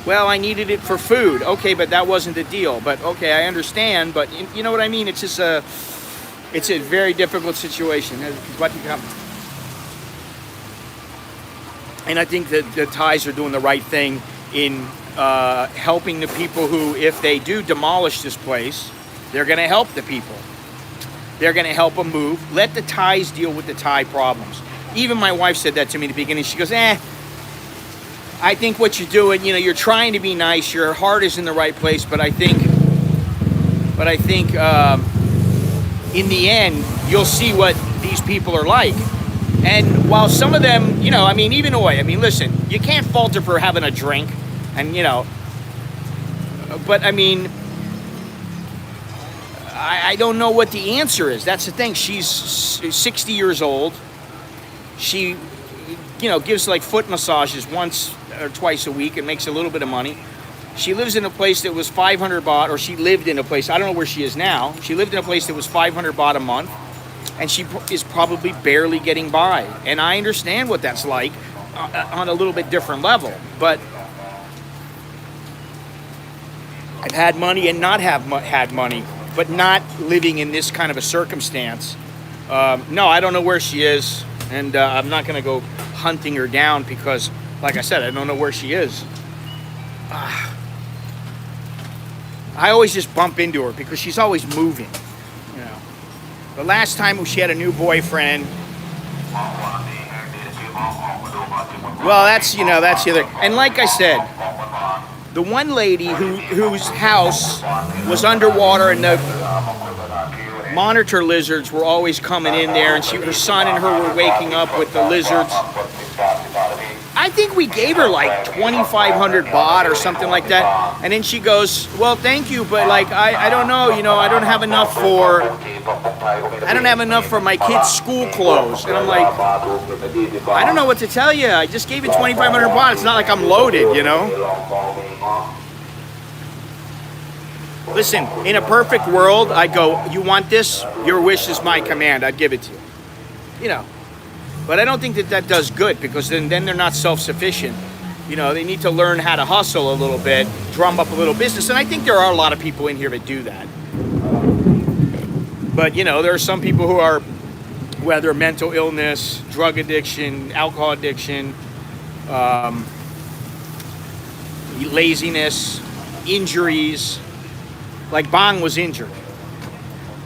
well, I needed it for food. Okay, but that wasn't the deal. But okay, I understand. But you know what I mean? It's just it's a very difficult situation. And I think that the Thais are doing the right thing in helping the people who, if they do demolish this place, they're going to help the people. They're going to help them move. Let the Thais deal with the Thai problems. Even my wife said that to me in the beginning. She goes, I think what you're doing, you know, you're trying to be nice. Your heart is in the right place, but I think in the end, you'll see what these people are like. And while some of them, you know, I mean, even Oi, I mean, listen, you can't fault her for having a drink, and you know, but I mean, I don't know what the answer is. That's the thing. She's 60 years old. She, you know, gives like foot massages once or twice a week and makes a little bit of money. She lives in a place that was 500 baht, or she lived in a place, I don't know where she is now. She lived in a place that was 500 baht a month, and she is probably barely getting by. And I understand what that's like on a little bit different level, but I've had money and not had money, but not living in this kind of a circumstance. No, I don't know where she is, and I'm not going to go hunting her down because, like I said, I don't know where she is. I always just bump into her because she's always moving, you know. The last time she had a new boyfriend, well, that's, you know, that's the other. And like I said, the one lady whose house was underwater and the monitor lizards were always coming in there, and her son and her were waking up with the lizards. I think we gave her like 2,500 baht or something like that, and then she goes, well, thank you, but like I don't know, you know, I don't have enough for my kids' school clothes. And I'm like, I don't know what to tell you. I just gave you 2,500 baht. It's not like I'm loaded, you know. Listen, in a perfect world, I'd go, you want this? Your wish is my command. I'd give it to you. You know. But I don't think that does good, because then they're not self-sufficient. You know, they need to learn how to hustle a little bit, drum up a little business. And I think there are a lot of people in here that do that. But, you know, there are some people who are, whether mental illness, drug addiction, alcohol addiction, laziness, injuries. Like Bang was injured.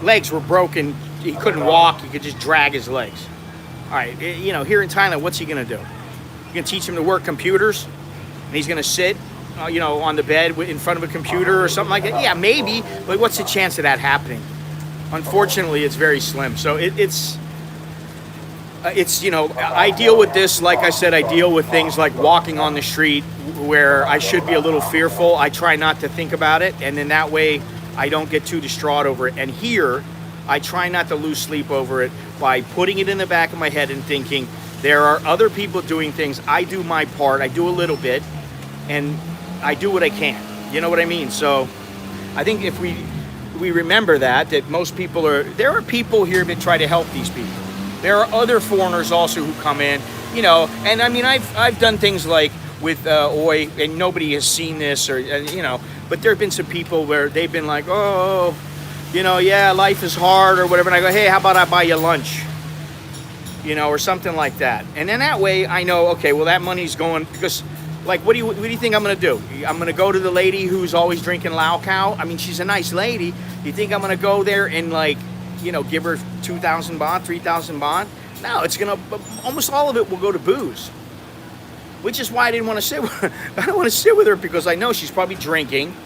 Legs were broken. He couldn't walk. He could just drag his legs. All right, you know, here in Thailand, what's he going to do? You're going to teach him to work computers? And he's going to sit, you know, on the bed in front of a computer or something like that? Yeah, maybe. But what's the chance of that happening? Unfortunately, it's very slim. So it's you know, I deal with this, like I said, I deal with things like walking on the street where I should be a little fearful. I try not to think about it, and then that way I don't get too distraught over it. And here, I try not to lose sleep over it by putting it in the back of my head and thinking there are other people doing things. I do my part. I do a little bit, and I do what I can. You know what I mean? So I think if we remember that most people there are people here that try to help these people. There are other foreigners also who come in, you know, and I mean, I've done things like with Oi, and nobody has seen this, or, you know, but there have been some people where they've been like, oh, you know, yeah, life is hard or whatever. And I go, hey, how about I buy you lunch? You know, or something like that. And then that way I know, okay, well, that money's going, because like, what do you think I'm going to do? I'm going to go to the lady who's always drinking Lao Cow. I mean, she's a nice lady. You think I'm going to go there and, like, you know, give her 2,000 baht, 3,000 baht? No, it's going to, almost all of it will go to booze. Which is why I didn't want to sit with her. I don't want to sit with her because I know she's probably drinking.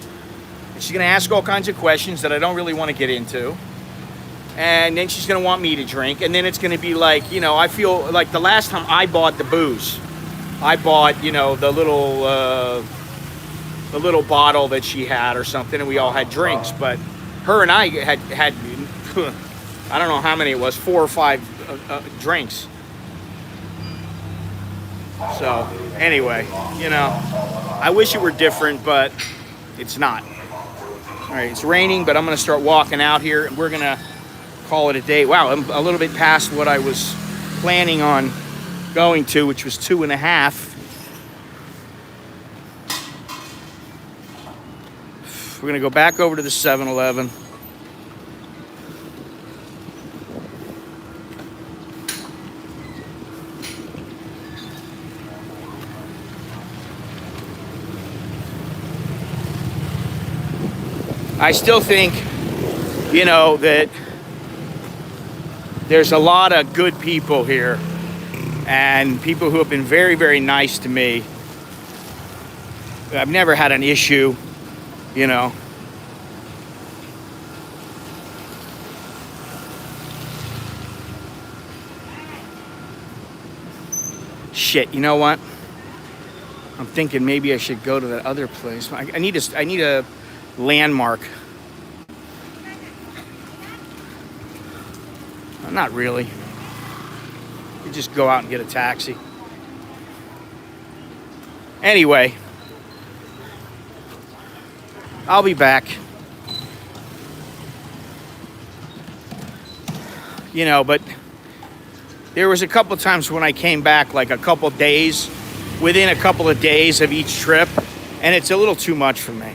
And she's going to ask all kinds of questions that I don't really want to get into. And then she's going to want me to drink. And then it's going to be like, you know, I feel like the last time I bought the booze, I bought, you know, the little bottle that she had or something, and we all had drinks. But her and I had I don't know how many it was, 4 or 5 drinks. So anyway, you know, I wish it were different, but it's not. All right, it's raining, but I'm going to start walking out here, and we're going to call it a day. Wow, I'm a little bit past what I was planning on going to, which was 2.5. We're going to go back over to the 7-Eleven. I still think, you know, that there's a lot of good people here and people who have been very, very nice to me. I've never had an issue, you know. Shit, you know what? I'm thinking maybe I should go to that other place. I need a landmark. Not really. You just go out and get a taxi. Anyway, I'll be back. You know, but there was a couple times when I came back, like a couple days, within a couple of days of each trip, and it's a little too much for me.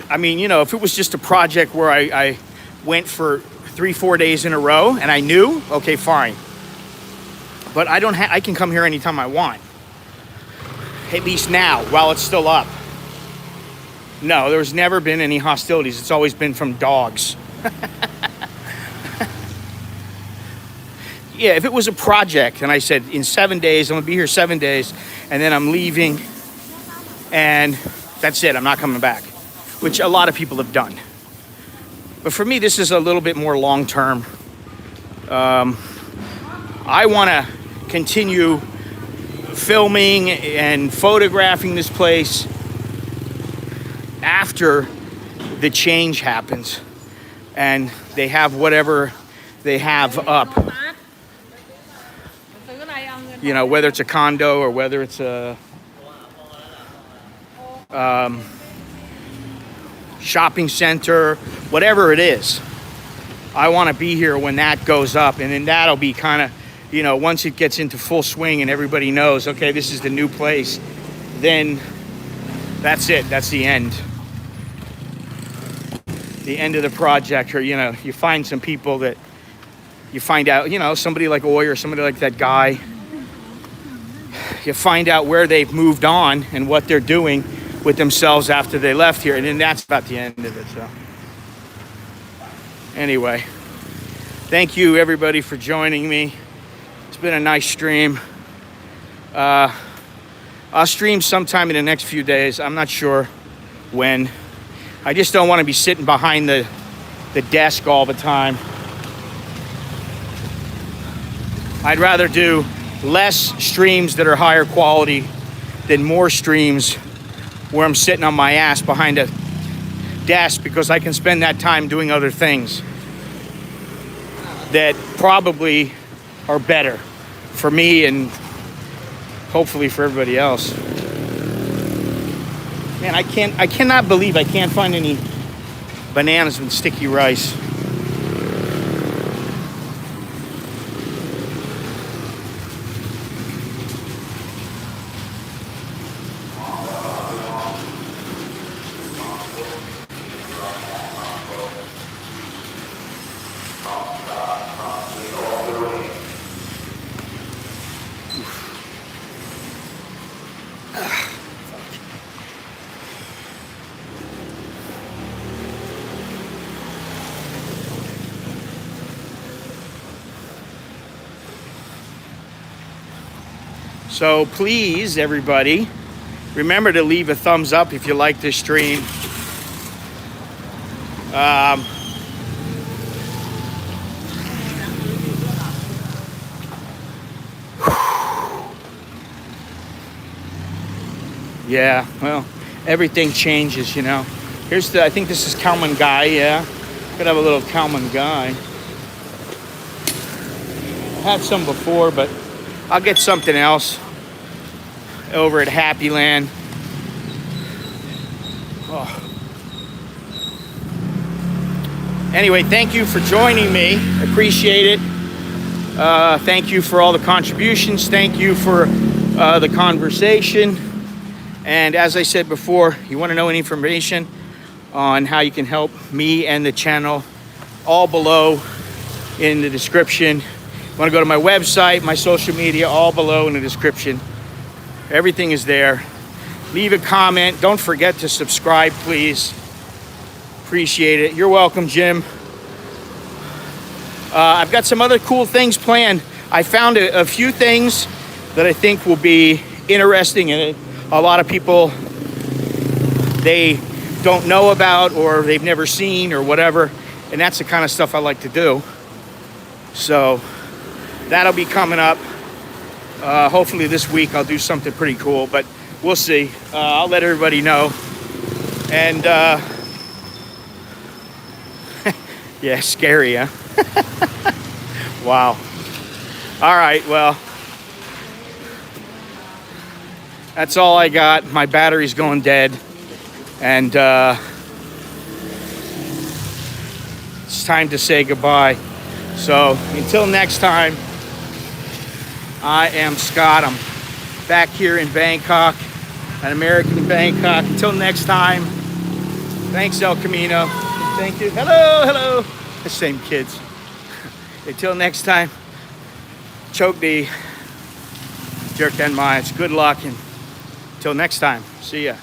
I mean, you know, if it was just a project where I went for 3-4 days in a row and I knew, okay, fine. But I can come here anytime I want. At least now, while it's still up. No, there's never been any hostilities. It's always been from dogs. Yeah, if it was a project and I said in 7 days, I'm gonna be here 7 days, and then I'm leaving, and that's it, I'm not coming back, which a lot of people have done. But for me, this is a little bit more long-term. I wanna continue filming and photographing this place after the change happens and they have whatever they have up. You know, whether it's a condo or whether it's a shopping center, whatever it is. I want to be here when that goes up, and then that'll be kind of, you know, once it gets into full swing and everybody knows, okay, this is the new place, then that's it. That's the end. The end of the project. Or, you know, you find some people that you find out, you know, somebody like Oy or somebody like that guy. You find out where they've moved on and what they're doing with themselves after they left here. And then that's about the end of it. So anyway, thank you everybody for joining me. It's been a nice stream. I'll stream sometime in the next few days. I'm not sure when. I just don't want to be sitting behind the desk all the time. I'd rather do less streams that are higher quality than more streams where I'm sitting on my ass behind a desk, because I can spend that time doing other things that probably are better for me and hopefully for everybody else. Man, I cannot believe I can't find any bananas with sticky rice. So please, everybody, remember to leave a thumbs up if you like this stream. Yeah, well, everything changes, you know. Here's I think this is Kalman Gai, yeah. Could have a little Kalman Gai. Had some before, but I'll get something else over at Happy Land. Oh. Anyway, thank you for joining me. Appreciate it. Thank you for all the contributions. Thank you for the conversation. And as I said before, you want to know any information on how you can help me and the channel, all below in the description. You want to go to my website, my social media, all below in the description. Everything is there. Leave a comment. Don't forget to subscribe, please. Appreciate it. You're welcome, Jim. I've got some other cool things planned. I found a few things that I think will be interesting, and a lot of people, they don't know about or they've never seen or whatever. And that's the kind of stuff I like to do. So that'll be coming up. Hopefully this week I'll do something pretty cool, but we'll see. I'll let everybody know. And yeah, scary, huh? Wow. All right, well, that's all I got. My battery's going dead. And it's time to say goodbye. So until next time, I am Scott. I'm back here in Bangkok, an American in Bangkok. Until next time, thanks El Camino. Thank you. Hello, hello. The same kids. Until next time, choke D, jerk and my. It's good luck, and until next time, see ya.